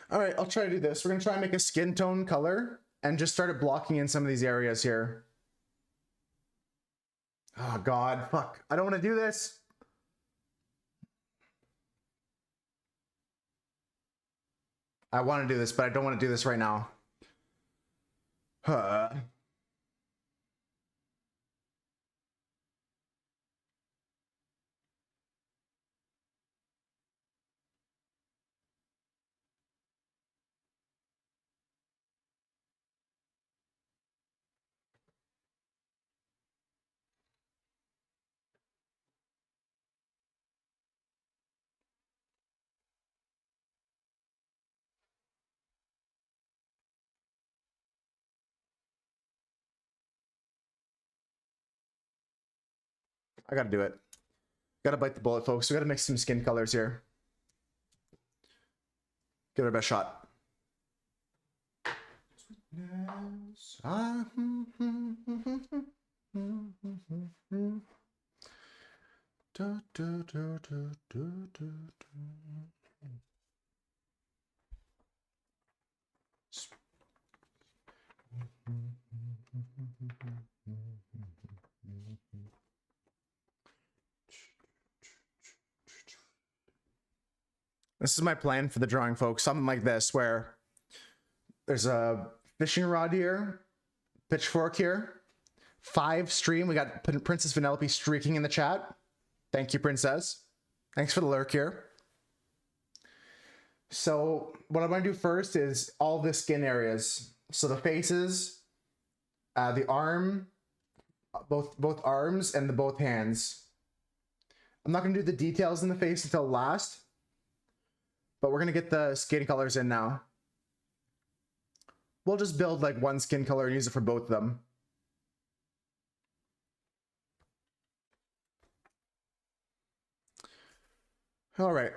All right, I'll try to do this. We're gonna try and make a skin tone color and just started blocking in some of these areas here. Oh God, fuck. I don't want to do this. I want to do this, but I don't want to do this right now. Huh. I gotta do it. Gotta bite the bullet, folks. We gotta mix some skin colors here. Give it our best shot. This is my plan for the drawing, folks. Something like this, where there's a fishing rod here, pitchfork here, 5 stream. We got Princess Vanellope streaking in the chat. Thank you, Princess. Thanks for the lurk here. So what I'm going to do first is all the skin areas. So the faces, the arm, both arms, and both hands. I'm not going to do the details in the face until last, but we're going to get the skin colors in now. We'll just build like one skin color and use it for both of them. All right.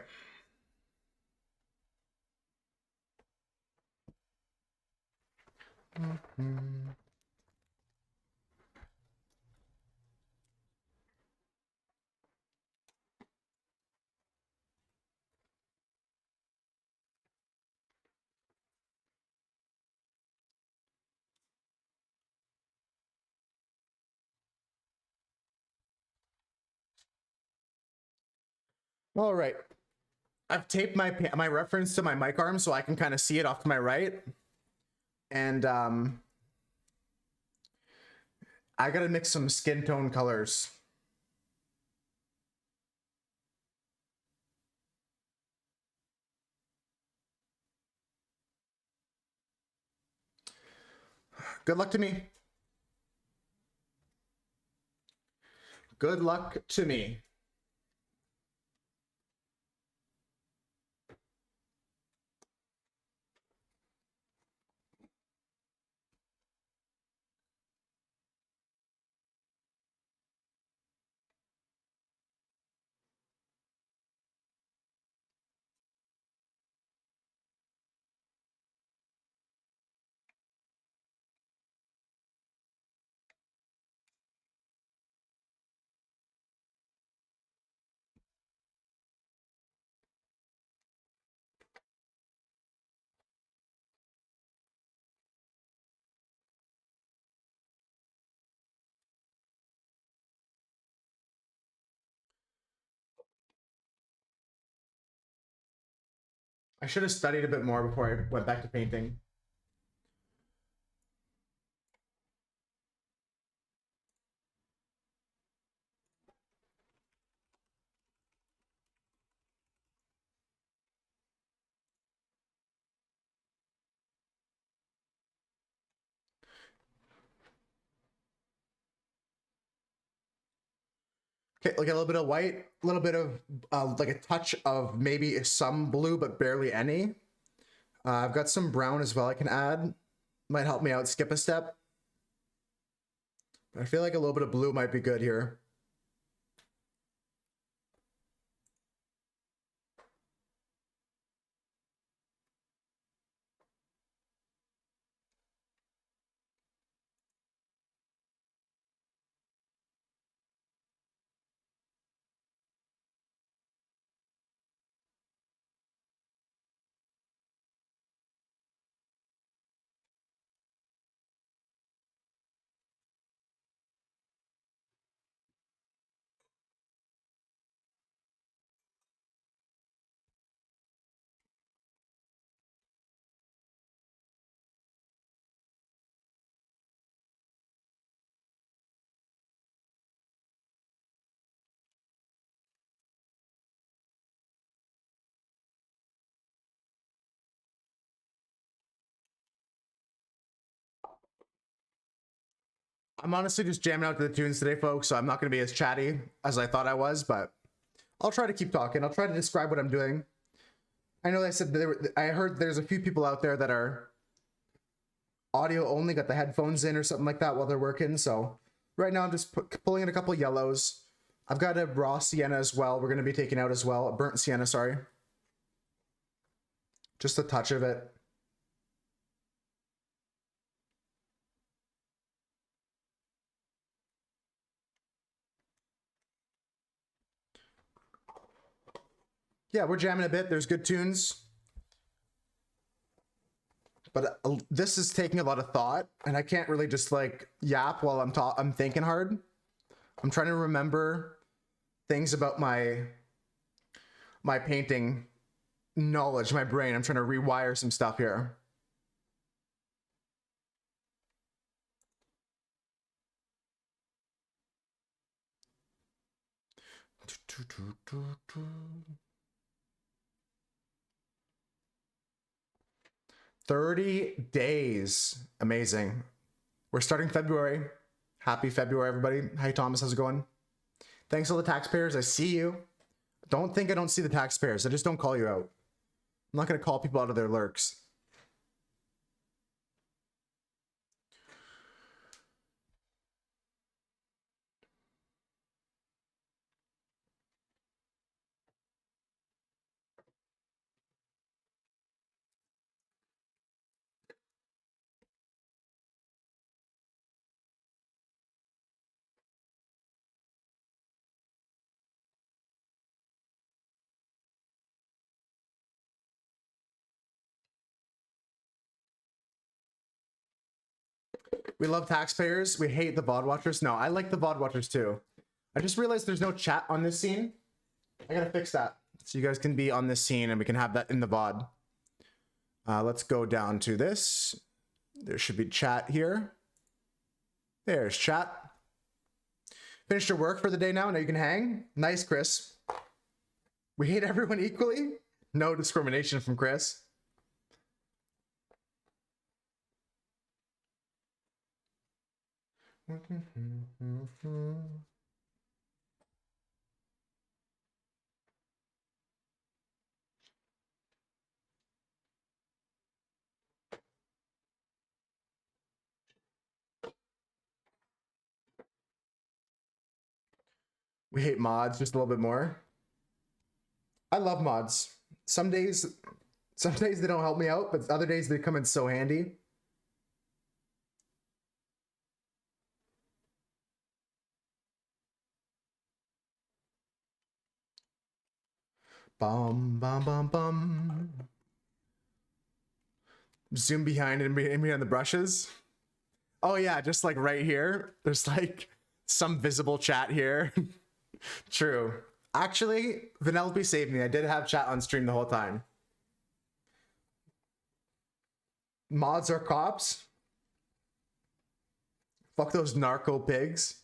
All right. I've taped my reference to my mic arm so I can kind of see it off to my right. And I gotta mix some skin tone colors. Good luck to me. Good luck to me. I should have studied a bit more before I went back to painting. Okay, like a little bit of white, a little bit of like a touch of maybe some blue, but barely any. I've got some brown as well I can add. Might help me out, skip a step. I feel like a little bit of blue might be good here. I'm honestly just jamming out to the tunes today, folks, so I'm not going to be as chatty as I thought I was, but I'll try to keep talking. I'll try to describe what I'm doing. I know I said I heard there's a few people out there that are audio only, got the headphones in or something like that while they're working. So right now I'm just pulling in a couple of yellows. I've got a raw sienna as well. We're going to be taking out as well. A burnt sienna, sorry. Just a touch of it. Yeah, we're jamming a bit. There's good tunes. But this is taking a lot of thought, and I can't really just like yap while I'm thinking hard. I'm trying to remember things about my painting knowledge, my brain. I'm trying to rewire some stuff here. $30 amazing. We're starting February. Happy February, everybody. Hi, Thomas. How's it going? Thanks all the taxpayers. I see you. Don't think I don't see the taxpayers. I just don't call you out. I'm not going to call people out of their lurks. We love taxpayers. We hate the VOD watchers. No, I like the VOD watchers too. I just realized there's no chat on this scene. I gotta fix that. So you guys can be on this scene and we can have that in the VOD. Let's go down to this. There should be chat here. There's chat. Finished your work for the day now? Now you can hang? Nice, Chris. We hate everyone equally? No discrimination from Chris. We hate mods just a little bit more. I love mods. Some days they don't help me out, but other days they come in so handy. Bum, bum, bum, bum. Zoom behind and behind the brushes. Oh yeah, just like right here. There's like some visible chat here. True. Actually, Vanellope saved me. I did have chat on stream the whole time. Mods are cops. Fuck those narco pigs.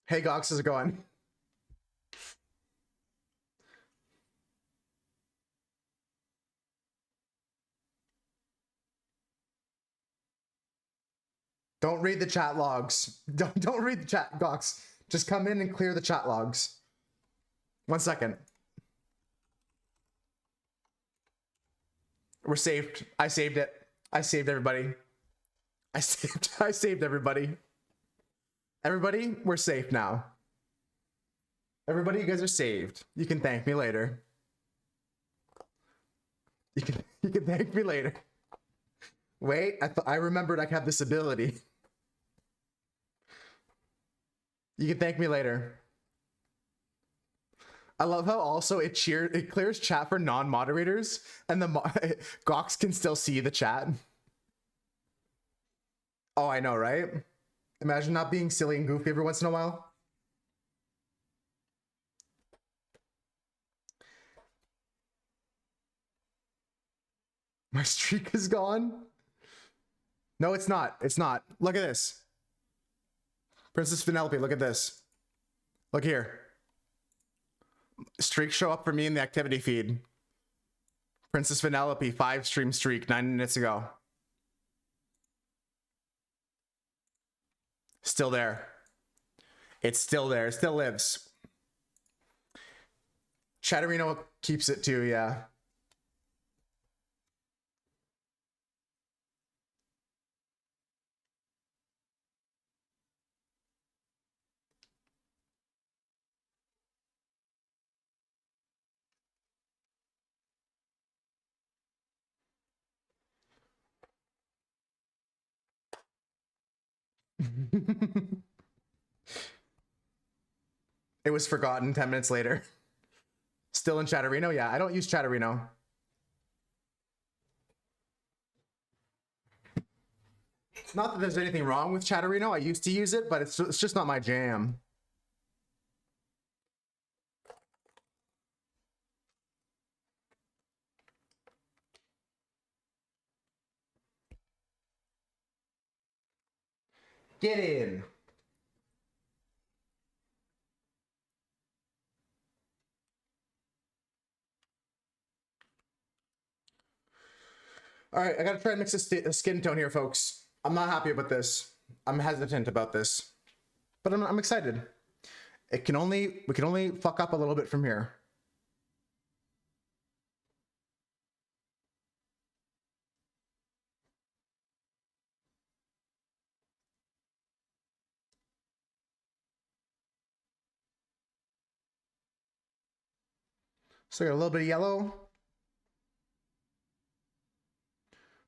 Hey Gox, how's it going? Don't read the chat logs. Don't read the chat, Gox. Just come in and clear the chat logs. 1 second. We're saved. I saved it. I saved everybody. I saved everybody. Everybody, we're safe now. Everybody, you guys are saved. You can thank me later. You can thank me later. Wait, I remembered I have this ability. You can thank me later. I love how also it clears chat for non-moderators, and the Gox can still see the chat. Oh, I know, right? Imagine not being silly and goofy every once in a while. My streak is gone. No, it's not. It's not. Look at this. Princess Penelope, look at this. Look here. Streaks show up for me in the activity feed. Princess Penelope, 5 stream streak 9 minutes ago. Still there. It's still there. It still lives. Chatterino keeps it too, yeah. It was forgotten 10 minutes later. Still in Chatterino? Yeah, I don't use Chatterino. Not that there's anything wrong with Chatterino. I used to use it, but it's just not my jam. Get in. All right, I gotta try and mix a skin tone here, folks. I'm not happy about this. I'm hesitant about this, but I'm excited. We can only fuck up a little bit from here. So I got a little bit of yellow.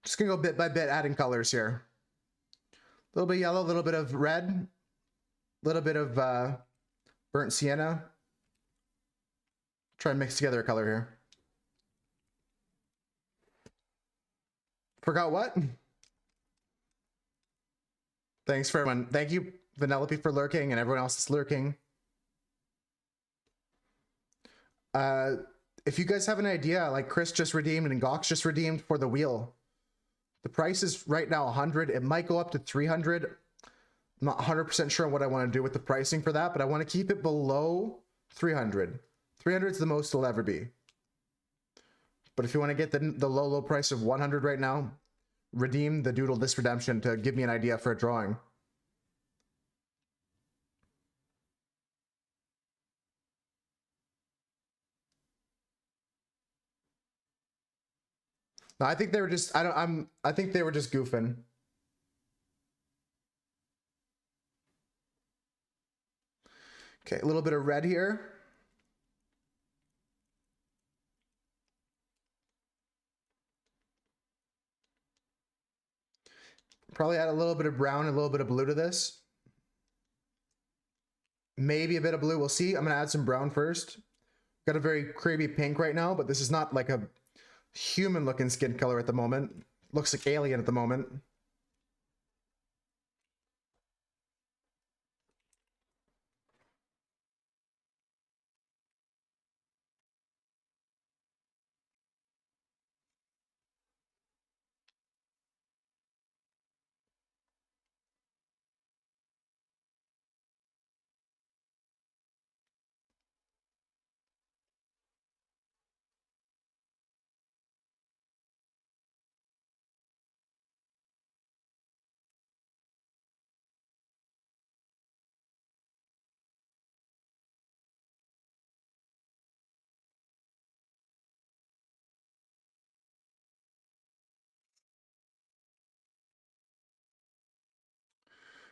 Just gonna go bit by bit, adding colors here. A little bit of yellow, a little bit of red, a little bit of burnt sienna. Try and mix together a color here. Forgot what? Thanks for everyone. Thank you, Vanellope, for lurking, and everyone else that's lurking. If you guys have an idea, like Chris just redeemed and Gox just redeemed for the wheel, the price is right now 100. It might go up to 300. I'm not 100% sure what I want to do with the pricing for that, but I want to keep it below 300. 300 is the most it'll ever be. But if you want to get the low price of 100 right now, redeem the Doodle this redemption to give me an idea for a drawing. No, I think they were just I think they were just goofing. Okay, a little bit of red here. Probably add a little bit of brown, a little bit of blue to this. Maybe a bit of blue, we'll see. I'm gonna add some brown first. Got a very creamy pink right now, but this is not like a human looking skin color at the moment. Looks like alien at the moment.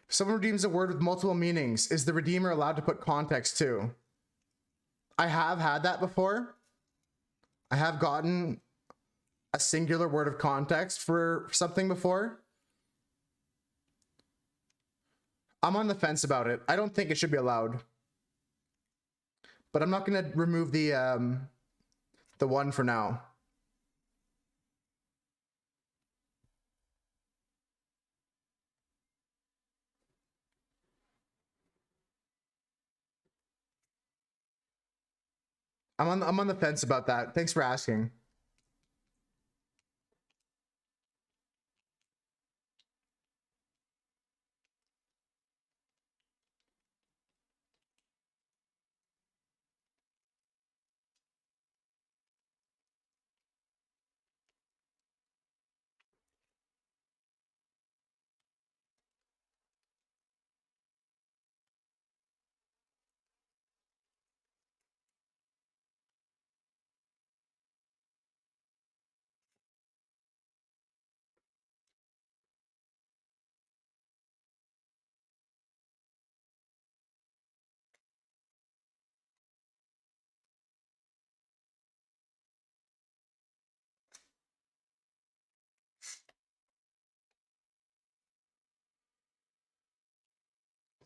If someone redeems a word with multiple meanings, is the redeemer allowed to put context too? I have had that before. I have gotten a singular word of context for something before. I'm on the fence about it. I don't think it should be allowed. But I'm not going to remove the one for now. I'm on the fence about that. Thanks for asking.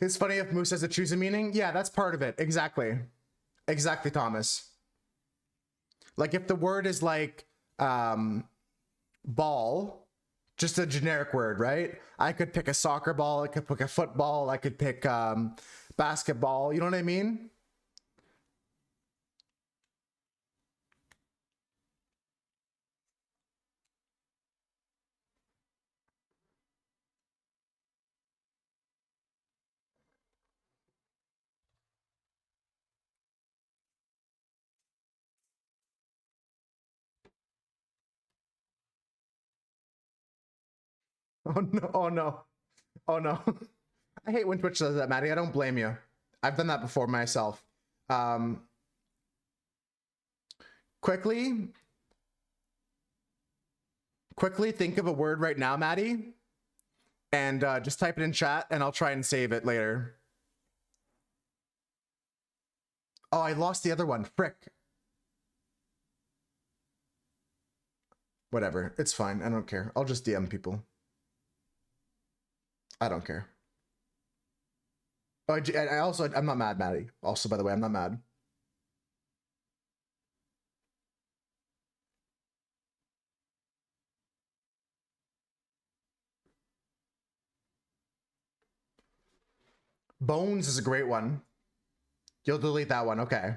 It's funny if Moose has to choose a meaning. Yeah, that's part of it. Exactly. Exactly, Thomas. Like if the word is like ball, just a generic word, right? I could pick a soccer ball, I could pick a football, I could pick basketball. You know what I mean? Oh no, oh no, oh no. I hate when Twitch does that, Maddie. I don't blame you. I've done that before myself. Um, quickly think of a word right now, Maddie, and just type it in chat and I'll try and save it later. Oh, I lost the other one. Frick. Whatever. It's fine. I don't care. I'll just DM people. I don't care. Oh, I'm not mad, Maddie. Also, by the way, I'm not mad. Bones is a great one. You'll delete that one. Okay.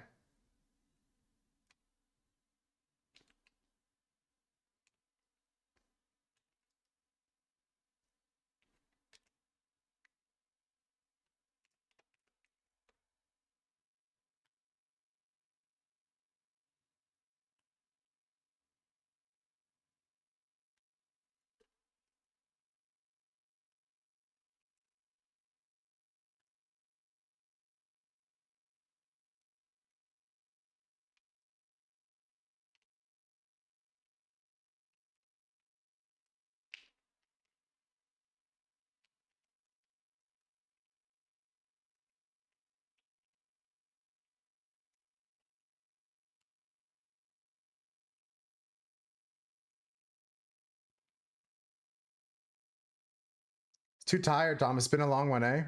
Too tired, Tom. It's been a long one, eh?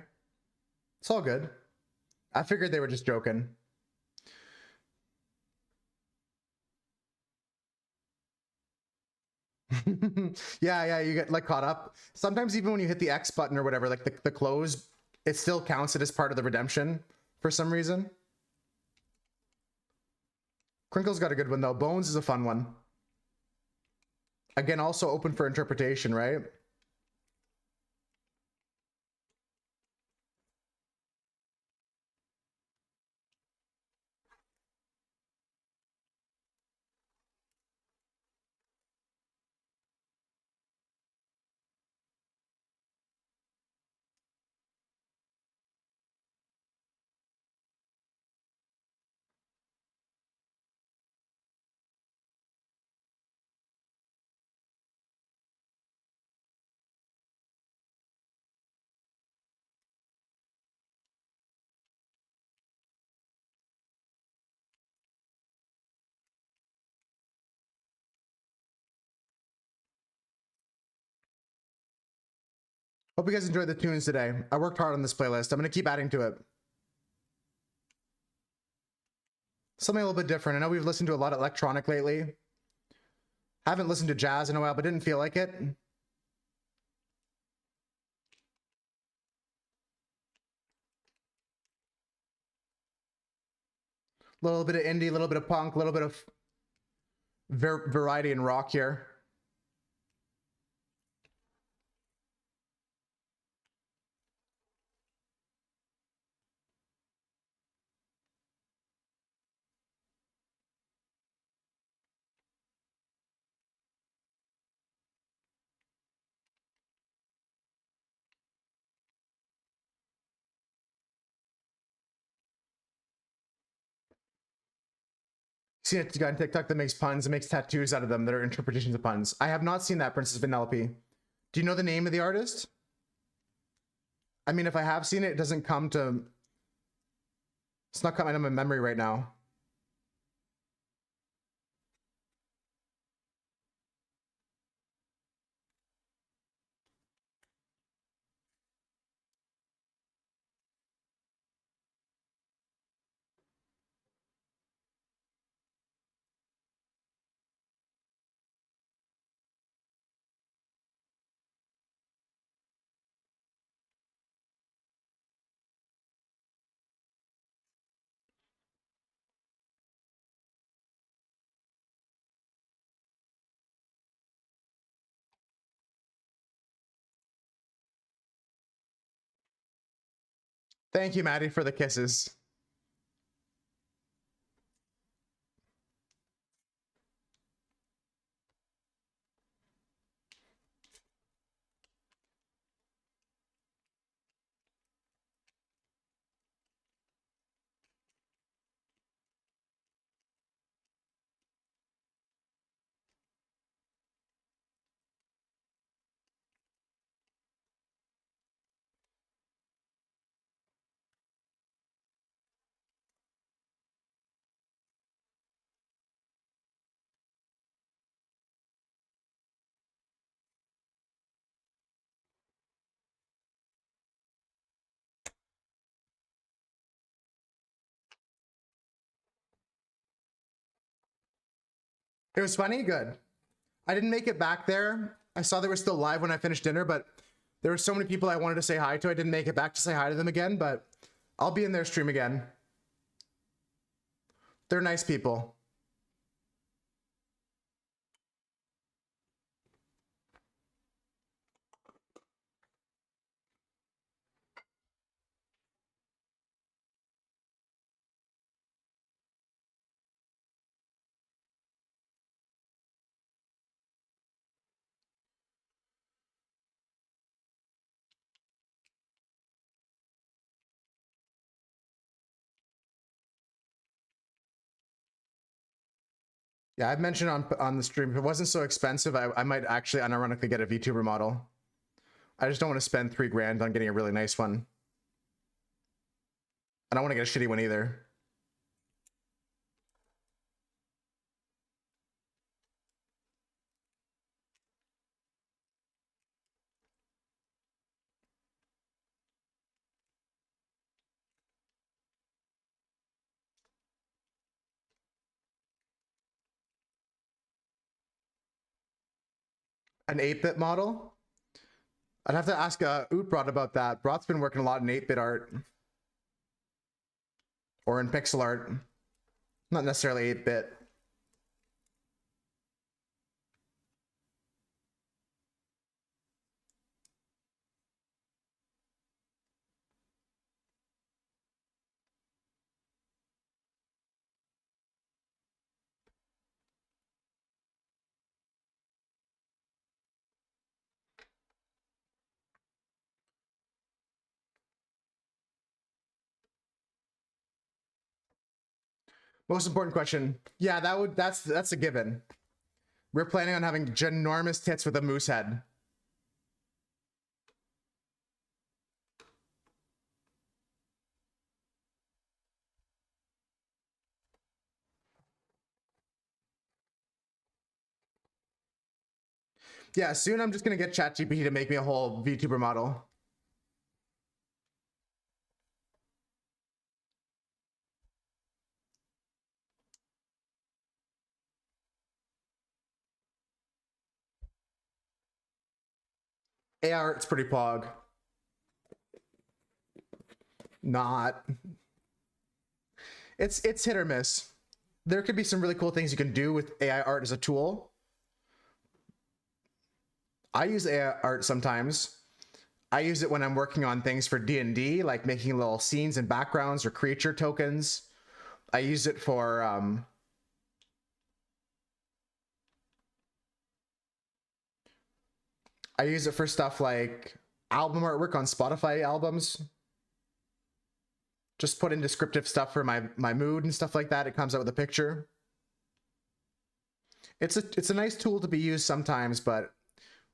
It's all good. I figured they were just joking. Yeah, you get like caught up. Sometimes even when you hit the X button or whatever, like the close, it still counts it as part of the redemption for some reason. Crinkle's got a good one though. Bones is a fun one. Again, also open for interpretation, right? Hope you guys enjoyed the tunes today. I worked hard on this playlist. I'm going to keep adding to it. Something a little bit different. I know we've listened to a lot of electronic lately. Haven't listened to jazz in a while, but didn't feel like it. A little bit of indie, a little bit of punk, a little bit of variety and rock here. Seen a guy on TikTok that makes puns and makes tattoos out of them that are interpretations of puns. I have not seen that, Princess Vanellope. Do you know the name of the artist? I mean, if I have seen it, it doesn't come to... It's not coming to my memory right now. Thank you, Maddie, for the kisses. It was funny? Good. I didn't make it back there. I saw they were still live when I finished dinner, but there were so many people I wanted to say hi to. I didn't make it back to say hi to them again, but I'll be in their stream again. They're nice people. Yeah, I've mentioned on the stream, if it wasn't so expensive, I might actually unironically get a VTuber model. I just don't want to spend $3,000 on getting a really nice one. I don't want to get a shitty one either. An 8-bit model? I'd have to ask Ootbrot about that. Brot's been working a lot in 8-bit art. Or in pixel art. Not necessarily 8-bit. Most important question. Yeah, that's a given. We're planning on having ginormous tits with a moose head. Yeah, soon I'm just gonna get ChatGPT to make me a whole VTuber model. AI art's pretty pog. Not. It's hit or miss. There could be some really cool things you can do with AI art as a tool. I use AI art sometimes. I use it when I'm working on things for D&D, like making little scenes and backgrounds or creature tokens. I use it for I use it for stuff like album artwork on Spotify albums. Just put in descriptive stuff for my mood and stuff like that. It comes out with a picture. It's a nice tool to be used sometimes, but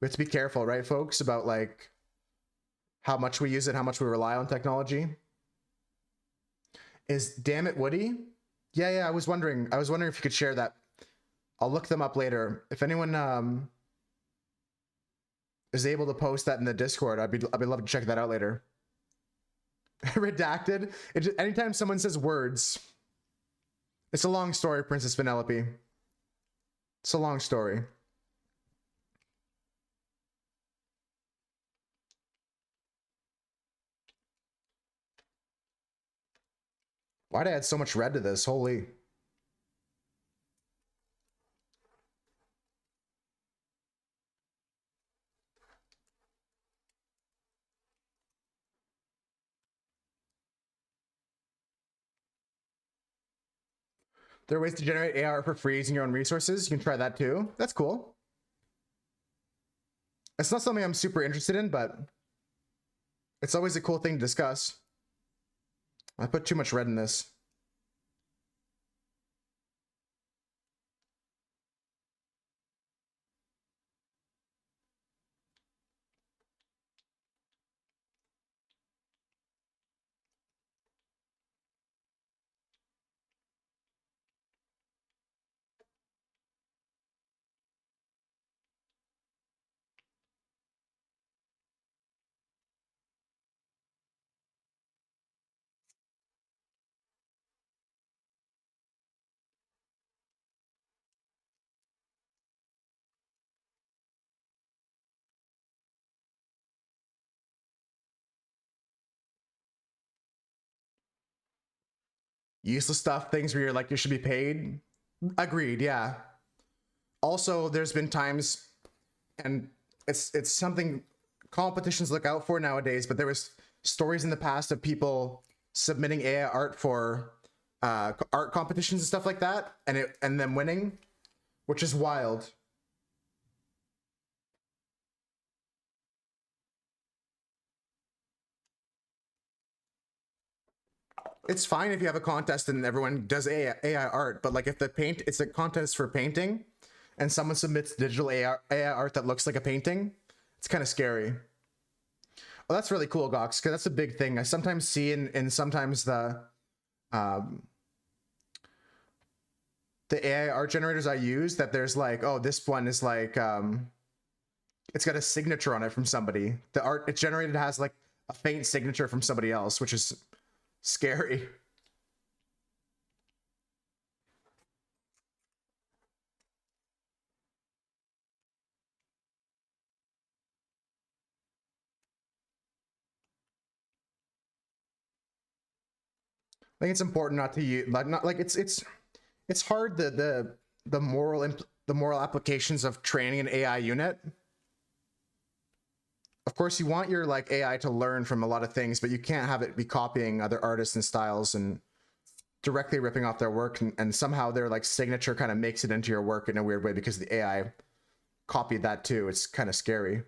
we have to be careful, right, folks, about like how much we use it, how much we rely on technology. Is Damn It Woody? Yeah, I was wondering if you could share that. I'll look them up later. If anyone is able to post that in the Discord, I'd be love to check that out later. Redacted. Anytime someone says words, it's a long story, Princess Vanellope. It's a long story. Why'd I add so much red to this? Holy. There are ways to generate AR for free using your own resources. You can try that too. That's cool. It's not something I'm super interested in, but it's always a cool thing to discuss. I put too much red in this. Useless stuff, things where you're like, you should be paid. Agreed, yeah. Also, there's been times, and it's something competitions look out for nowadays, but there was stories in the past of people submitting AI art for art competitions and stuff like that, and them winning, which is wild. It's fine if you have a contest and everyone does AI art, but like if it's a contest for painting and someone submits digital AI art that looks like a painting, it's kind of scary. Well, that's really cool, Gox, because that's a big thing. I sometimes see in sometimes um, the AI art generators I use that there's like, oh, this one is like, it's got a signature on it from somebody. The art it's generated has like a faint signature from somebody else, which is scary. I think it's important not to use like not like it's hard the the moral applications of training an AI unit. Of course, you want your like AI to learn from a lot of things, but you can't have it be copying other artists and styles and directly ripping off their work, and somehow their like signature kind of makes it into your work in a weird way because the AI copied that too. It's kind of scary.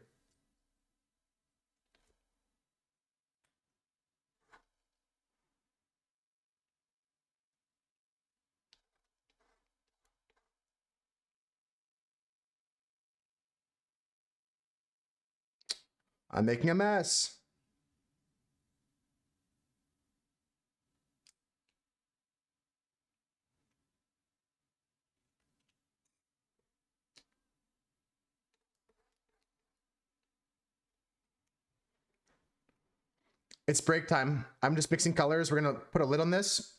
I'm making a mess. It's break time. I'm just mixing colors. We're gonna put a lid on this,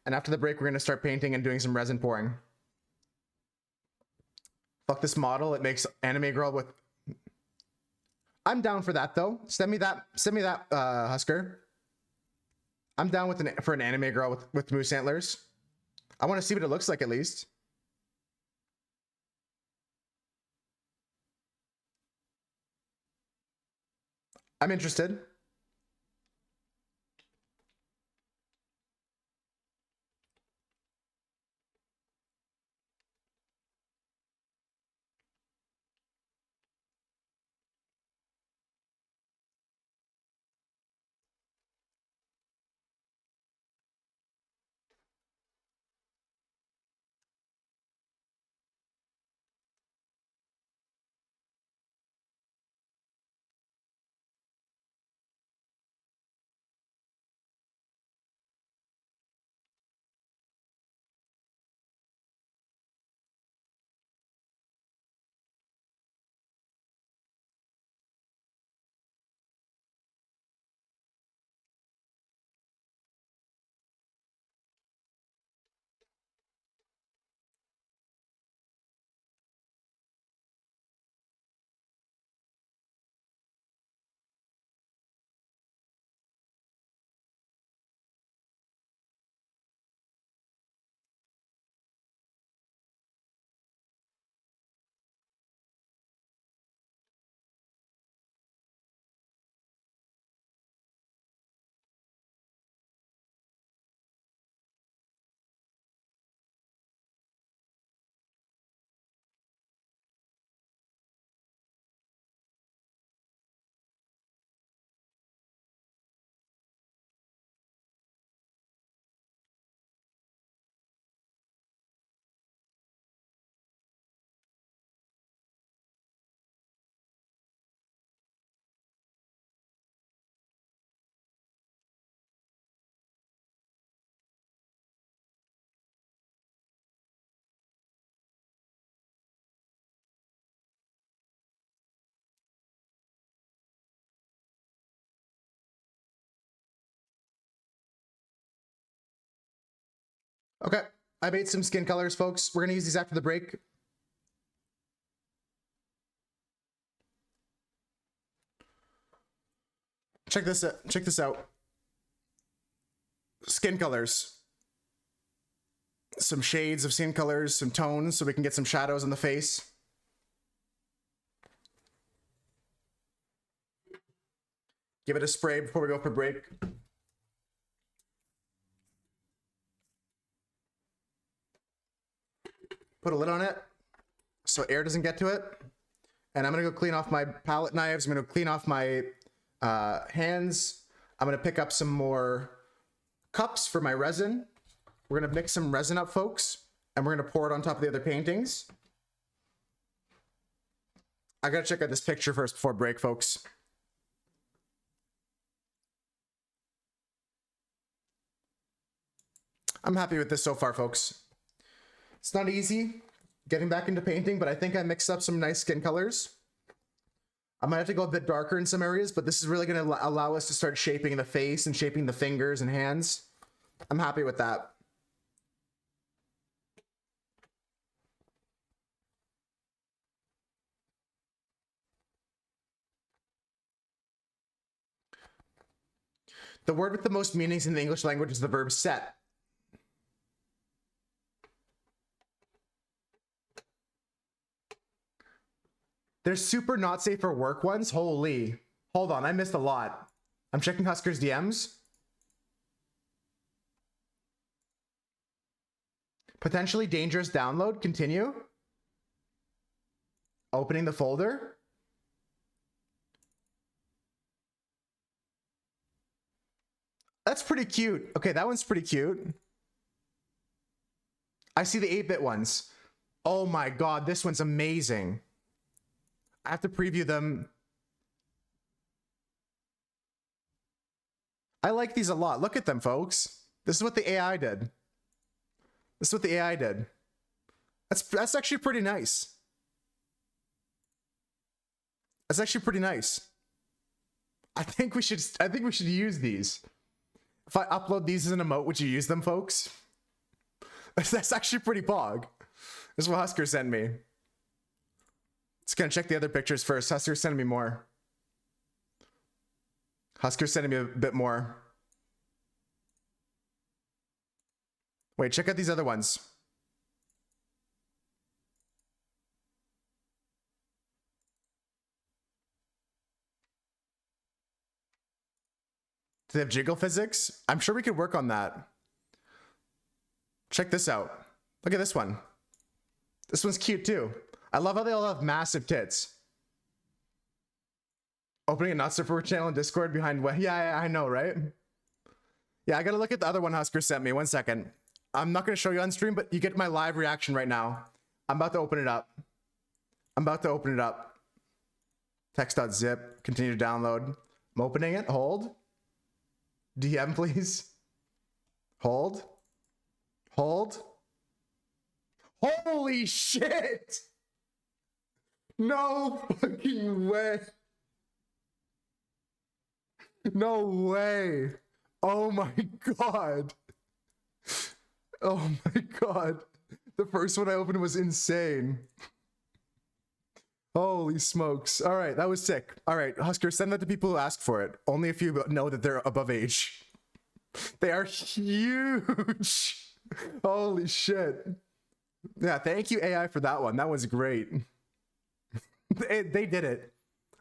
and after the break, we're gonna start painting and doing some resin pouring. Fuck this model. It makes anime girl with. I'm down for that though. Send me that. Send me that, Husker. I'm down with for an anime girl with moose antlers. I want to see what it looks like at least. I'm interested. Okay, I made some skin colors, folks. We're gonna use these after the break. Check this out. Check this out. Skin colors. Some shades of skin colors, some tones, so we can get some shadows on the face. Give it a spray before we go for break. Put a lid on it so air doesn't get to it. And I'm gonna go clean off my palette knives. I'm gonna clean off my hands. I'm gonna pick up some more cups for my resin. We're gonna mix some resin up, folks, and we're gonna pour it on top of the other paintings. I gotta check out this picture first before break, folks. I'm happy with this so far, folks. It's not easy getting back into painting, but I think I mixed up some nice skin colors. I might have to go a bit darker in some areas, but this is really going to allow us to start shaping the face and shaping the fingers and hands. I'm happy with that. The word with the most meanings in the English language is the verb set. There's super not safe for work ones. Holy. Hold on, I missed a lot. I'm checking Husker's DMs. Potentially dangerous download. Continue. Opening the folder. That's pretty cute. Okay, that one's pretty cute. I see the 8-bit ones. Oh my god, this one's amazing. I have to preview them. I like these a lot. Look at them, folks. This is what the AI did. This is what the AI did. That's actually pretty nice. That's actually pretty nice. I think we should use these. If I upload these as an emote, would you use them, folks? That's actually pretty pog. This is what Husker sent me. Just gonna check the other pictures first. Husker sending me more. Husker sending me a bit more. Wait, check out these other ones. Do they have jiggle physics? I'm sure we could work on that. Check this out. Look at this one. This one's cute too. I love how they all have massive tits. Opening a not so for channel in Discord behind what? Yeah, I know, right? Yeah, I gotta look at the other one Husker sent me. 1 second. I'm not gonna show you on stream, but you get my live reaction right now. I'm about to open it up. I'm about to open it up. Text.zip. Continue to download. I'm opening it. Hold. DM, please. Hold. Hold. Holy shit! No fucking way. No way. Oh my god. Oh my god. The first one I opened was insane. Holy smokes. All right, that was sick. All right, Husker, send that to people who ask for it. Only if you know that they're above age. They are huge. Holy shit. Yeah, thank you, AI, for that one. That was great. They did it.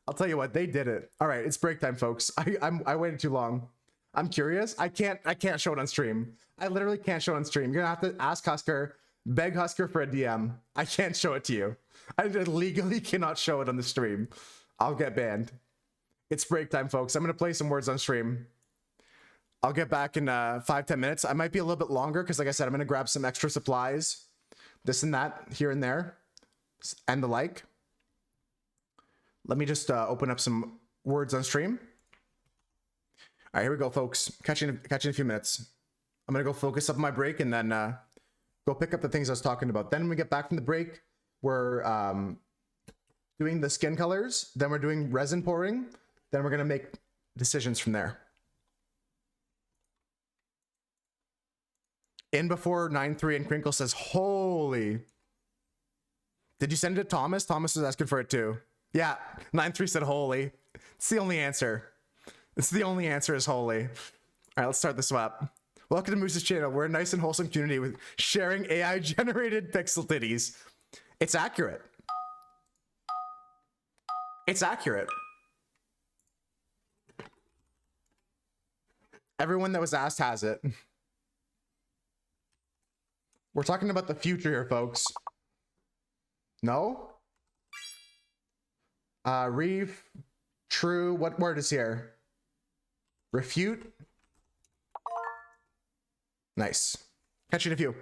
I'll tell you what, they did it. All right, it's break time, folks. I waited too long. I'm curious. I can't show it on stream. I literally can't show it on stream. You're gonna have to ask Husker, beg Husker for a DM. I can't show it to you. I legally cannot show it on the stream. I'll get banned. It's break time, folks. I'm gonna play some words on stream. I'll get back in 5-10 minutes. I might be a little bit longer because, like I said, I'm gonna grab some extra supplies, this and that, here and there, and the like. Let me just open up some words on stream. All right, here we go, folks. Catch you in a few minutes. I'm gonna go focus up my break and then go pick up the things I was talking about. Then when we get back from the break, we're doing the skin colors. Then we're doing resin pouring. Then we're gonna make decisions from there. In before 9-3 and Crinkle says, holy. Did you send it to Thomas? Thomas was asking for it too. Yeah, 9-3 said holy. It's the only answer. It's the only answer is holy. All right, let's start this up. Welcome to Moose's channel. We're a nice and wholesome community with sharing AI generated pixel titties. It's accurate. It's accurate. Everyone that was asked has it. We're talking about the future here, folks. No? Reeve, true, what word is here? Refute? Nice. Catch you in a few.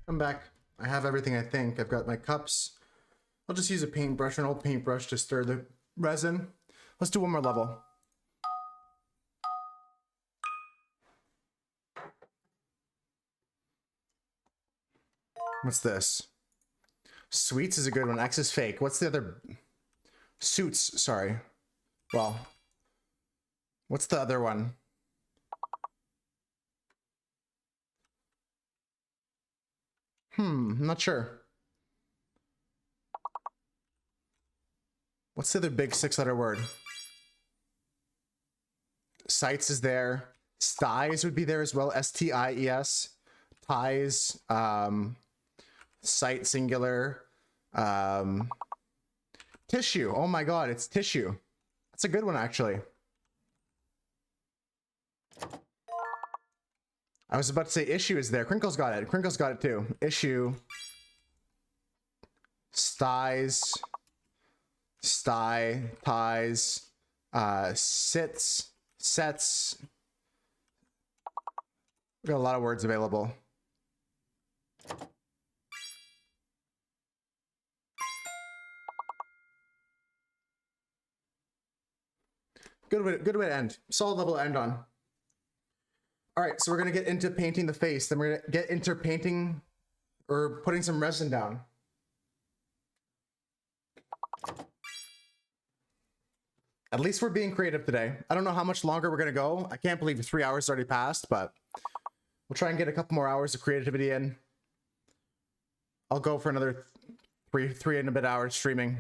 I'm back. I have everything, I think. I've got my cups. I'll just use a paintbrush, an old paintbrush to stir the resin. Let's do one more level. What's this? Sweets is a good one. X is fake. What's the other? Suits, sorry. Well, what's the other one? I'm not sure. What's the other big 6-letter word? Sites is there. Styes would be there as well. S-T-I-E-S. Ties. Site singular. Tissue. Oh my god, it's tissue. That's a good one, actually. I was about to say issue is there. Crinkle's got it. Crinkle's got it too. Issue. Styes. Sty. Ties. Sits. Sets. We've got a lot of words available. Good way to end. Solid level to end on. All right, so we're gonna get into painting the face. Then we're gonna get into painting or putting some resin down. At least we're being creative today. I don't know how much longer we're gonna go. I can't believe 3 hours already passed, but we'll try and get a couple more hours of creativity in. I'll go for another three and a bit hours streaming.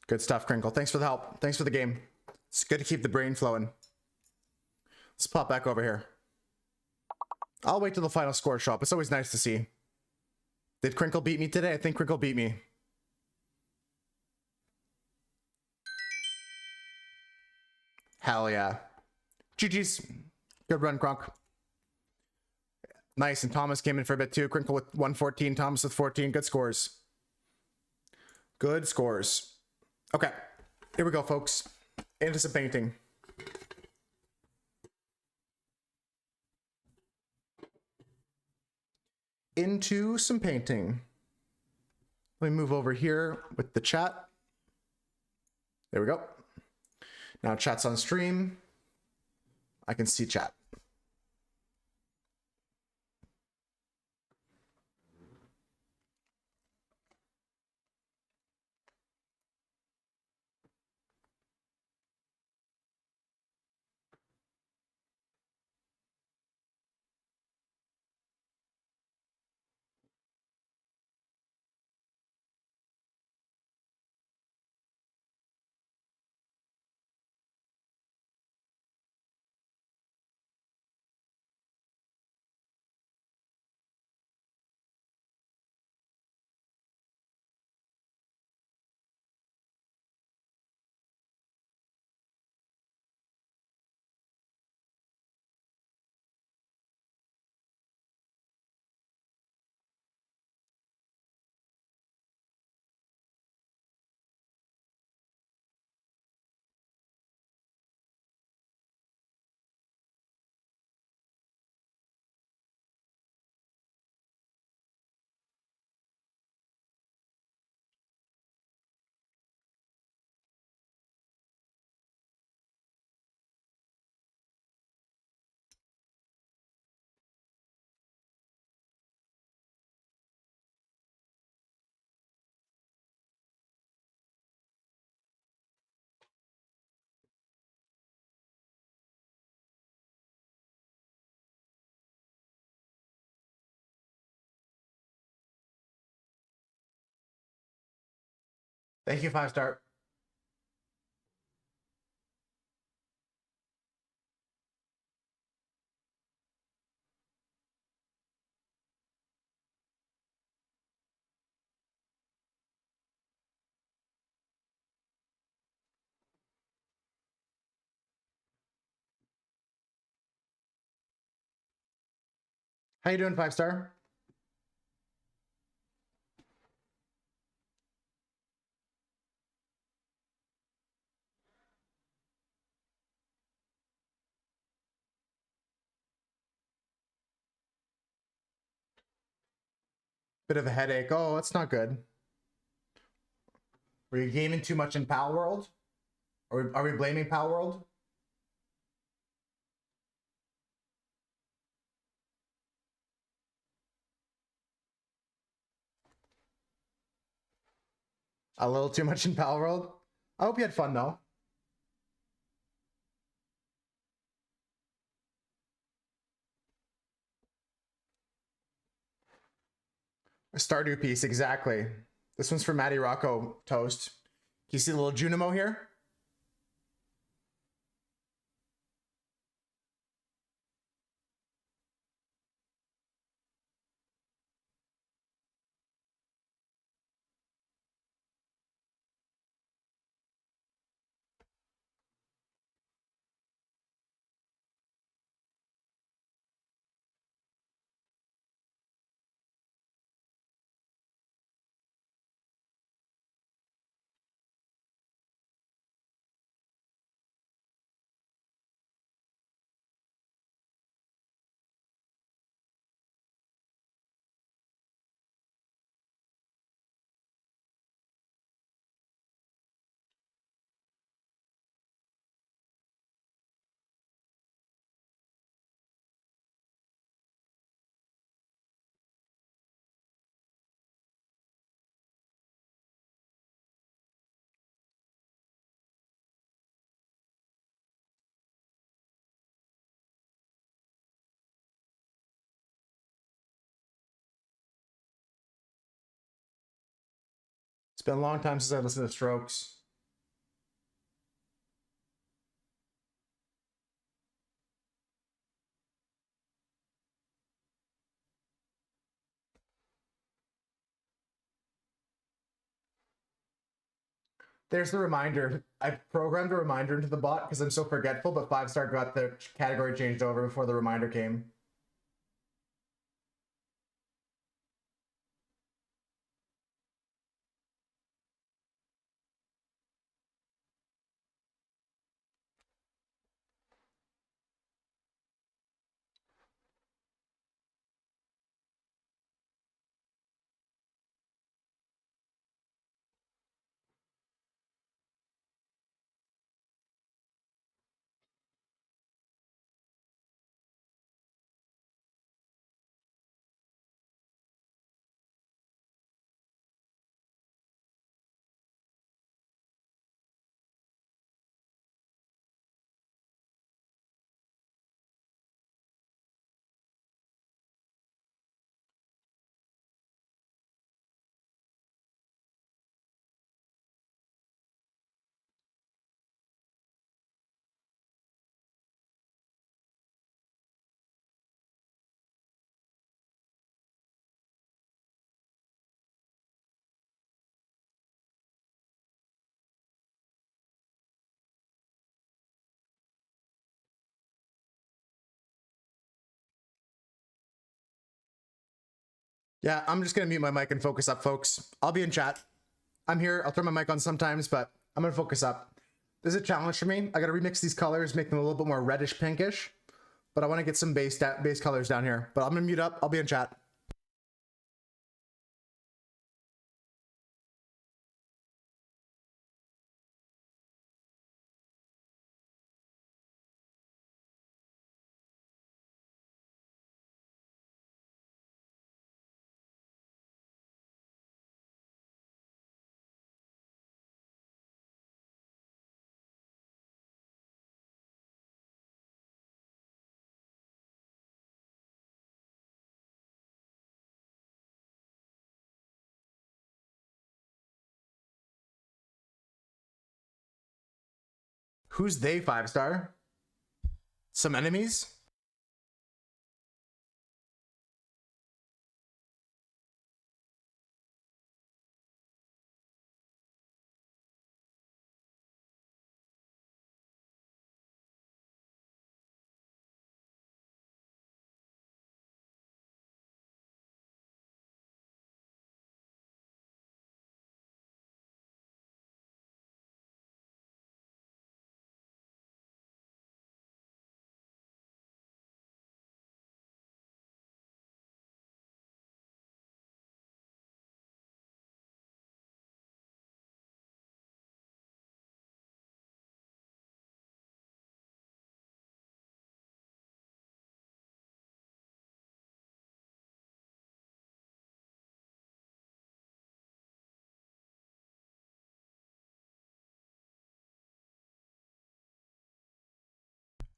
Good stuff, Crinkle. Thanks for the help. Thanks for the game. It's good to keep the brain flowing. Let's pop back over here. I'll wait till the final score show up. It's always nice to see. Did Crinkle beat me today? I think Crinkle beat me. Hell yeah. GG's. Good run, Kronk. Nice, and Thomas came in for a bit too. Crinkle with 114, Thomas with 14. Good scores. Good scores. Okay, here we go, folks. Into some painting. Into some painting. Let me move over here with the chat. There we go. Now chat's on stream. I can see chat. Thank you, 5-star. How you doing, 5-star? Bit of a headache. Oh, that's not good. Were you gaming too much in Pal World? Are we blaming Pal World? A little too much in Pal World? I hope you had fun though. A Stardew piece, exactly. This one's for Matty Rocco Toast. Can you see the little Junimo here? It's been a long time since I listened to Strokes. There's the reminder. I programmed a reminder into the bot because I'm so forgetful, but 5-star got the category changed over before the reminder came. Yeah, I'm just gonna mute my mic and focus up, folks. I'll be in chat. I'm here. I'll turn my mic on sometimes, but I'm gonna focus up. This is a challenge for me. I gotta remix these colors, make them a little bit more reddish pinkish, but I want to get some base colors down here. But I'm gonna mute up. I'll be in chat. Who's they 5-star? Some enemies?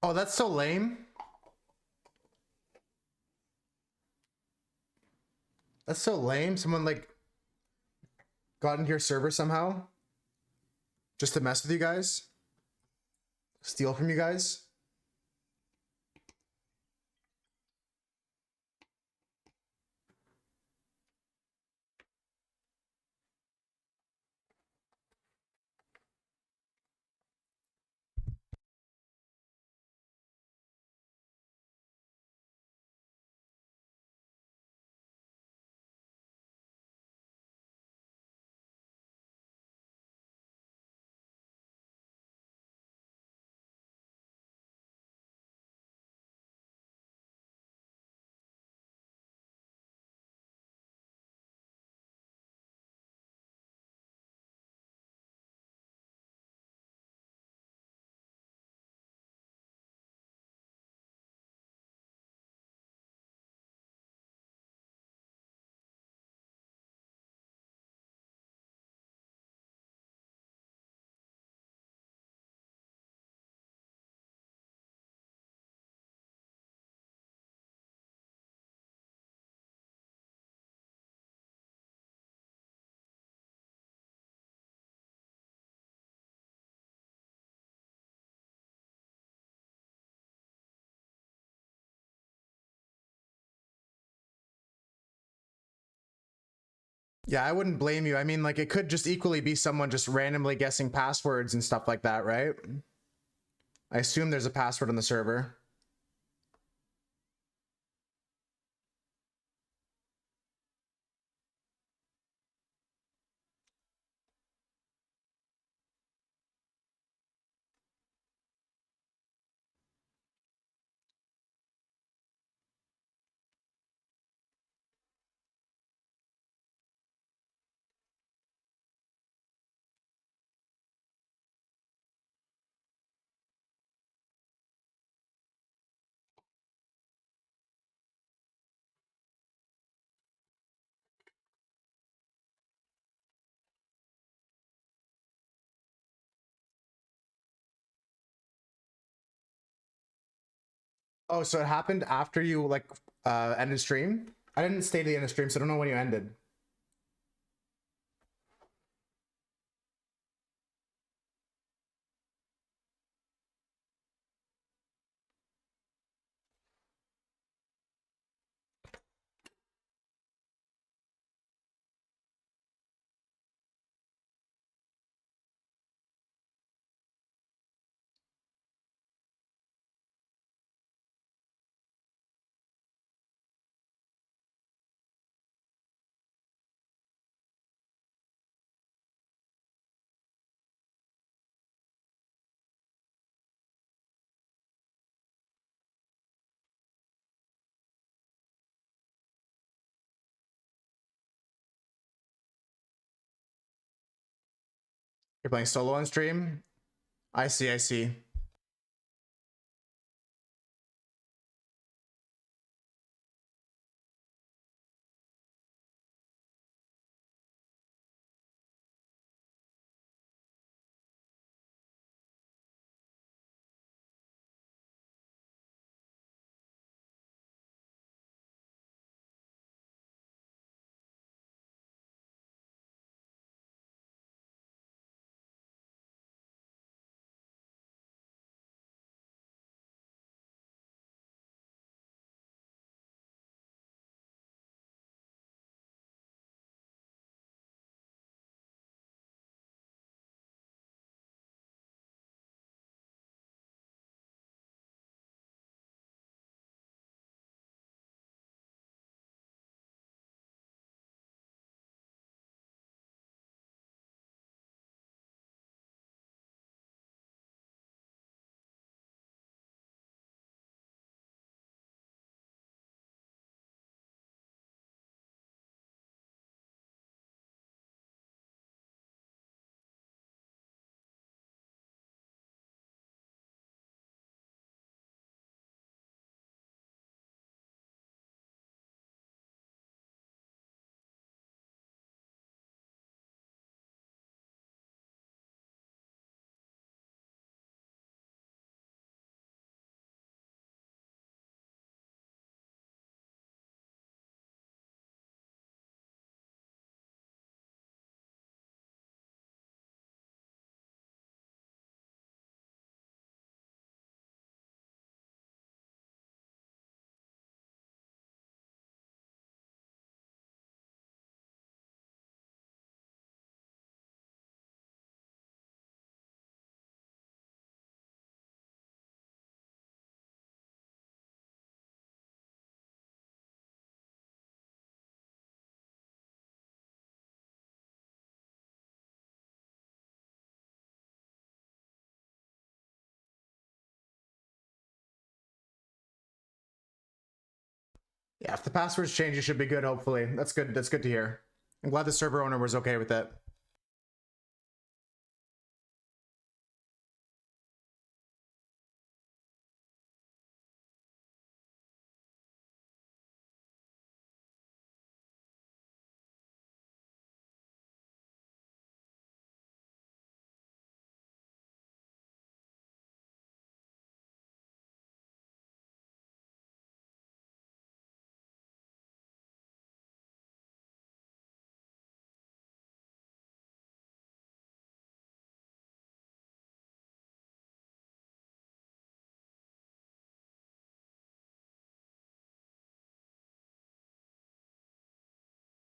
Oh, that's so lame. That's so lame. Someone like got into your server somehow just to mess with you guys, steal from you guys. Yeah, I wouldn't blame you. I mean, like, it could just equally be someone just randomly guessing passwords and stuff like that, right? I assume there's a password on the server. Oh, so it happened after you like ended stream? I didn't stay to the end of stream, so I don't know when you ended. You're playing solo on stream? I see, I see. Yeah, if the passwords change, it should be good, hopefully. That's good. That's good to hear. I'm glad the server owner was okay with it.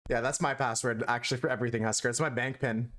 Yeah, that's my password actually for everything, Husker. It's my bank pin.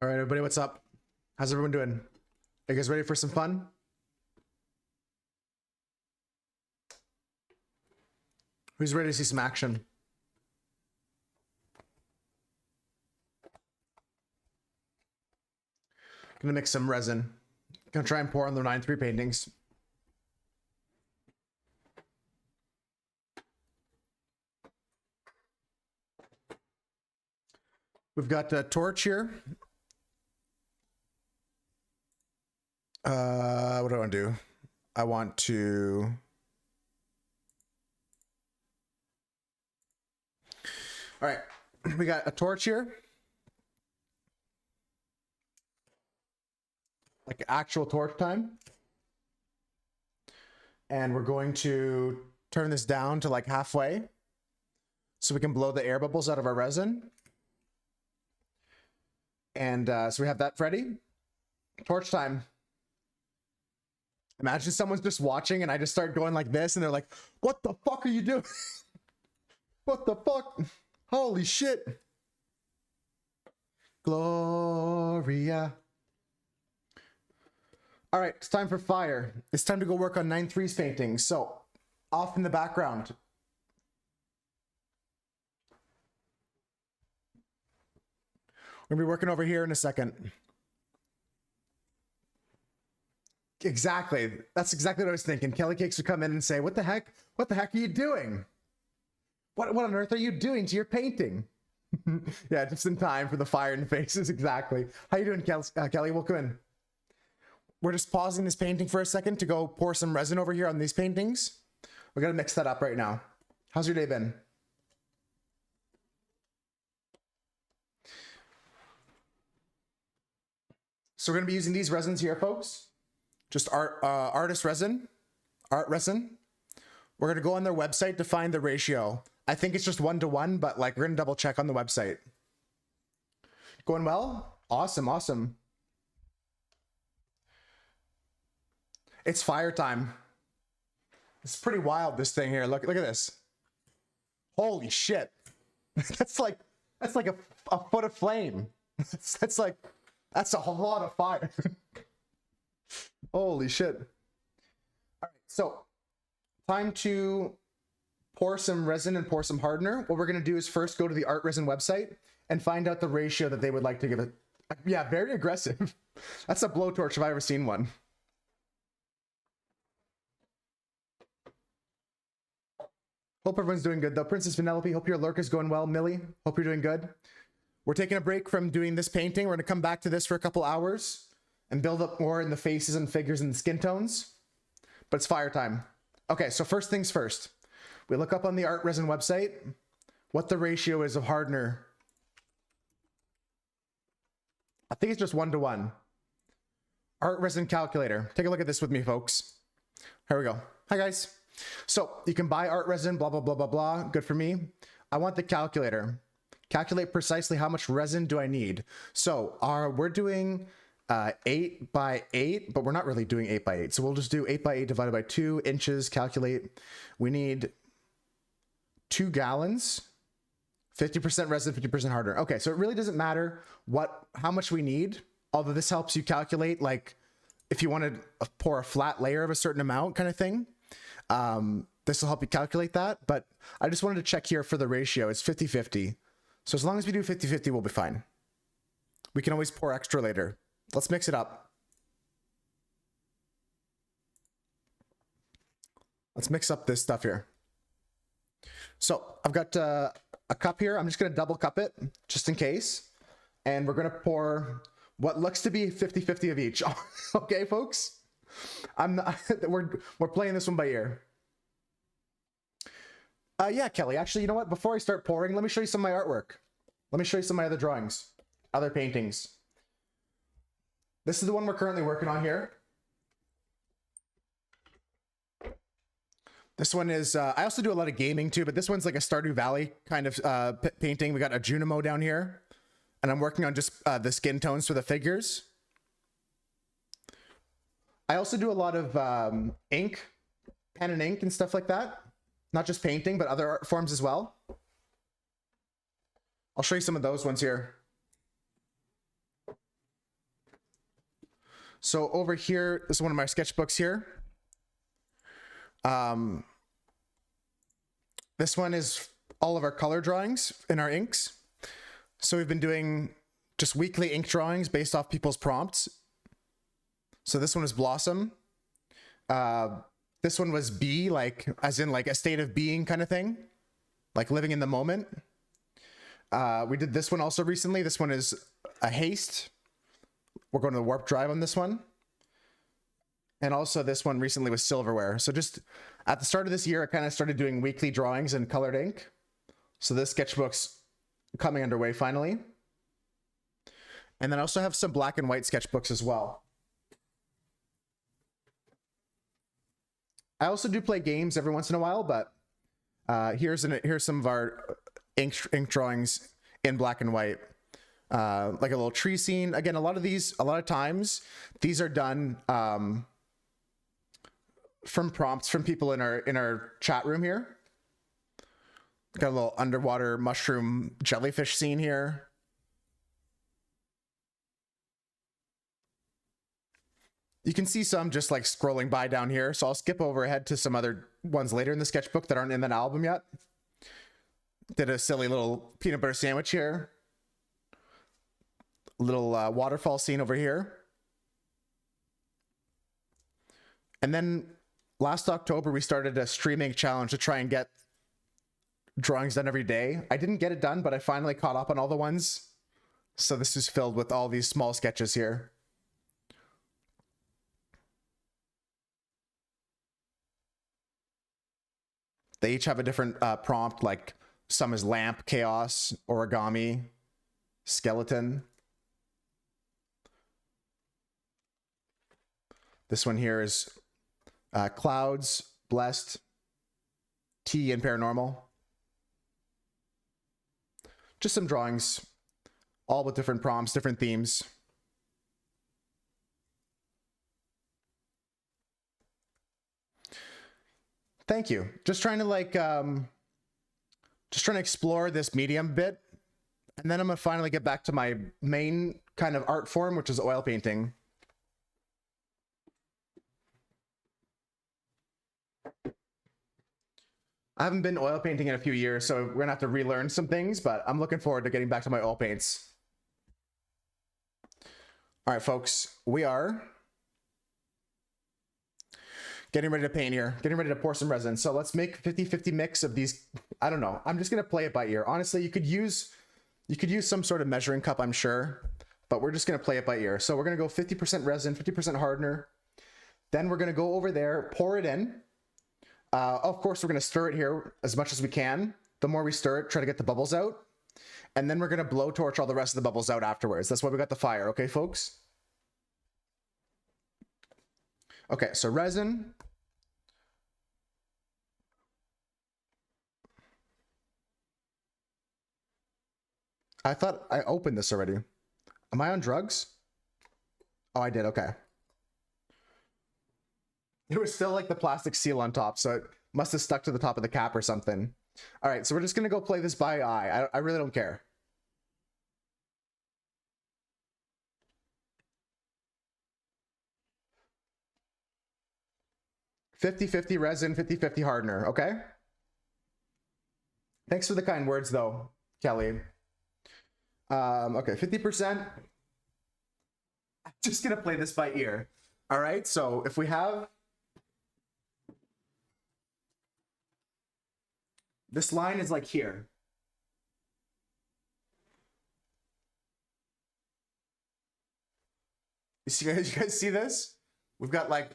All right, everybody, what's up? How's everyone doing? Are you guys ready for some fun? Who's ready to see some action? Gonna mix some resin. Gonna try and pour on the 9-3 paintings. We've got a torch here. What do I want to do? I want to... All right, we got a torch here. Like actual torch time. And we're going to turn this down to like halfway so we can blow the air bubbles out of our resin. And so we have that ready. Torch time. Imagine someone's just watching and I just start going like this and they're like, what the fuck are you doing? What the fuck? Holy shit. Gloria. All right, it's time for fire. It's time to go work on 9-3's painting. So, off in the background. We're gonna be working over here in a second. Exactly. That's exactly what I was thinking. Kelly Cakes would come in and say, what the heck? What the heck are you doing? What on earth are you doing to your painting? Yeah, just in time for the fire in the faces. Exactly. How you doing, Kelly? Welcome in. We're just pausing this painting for a second to go pour some resin over here on these paintings. We're gonna mix that up right now. How's your day been? So we're gonna be using these resins here, folks. Just artist resin, art resin. We're gonna go on their website to find the ratio. I think it's just 1-to-1, but like we're gonna double check on the website. Going well? Awesome, awesome. It's fire time. It's pretty wild, this thing here. Look at this. Holy shit. That's like a foot of flame. That's a whole lot of fire. Holy shit. All right, so time to pour some resin and pour some hardener. What we're gonna do is first go to the art resin website and find out the ratio that they would like to give it. Yeah, very aggressive. That's a blowtorch if I've ever seen one. Hope everyone's doing good though. Princess Vanellope, hope your lurk is going well. Millie, hope you're doing good. We're taking a break from doing this painting. We're gonna come back to this for a couple hours and build up more in the faces and figures and the skin tones. But it's fire time. Okay, so first things first. We look up on the art resin website what the ratio is of hardener. I think it's just 1-to-1. Art resin calculator. Take a look at this with me, folks. Here we go. Hi guys. So you can buy art resin, blah, blah, blah, blah, blah. Good for me. I want the calculator. Calculate precisely how much resin do I need. So we're doing 8 by 8, but we're not really doing 8 by 8. So we'll just do 8 by 8 divided by 2 inches. Calculate. We need 2 gallons, 50% resin, 50% hardener. Okay, so it really doesn't matter how much we need, although this helps you calculate, like if you want to pour a flat layer of a certain amount kind of thing. This will help you calculate that, but I just wanted to check here for the ratio. It's 50-50. So as long as we do 50-50, we'll be fine. We can always pour extra later. Let's mix it up. Let's mix up this stuff here. So I've got a cup here. I'm just going to double cup it just in case. And we're going to pour what looks to be 50-50 of each. Okay, folks? We're playing this one by ear. Yeah, Kelly, actually, you know what? Before I start pouring, let me show you some of my artwork. Let me show you some of my other drawings, other paintings. This is the one we're currently working on here. This one is, I also do a lot of gaming too, but this one's like a Stardew Valley kind of painting. We got a Junimo down here, and I'm working on just the skin tones for the figures. I also do a lot of ink, pen and ink and stuff like that. Not just painting, but other art forms as well. I'll show you some of those ones here. So over here is one of my sketchbooks here. This one is all of our color drawings in our inks. So we've been doing just weekly ink drawings based off people's prompts. So this one is Blossom. This one was Be, like as in like a state of being kind of thing, like living in the moment. We did this one also recently. This one is a Haste. We're going to the warp drive on this one. And also this one recently was Silverware. So just at the start of this year, I kind of started doing weekly drawings in colored ink. So this sketchbook's coming underway finally. And then I also have some black and white sketchbooks as well. I also do play games every once in a while, but here's some of our ink drawings in black and white. Like a little tree scene. Again, a lot of times, these are done from prompts from people in our chat room here. Got a little underwater mushroom jellyfish scene here. You can see some just like scrolling by down here, so I'll skip over ahead to some other ones later in the sketchbook that aren't in that album yet. Did a silly little peanut butter sandwich here. Little waterfall scene over here. And then last October, we started a streaming challenge to try and get drawings done every day. I didn't get it done, but I finally caught up on all the ones. So this is filled with all these small sketches here. They each have a different prompt, like some is lamp, chaos, origami, skeleton. This one here is clouds, blessed, tea, and paranormal. Just some drawings, all with different prompts, different themes. Thank you. Just trying to explore this medium a bit. And then I'm gonna finally get back to my main kind of art form, which is oil painting. I haven't been oil painting in a few years, so we're gonna have to relearn some things, but I'm looking forward to getting back to my oil paints. All right, folks, we are getting ready to paint here, getting ready to pour some resin. So let's make 50-50 mix of these. I don't know. I'm just gonna play it by ear. Honestly, you could use some sort of measuring cup, I'm sure, but we're just gonna play it by ear. So we're gonna go 50% resin, 50% hardener. Then we're gonna go over there, pour it in. Of course, we're gonna stir it here as much as we can. The more we stir it, try to get the bubbles out. And then we're gonna blowtorch all the rest of the bubbles out afterwards. That's why we got the fire, okay, folks? Okay, so resin. I thought I opened this already. Am I on drugs? Oh, I did, okay. It was still like the plastic seal on top, so it must have stuck to the top of the cap or something. All right, so we're just gonna go play this by eye. I really don't care. $50-50 resin, $50-50 hardener, okay? Thanks for the kind words though, Kelly. Okay, 50%. I'm just gonna play this by ear. All right, so if we have this line is like here. You guys see this? We've got like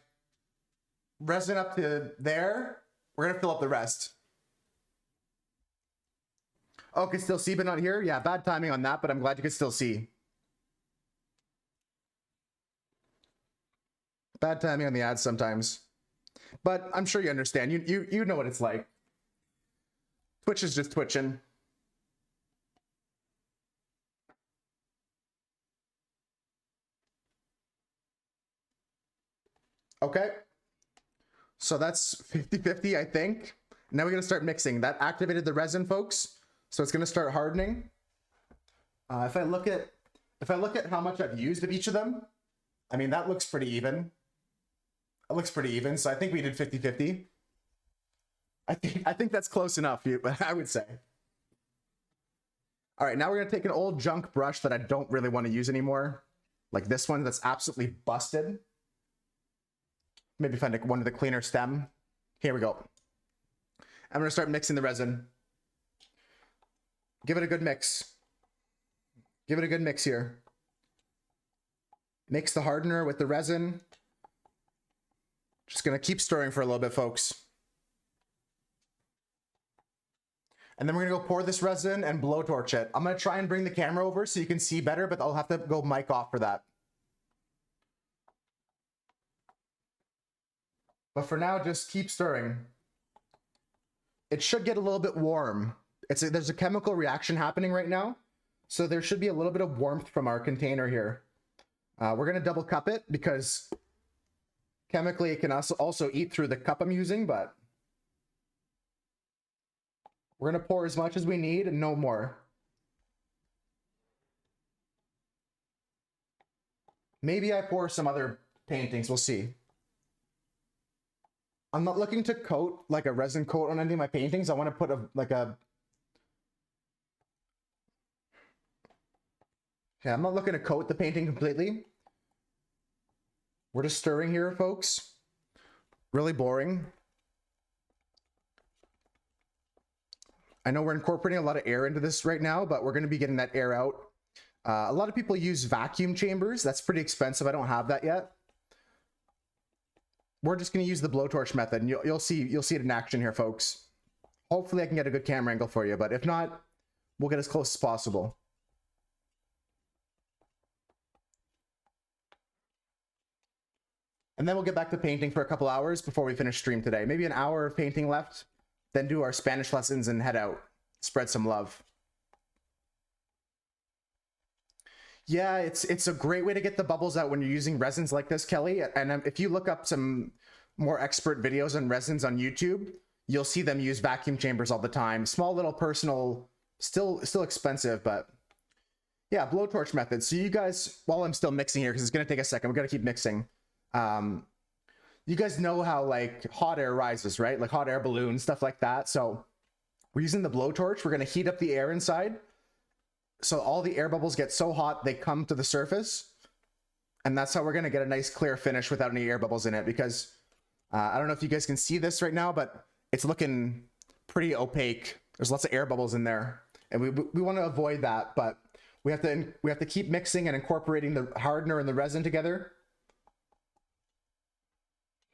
resin up to there. We're gonna fill up the rest. Oh, can still see, but not here? Yeah, bad timing on that, but I'm glad you could still see. Bad timing on the ads sometimes. But I'm sure you understand. You know what it's like. Twitch is just twitching. Okay. So that's 50-50, I think. Now we're gonna start mixing. That activated the resin, folks. So it's gonna start hardening. If I look at how much I've used of each of them, I mean, that looks pretty even. It looks pretty even, so I think we did 50-50. I think that's close enough, I would say. All right, now we're gonna take an old junk brush that I don't really want to use anymore, like this one that's absolutely busted. Maybe find one with a cleaner stem. Here we go. I'm gonna start mixing the resin. Give it a good mix. Give it a good mix here. Mix the hardener with the resin. Just gonna keep stirring for a little bit, folks. And then we're gonna go pour this resin and blowtorch it. I'm gonna try and bring the camera over so you can see better, but I'll have to go mic off for that. But for now, just keep stirring. It should get a little bit warm. There's a chemical reaction happening right now, so there should be a little bit of warmth from our container here. We're gonna double cup it because chemically it can also eat through the cup I'm using, but we're gonna pour as much as we need and no more. Maybe I pour some other paintings, we'll see. I'm not looking to coat like a resin coat on any of my paintings. I want to put Okay, I'm not looking to coat the painting completely. We're just stirring here, folks. Really boring. I know we're incorporating a lot of air into this right now, but we're going to be getting that air out. A lot of people use vacuum chambers. That's pretty expensive. I don't have that yet. We're just going to use the blowtorch method, and you'll see it in action here, folks. Hopefully I can get a good camera angle for you, but if not, we'll get as close as possible. And then we'll get back to painting for a couple hours before we finish stream today. Maybe an hour of painting left, then do our Spanish lessons and head out. Spread some love. Yeah, it's a great way to get the bubbles out when you're using resins like this, Kelly. And if you look up some more expert videos on resins on YouTube, you'll see them use vacuum chambers all the time. Small little personal, still expensive, but yeah, blowtorch method. So you guys, while I'm still mixing here, because it's gonna take a second, we're gonna keep mixing. You guys know how like hot air rises, right? Like hot air balloons, stuff like that. So we're using the blowtorch. We're gonna heat up the air inside. So all the air bubbles get so hot, they come to the surface. And that's how we're gonna get a nice clear finish without any air bubbles in it, because I don't know if you guys can see this right now, but it's looking pretty opaque. There's lots of air bubbles in there. And we wanna avoid that, but we have to keep mixing and incorporating the hardener and the resin together.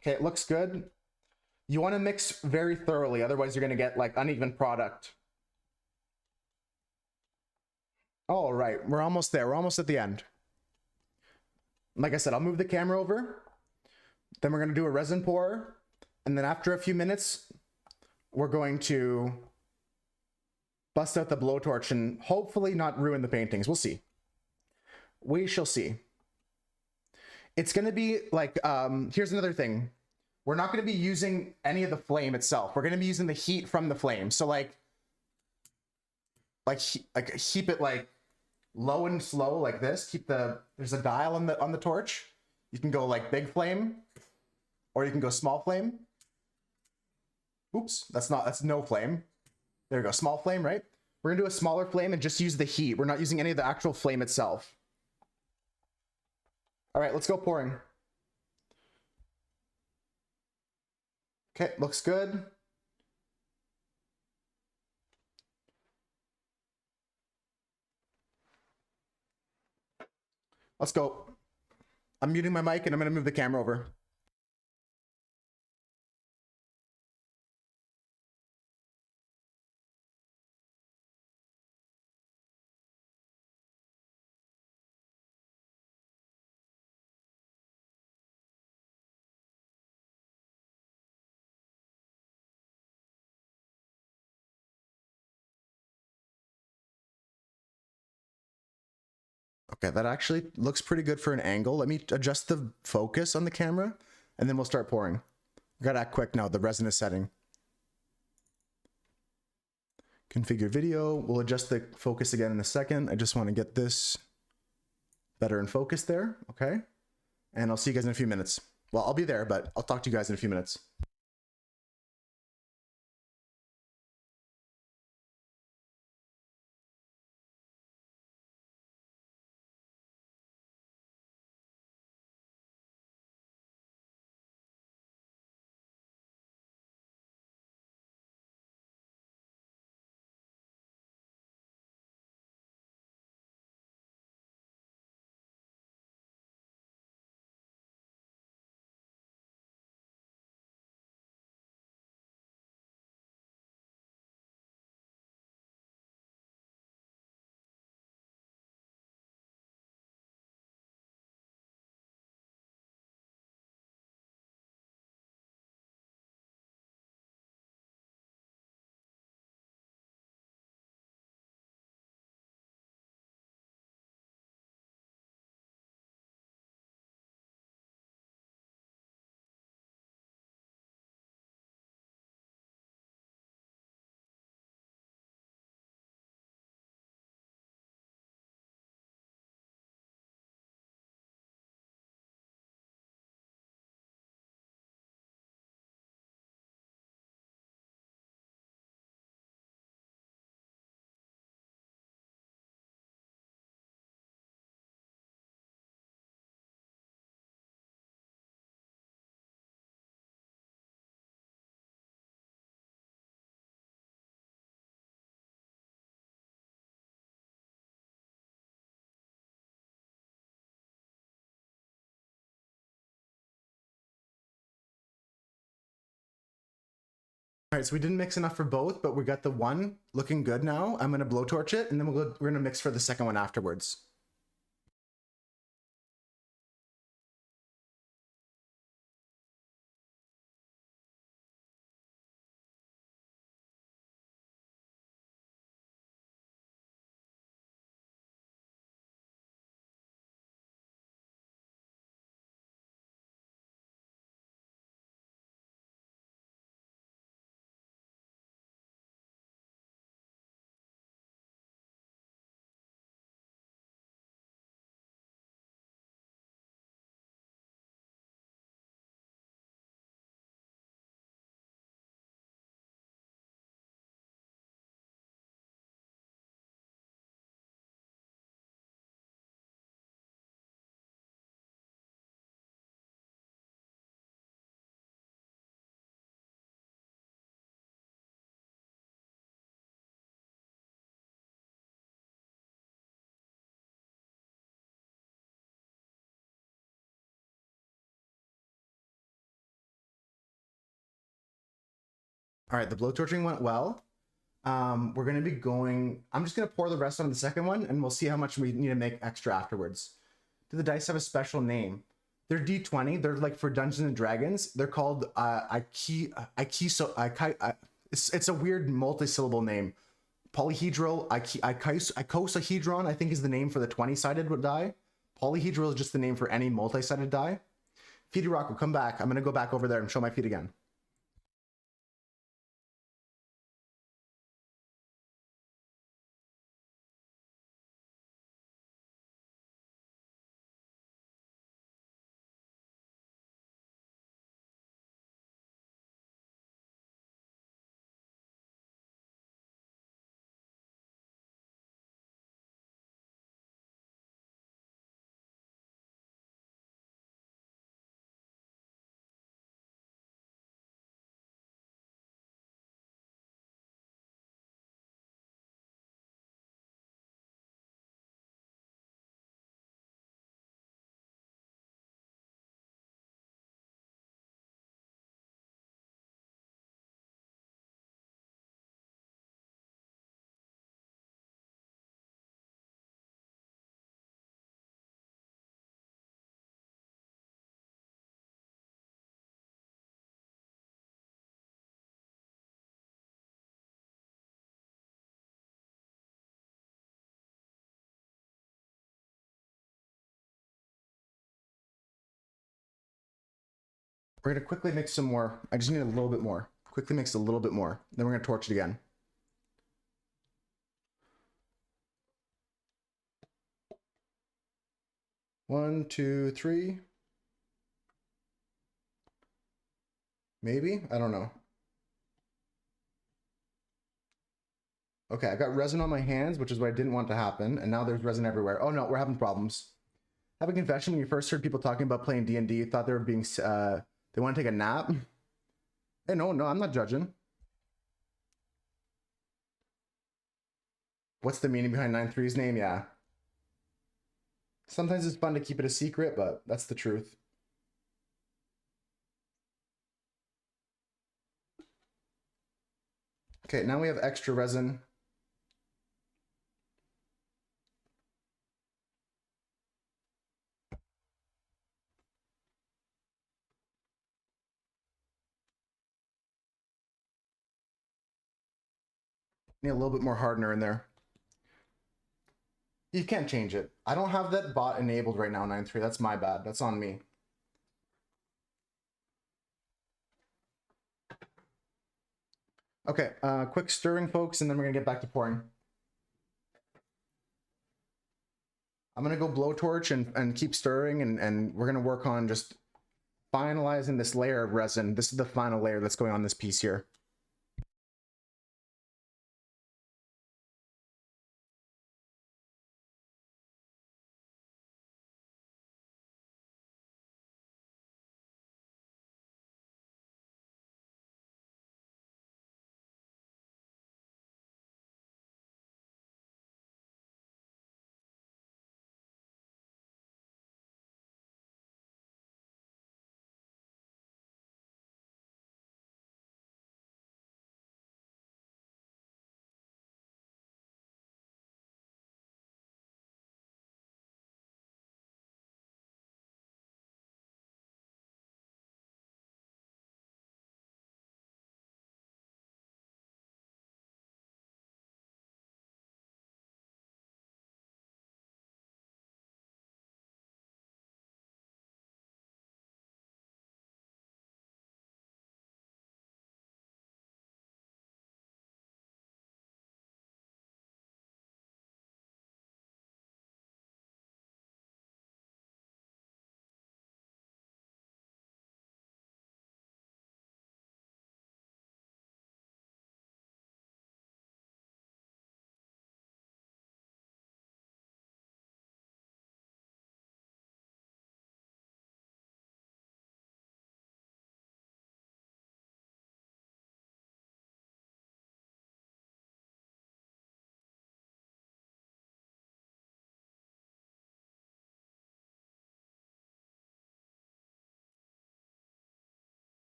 Okay, it looks good. You wanna mix very thoroughly, otherwise you're gonna get like uneven product. All right, we're almost there. We're almost at the end. Like I said, I'll move the camera over. Then we're gonna do a resin pour. And then after a few minutes, we're going to bust out the blowtorch and hopefully not ruin the paintings. We'll see. We shall see. It's gonna be like, here's another thing. We're not gonna be using any of the flame itself. We're gonna be using the heat from the flame. So like keep it like low and slow like this. There's a dial on the torch. You can go like big flame, or you can go small flame. Oops, that's no flame. There we go, small flame, right? We're gonna do a smaller flame and just use the heat. We're not using any of the actual flame itself. All right, let's go pouring. Okay, looks good. Let's go. I'm muting my mic and I'm gonna move the camera over. Okay, that actually looks pretty good for an angle. Let me adjust the focus on the camera and then we'll start pouring. We gotta act quick now, the resin is setting. Configure video, we'll adjust the focus again in a second. I just wanna get this better in focus there, okay? and I'll see you guys in a few minutes. Well, I'll be there, but I'll talk to you guys in a few minutes. All right, so we didn't mix enough for both, but we got the one looking good now. I'm gonna blowtorch it, and then we're gonna mix for the second one afterwards. All right, the blowtorching went well. We're gonna be going, I'm just gonna pour the rest on the second one, and we'll see how much we need to make extra afterwards. Do the dice have a special name? They're D20. They're like for Dungeons and Dragons. They're called it's a weird multi-syllable name. Polyhedral icosahedron, I think, is the name for the 20-sided die. Polyhedral is just the name for any multi-sided die. Feety Rocco, come back. I'm gonna go back over there and show my feet again. We're gonna quickly mix some more. I just need a little bit more. Quickly mix a little bit more. Then we're gonna torch it again. One, two, three. Maybe? I don't know. Okay, I got resin on my hands, which is what I didn't want to happen, and now there's resin everywhere. Oh no, we're having problems. Have a confession. When you first heard people talking about playing D&D, you thought they were being, they want to take a nap? Hey, no, I'm not judging. What's the meaning behind 9-3's name? Yeah. Sometimes it's fun to keep it a secret, but that's the truth. Okay, now we have extra resin. Need a little bit more hardener in there. You can't change it. I don't have that bot enabled right now, 9-3. That's my bad. That's on me. Okay, quick stirring, folks, and then we're gonna get back to pouring. I'm gonna go blowtorch and keep stirring, and we're gonna work on just finalizing this layer of resin. This is the final layer that's going on this piece here.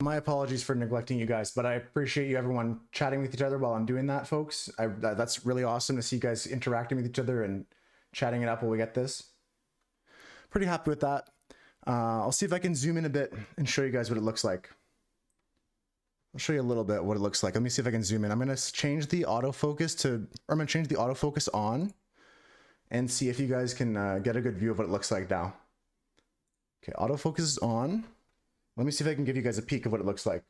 My apologies for neglecting you guys, but I appreciate you everyone chatting with each other while I'm doing that, folks. That's really awesome to see you guys interacting with each other and chatting it up while we get this. Pretty happy with that. I'll see if I can zoom in a bit and show you guys what it looks like. I'll show you a little bit what it looks like. Let me see if I can zoom in. I'm going to change the autofocus I'm going to change the autofocus on and see if you guys can get a good view of what it looks like now. Okay, autofocus is on. Let me see if I can give you guys a peek of what it looks like.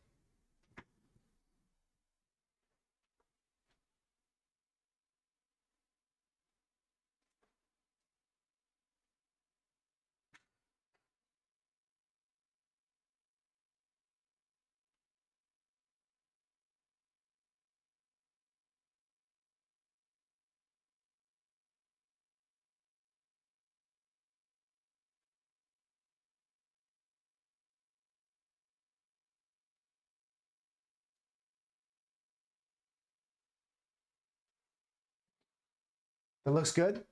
That looks good.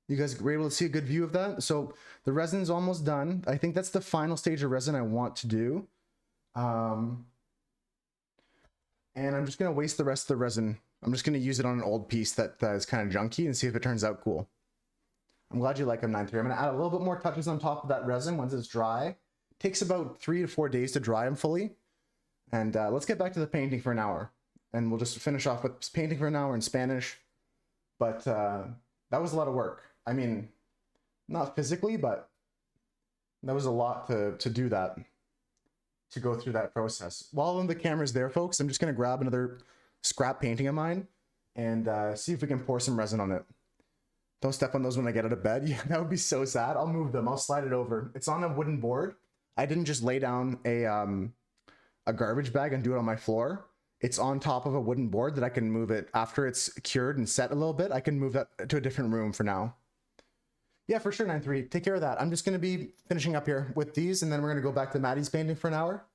You guys were able to see a good view of that. So the resin's almost done. I think that's the final stage of resin I want to do. And I'm just going to waste the rest of the resin. I'm just going to use it on an old piece that is kind of junky and see if it turns out cool. I'm glad you like M93. I'm going to add a little bit more touches on top of that resin once it's dry. It takes about 3 to 4 days to dry them fully. And let's get back to the painting for an hour. And we'll just finish off with painting for an hour in Spanish. But that was a lot of work. I mean, not physically, but that was a lot to do that, to go through that process. While the camera's there, folks, I'm just going to grab another scrap painting of mine and see if we can pour some resin on it. Don't step on those when I get out of bed. Yeah, that would be so sad. I'll move them. I'll slide it over. It's on a wooden board. I didn't just lay down a garbage bag and do it on my floor. It's on top of a wooden board that I can move it after it's cured and set a little bit. I can move that to a different room for now. Yeah, for sure, 93. Take care of that. I'm just going to be finishing up here with these, and then we're going to go back to Maddie's painting for an hour.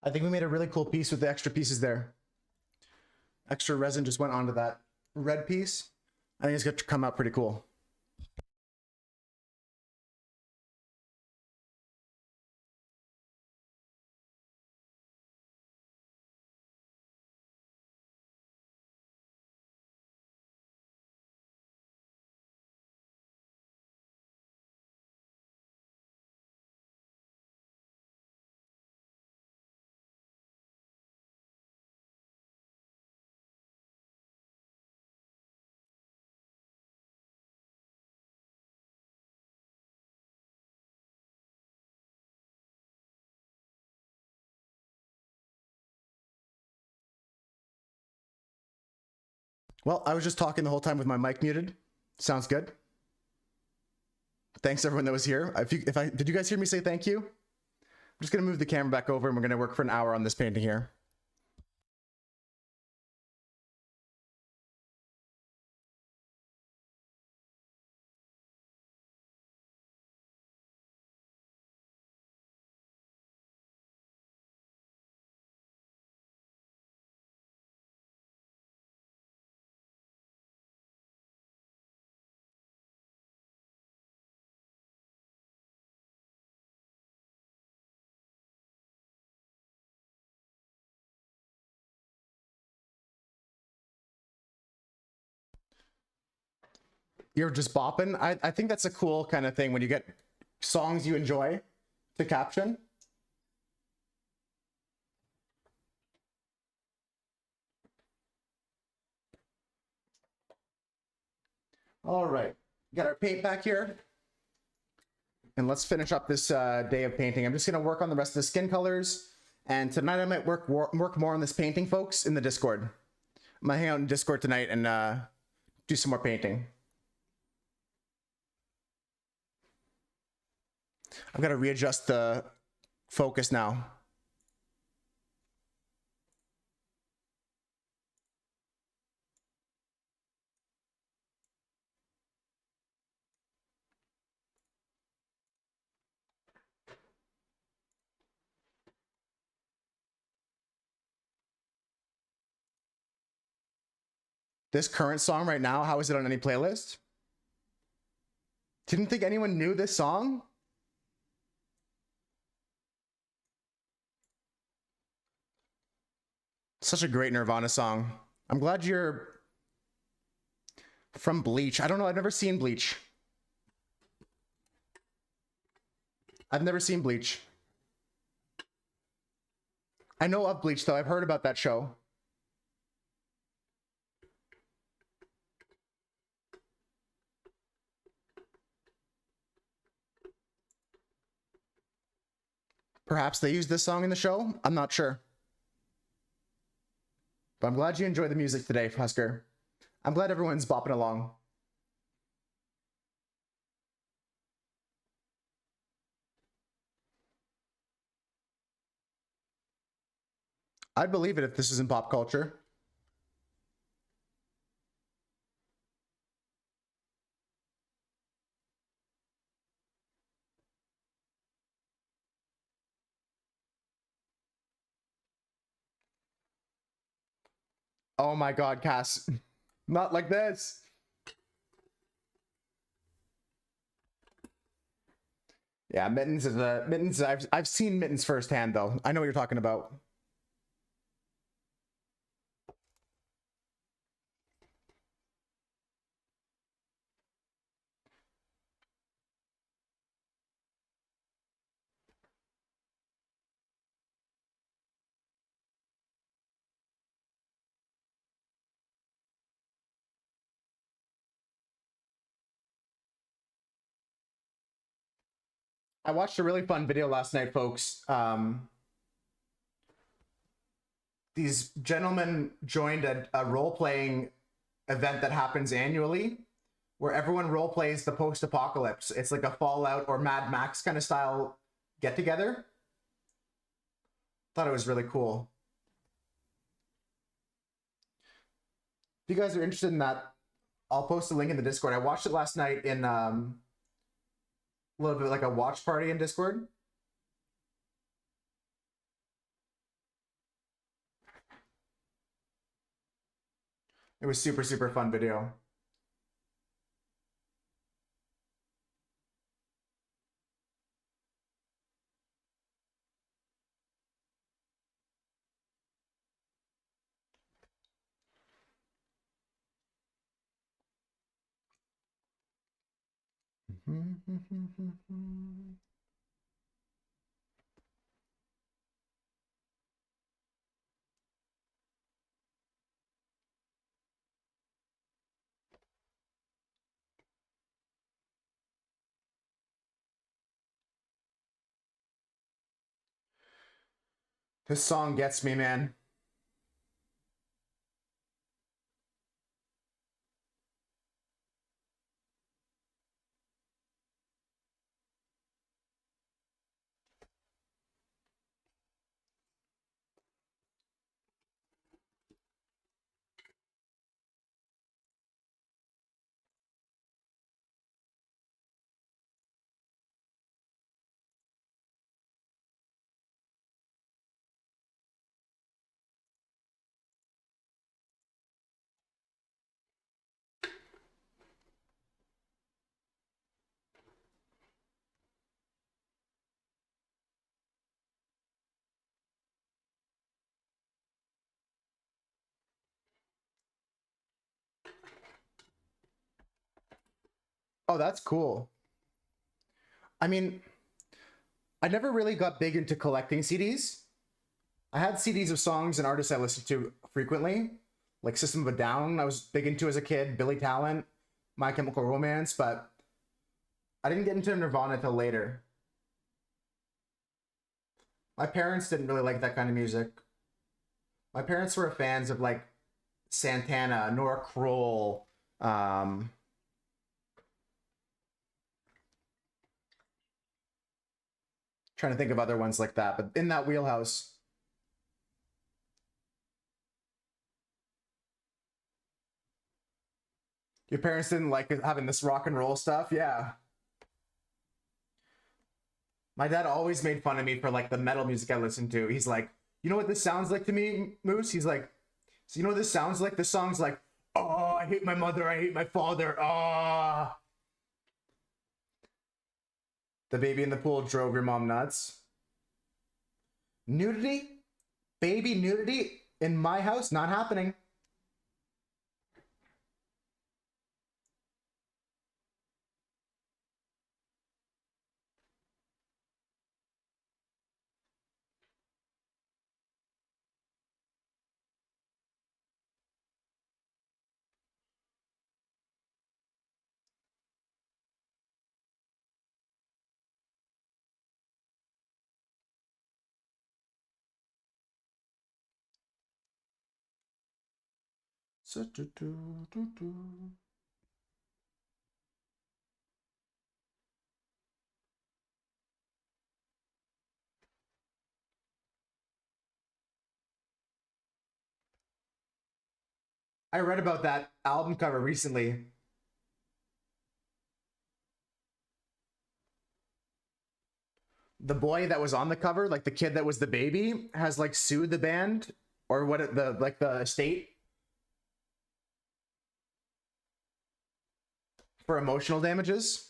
I think we made a really cool piece with the extra pieces there. Extra resin just went onto that red piece. I think it's going to come out pretty cool. Well, I was just talking the whole time with my mic muted. Sounds good. Thanks everyone that was here. Did you guys hear me say thank you? I'm just gonna move the camera back over and we're gonna work for an hour on this painting here. You're just bopping. I think that's a cool kind of thing when you get songs you enjoy to caption. All right, got our paint back here. And let's finish up this day of painting. I'm just gonna work on the rest of the skin colors. And tonight I might work more on this painting, folks, in the Discord. I'm gonna hang out in Discord tonight and do some more painting. I've got to readjust the focus now. This current song right now, how is it on any playlist? Didn't think anyone knew this song? Such a great Nirvana song. I'm glad you're from Bleach. I don't know, I've never seen Bleach. I've never seen Bleach. I know of Bleach though, I've heard about that show. Perhaps they used this song in the show? I'm not sure. But I'm glad you enjoyed the music today, Husker. I'm glad everyone's bopping along. I'd believe it if this isn't pop culture. Oh my God, Cass. Not like this. Yeah, Mittens is a Mittens. I've seen Mittens firsthand though. I know what you're talking about. I watched a really fun video last night, folks. These gentlemen joined a role-playing event that happens annually where everyone role plays the post-apocalypse. It's like a Fallout or Mad Max kind of style get-together. Thought it was really cool. If you guys are interested in that, I'll post a link in the Discord. I watched it last night in a little bit like a watch party in Discord. It was super, super fun video. This song gets me, man. Oh, that's cool. I mean, I never really got big into collecting CDs. I had CDs of songs and artists I listened to frequently, like System of a Down. I was big into as a kid, Billy Talent, My Chemical Romance, but I didn't get into Nirvana till later. My parents didn't really like that kind of music. My parents were fans of like Santana, Nora Kroll, um, trying to think of other ones like that, but in that wheelhouse. Your parents didn't like having this rock and roll stuff? Yeah. My dad always made fun of me for like the metal music I listened to. He's like, you know what this sounds like to me, Moose? He's like, so you know what this sounds like? This song's like, oh, I hate my mother, I hate my father. Ah, oh. The baby in the pool drove your mom nuts. Nudity? Baby nudity in my house? Not happening. I read about that album cover recently. The boy that was on the cover, like the kid that was the baby, has like sued the band or what the like the estate for emotional damages.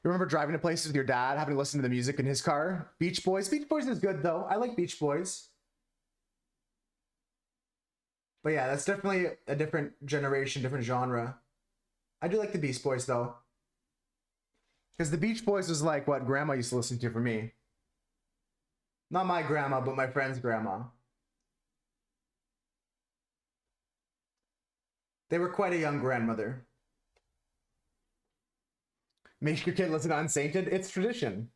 You remember driving to places with your dad, having to listen to the music in his car? Beach Boys. Beach Boys is good though. I like Beach Boys. But yeah, that's definitely a different generation, different genre. I do like the Beach Boys though. Because the Beach Boys was like what grandma used to listen to for me. Not my grandma, but my friend's grandma. They were quite a young grandmother. Make your kid listen to Unsainted. It's tradition.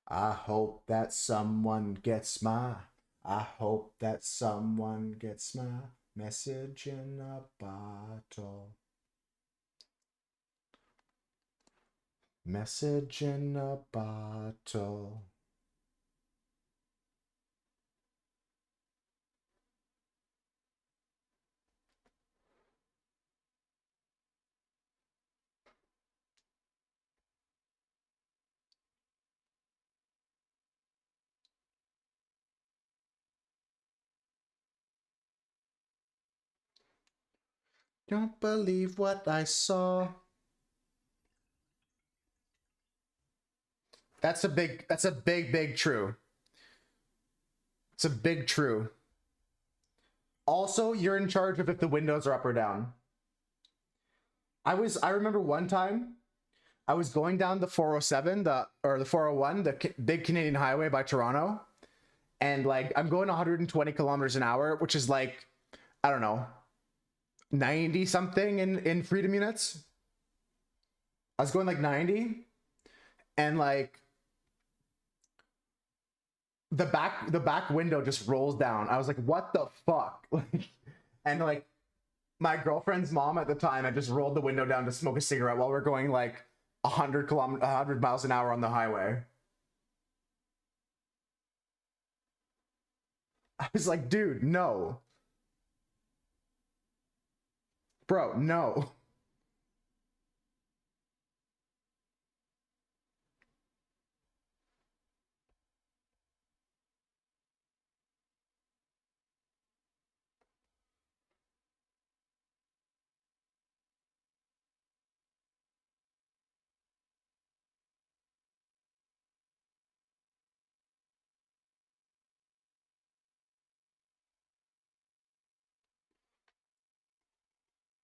I hope that someone gets my. I hope that someone gets my message in a bottle. Message in a bottle. Don't believe what I saw. That's a big true. It's a big true. Also, you're in charge of if the windows are up or down. I remember one time I was going down the 407, the 401, the big Canadian highway by Toronto, and like I'm going 120 kilometers an hour, which is like, I don't know, 90 something in freedom units. I was going like 90, and like the back window just rolls down. I was like, what the fuck? And like my girlfriend's mom at the time had just rolled the window down to smoke a cigarette while we're going like 100 miles an hour on the highway. I was like, dude, no. Bro, no.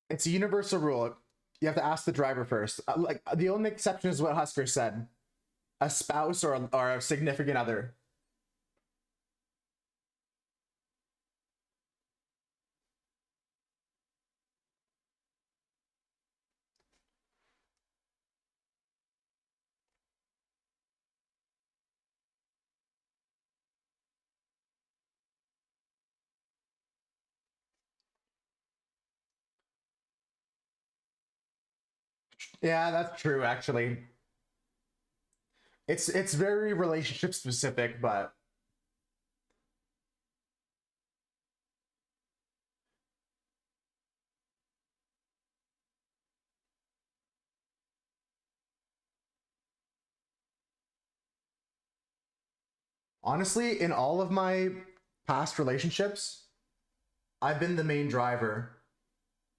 It's a universal rule. You have to ask the driver first. Like the only exception is what Husker said: a spouse or a significant other. Yeah, that's true. Actually, it's very relationship specific, but honestly, in all of my past relationships, I've been the main driver,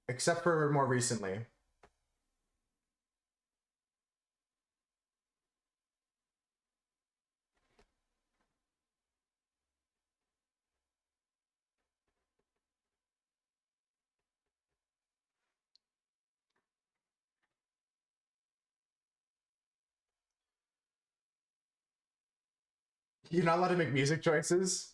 except for more recently. You're not allowed to make music choices.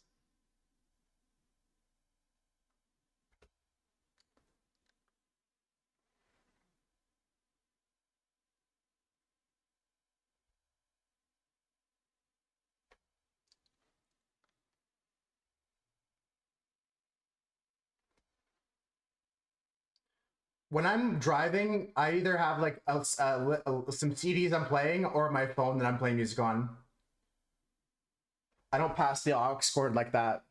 When I'm driving, I either have like some CDs I'm playing or my phone that I'm playing music on. I don't pass the aux cord like that.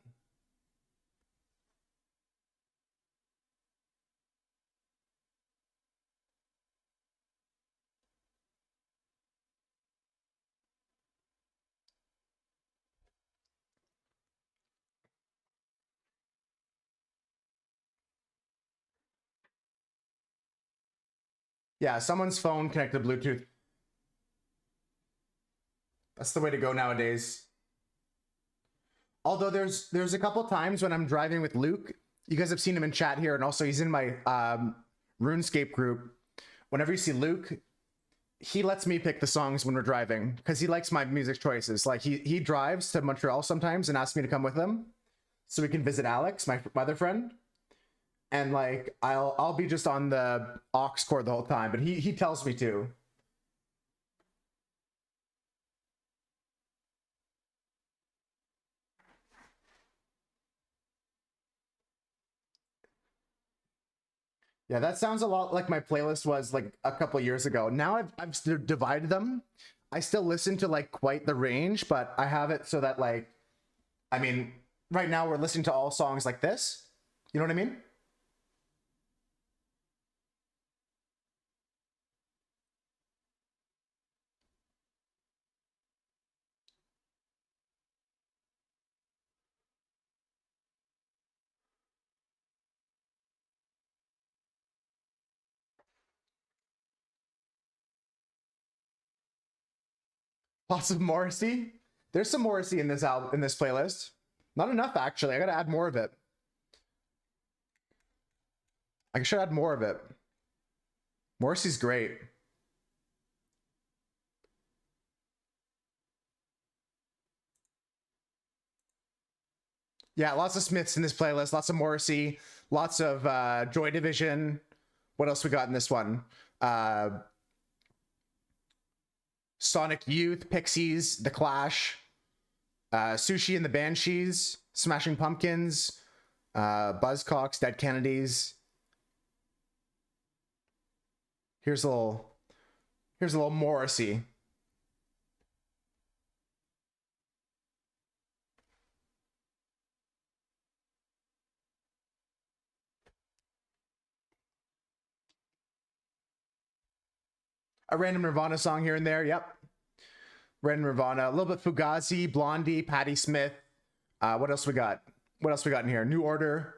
Yeah, someone's phone connected to Bluetooth. That's the way to go nowadays. Although there's a couple times when I'm driving with Luke. You guys have seen him in chat here, and also he's in my RuneScape group. Whenever you see Luke, he lets me pick the songs when we're driving because he likes my music choices. Like he drives to Montreal sometimes and asks me to come with him so we can visit Alex, my other friend. And like I'll be just on the aux cord the whole time, but he tells me to. Yeah, that sounds a lot like my playlist was like a couple years ago. Now I've divided them. I still listen to like quite the range, but I have it so that like, I mean, right now we're listening to all songs like this. You know what I mean? Lots of Morrissey. There's some Morrissey in this album, in this playlist. Not enough, actually. I gotta add more of it. I should add more of it. Morrissey's great. Yeah, lots of Smiths in this playlist. Lots of Morrissey. Lots of Joy Division. What else we got in this one? Sonic Youth, Pixies, The Clash, Sushi and the Banshees, Smashing Pumpkins, Buzzcocks, Dead Kennedys. Here's a little Morrissey. A random Nirvana song here and there. Yep. Random Nirvana. A little bit Fugazi, Blondie, Patti Smith. What else we got? What else we got in here? New Order.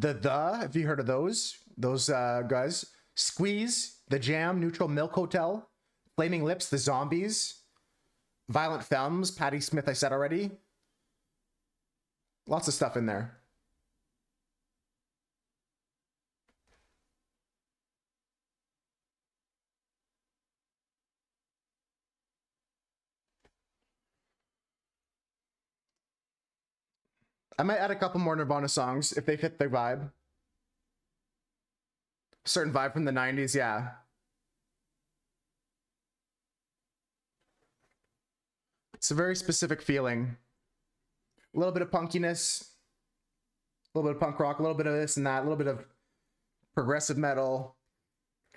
Have you heard of those? Those guys. Squeeze, The Jam, Neutral Milk Hotel, Flaming Lips, The Zombies, Violent Femmes, Patti Smith, I said already. Lots of stuff in there. I might add a couple more Nirvana songs if they fit their vibe. Certain vibe from the 90s, yeah. It's a very specific feeling. A little bit of punkiness, a little bit of punk rock, a little bit of this and that, a little bit of progressive metal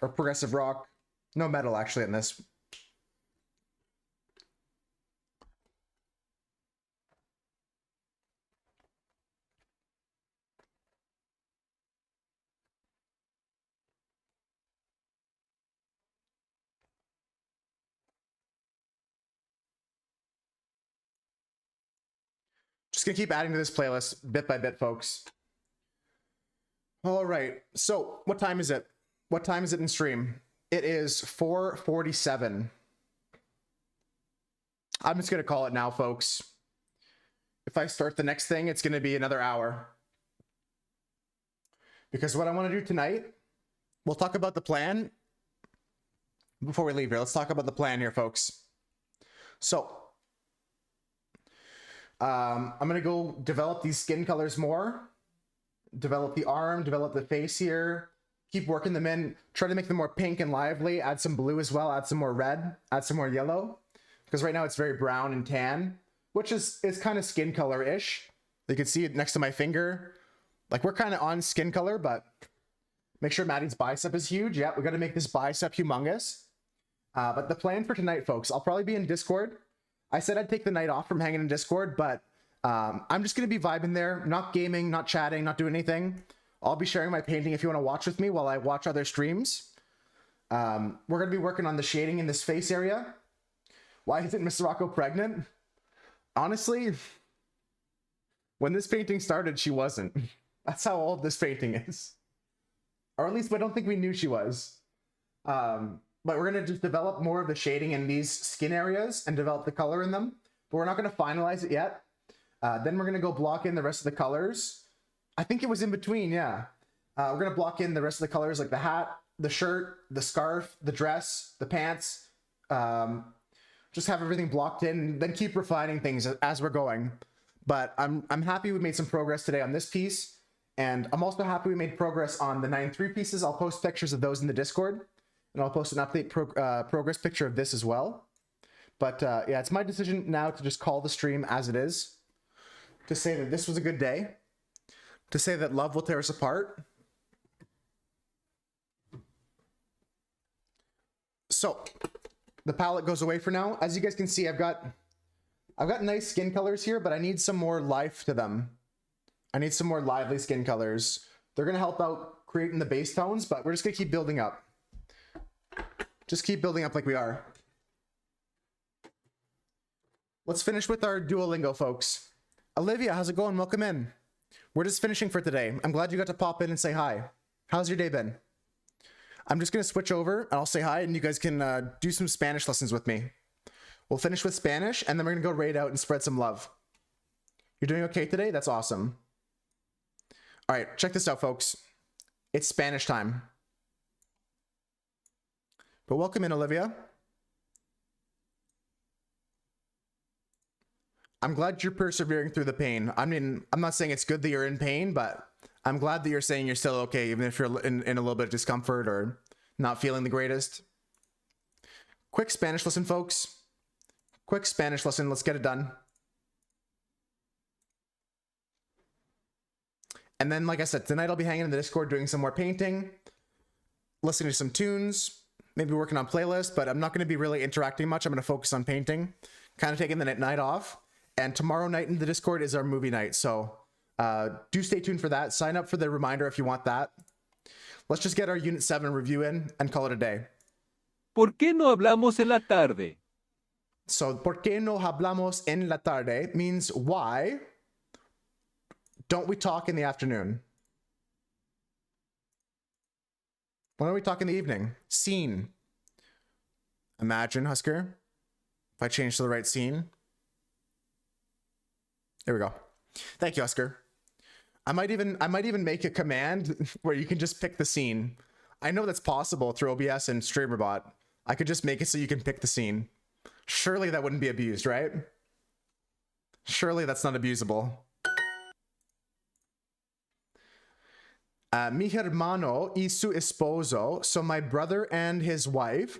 or progressive rock. No metal actually in this. Just gonna keep adding to this playlist bit by bit, folks. All right, so what time is it? What time is it in stream? It is 4:47. I'm just gonna call it now, folks. If I start the next thing, it's gonna be another hour. Because what I wanna do tonight, we'll talk about the plan. Before we leave here, let's talk about the plan here, folks. So, I'm gonna go develop these skin colors more, develop the arm, develop the face here, keep working them in, try to make them more pink and lively, add some blue as well, add some more red, add some more yellow, because right now it's very brown and tan, which is kind of skin color-ish. You can see it next to my finger. Like, we're kind of on skin color, but make sure Maddie's bicep is huge. Yeah, we got to make this bicep humongous. But the plan for tonight, folks, I'll probably be in Discord. I said I'd take the night off from hanging in Discord, but I'm just going to be vibing there, not gaming, not chatting, not doing anything. I'll be sharing my painting if you want to watch with me while I watch other streams. We're going to be working on the shading in this face area. Why isn't Miss Rocco pregnant? Honestly, when this painting started, she wasn't. That's how old this painting is. Or at least I don't think we knew she was. But we're going to just develop more of the shading in these skin areas and develop the color in them. But we're not going to finalize it yet. Then we're going to go block in the rest of the colors. I think it was in between, yeah. We're going to block in the rest of the colors, like the hat, the shirt, the scarf, the dress, the pants. Just have everything blocked in and then keep refining things as we're going. But I'm happy we made some progress today on this piece. And I'm also happy we made progress on the 9-3 pieces. I'll post pictures of those in the Discord. And I'll post an update progress picture of this as well. But yeah, it's my decision now to just call the stream as it is. To say that this was a good day. To say that love will tear us apart. So, the palette goes away for now. As you guys can see, I've got nice skin colors here, but I need some more life to them. I need some more lively skin colors. They're going to help out creating the base tones, but we're just going to keep building up. Just keep building up like we are. Let's finish with our Duolingo, folks. Olivia, how's it going? Welcome in. We're just finishing for today. I'm glad you got to pop in and say hi. How's your day been? I'm just going to switch over and I'll say hi and you guys can do some Spanish lessons with me. We'll finish with Spanish, and then we're going to go raid out and spread some love. You're doing okay today? That's awesome. All right, check this out, folks. It's Spanish time. But welcome in, Olivia. I'm glad you're persevering through the pain. I mean, I'm not saying it's good that you're in pain, but I'm glad that you're saying you're still okay, even if you're in a little bit of discomfort or not feeling the greatest. Quick Spanish lesson, folks. Quick Spanish lesson. Let's get it done. And then, like I said, tonight I'll be hanging in the Discord doing some more painting, listening to some tunes, maybe working on playlists, but I'm not going to be really interacting much. I'm going to focus on painting, kind of taking the night off. And tomorrow night in the Discord is our movie night. So do stay tuned for that. Sign up for the reminder if you want that. Let's just get our Unit 7 review in and call it a day.
¿Por qué no hablamos en la tarde?
So, ¿por qué no hablamos en la tarde? Means why don't we talk in the afternoon? Why don't we talk in the evening? Scene. Imagine, Husker, if I change to the right scene. There we go. Thank you, Husker. I might even make a command where you can just pick the scene. I know that's possible through OBS and StreamerBot. I could just make it so you can pick the scene. Surely that wouldn't be abused, right? Surely that's not abusable. Mi hermano y su esposo, so my brother and his wife,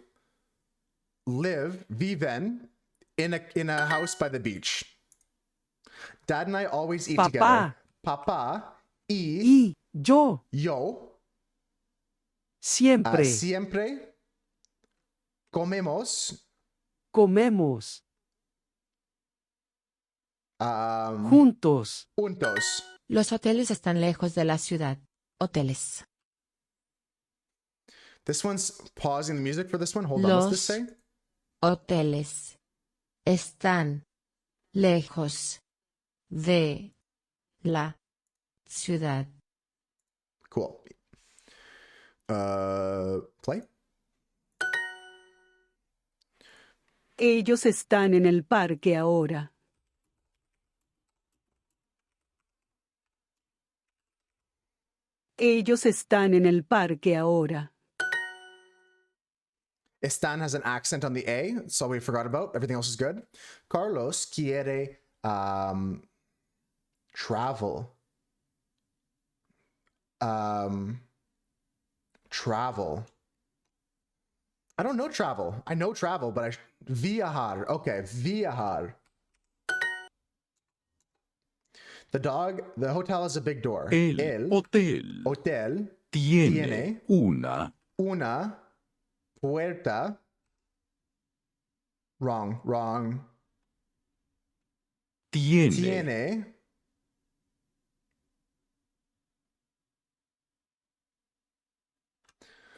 viven in a house by the beach. Dad and I always eat together. Papá y
yo siempre
comemos
juntos.
Los hoteles están lejos de la ciudad. Hoteles.
This one's pausing the music for this one. Hold on. What's this say?
Hoteles están lejos de la ciudad.
Cool. Play.
Ellos están en el parque ahora. Ellos están en el parque ahora.
Están has an accent on the A. That's all we forgot about. Everything else is good. Carlos quiere travel. Travel. I don't know travel. I know travel, but viajar. Okay, viajar. The hotel has a big door.
El
hotel
tiene una
puerta. Wrong. Tiene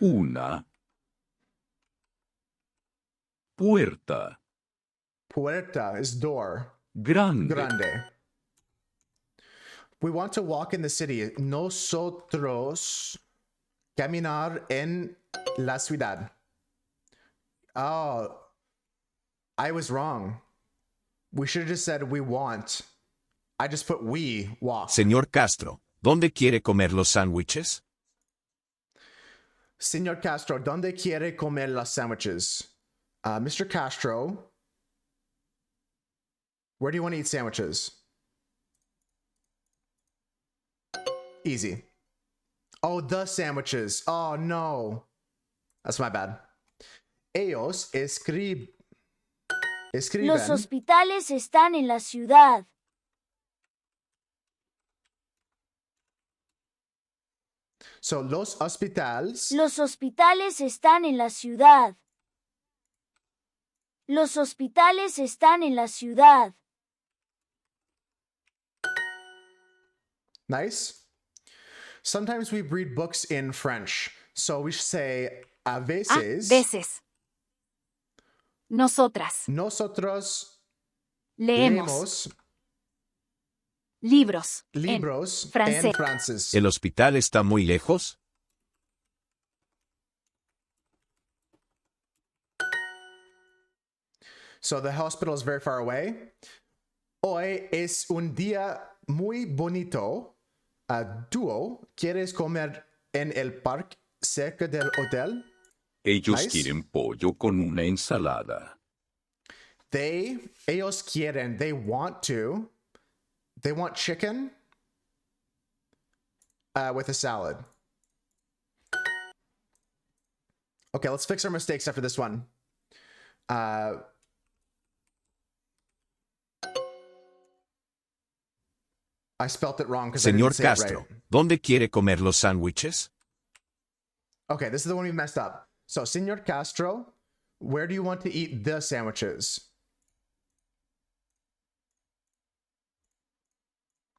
una puerta.
Puerta is door.
Grande.
We want to walk in the city. Nosotros caminar en la ciudad. Oh, I was wrong. We should have just said we want. I just put we walk.
Señor Castro, ¿dónde quiere comer los sándwiches?
Señor Castro, ¿dónde quiere comer los sandwiches? Mr. Castro, where do you want to eat sandwiches? Easy. Oh, the sandwiches. Oh, no. That's my bad. Ellos escriben.
Los hospitales están en la ciudad.
So, los hospitales.
Los hospitales están en la ciudad. Los hospitales están en la ciudad.
Nice. Sometimes we read books in French. So we say a veces.
Veces. Nosotras.
Nosotros
leemos libros
en francés.
¿El hospital está muy lejos?
So the hospital is very far away. Hoy es un día muy bonito. Dúo, ¿quieres comer en el parque cerca del hotel?
Ellos
Nice.
quieren pollo con una ensalada.
Ellos quieren, they want chicken with a salad. Okay, let's fix our mistakes after this one. I spelt it wrong because I didn't
Señor
say it
Castro,
right.
¿dónde quiere comer los sándwiches?
Okay, this is the one we messed up. So, Señor Castro, where do you want to eat the sandwiches?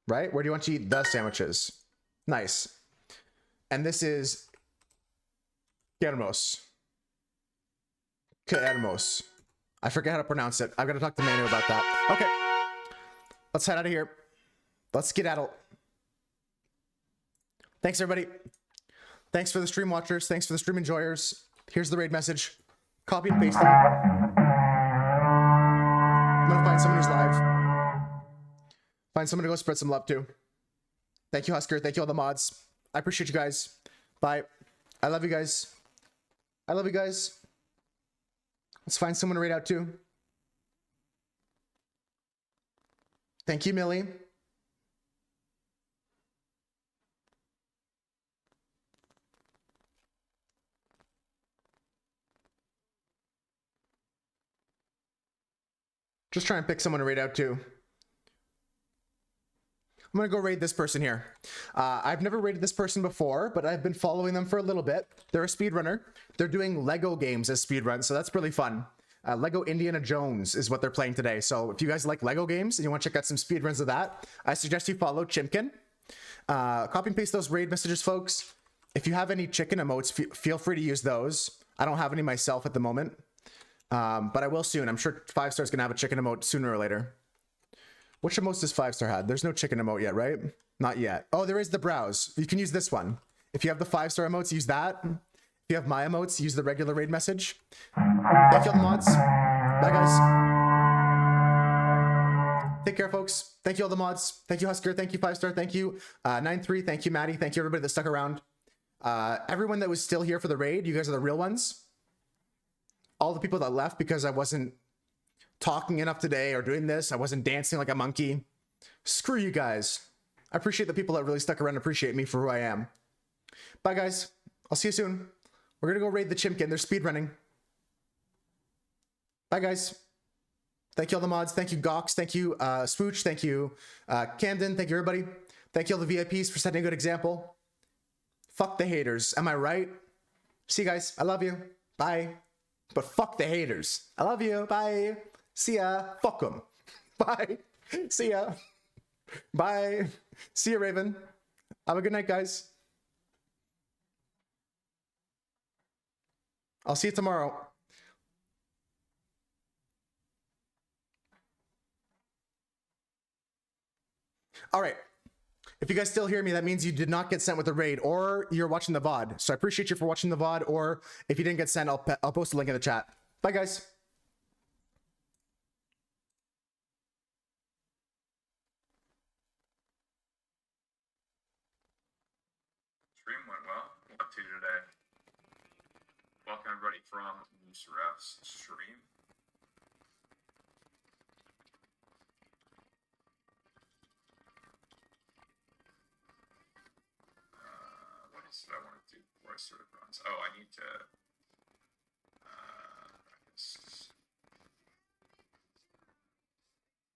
Right? Where do you want to eat the sandwiches? Nice. And this is Quermos. Quermos. I forget how to pronounce it. I've got to talk to Manu about that. Okay. Let's head out of here. Let's skedaddle. Thanks, everybody. Thanks for the stream watchers. Thanks for the stream enjoyers. Here's the raid message. Copy and paste it. I'm going to find someone who's live. Find someone to go spread some love to. Thank you, Husker. Thank you, all the mods. I appreciate you guys. Bye. I love you guys. I love you guys. Let's find someone to raid out to. Thank you, Millie. Just try and pick someone to raid out to. I'm gonna go raid this person here. I've never raided this person before, but I've been following them for a little bit. They're a speedrunner. They're doing Lego games as speedruns, so that's really fun. Lego Indiana Jones is what they're playing today. So if you guys like Lego games and you want to check out some speedruns of that, I suggest you follow Chimkin. Copy and paste those raid messages, folks. If you have any chicken emotes, feel free to use those. I don't have any myself at the moment, but I will soon. I'm sure 5-star's gonna have a chicken emote sooner or later. Which emotes does 5-star had? There's no chicken emote yet, right? Not yet. Oh, there is the browse. You can use this one. If you have the 5-star emotes, use that. If you have my emotes, use the regular raid message. Thank you all the mods. Bye, guys. Take care, folks. Thank you all the mods. Thank you, Husker. Thank you, 5-star. Thank you, 9-3. Thank you, Maddie. Thank you, everybody that stuck around. Everyone that was still here for the raid, you guys are the real ones. All the people that left because I wasn't talking enough today or doing this, I wasn't dancing like a monkey. Screw you guys. I appreciate the people that really stuck around and appreciate me for who I am. Bye, guys. I'll see you soon. We're gonna go raid the Chimkin. They're speedrunning. Bye, guys. Thank you all the mods. Thank you, Gox. Thank you, Swooch. Thank you, Camden. Thank you, everybody. Thank you all the VIPs for setting a good example. Fuck the haters. Am I right? See you guys. I love you. Bye. But fuck the haters. I love you. Bye. See ya. Fuck them. Bye. See ya. Bye. See ya, Raven. Have a good night, guys. I'll see you tomorrow. All right. If you guys still hear me, that means you did not get sent with the raid, or you're watching the VOD. So I appreciate you for watching the VOD, or if you didn't get sent, I'll post a link in the chat. Bye, guys.
Stream went well. What to today? Welcome everybody from Mooseref's stream. What is it I want to do before I start runs? Oh, I need to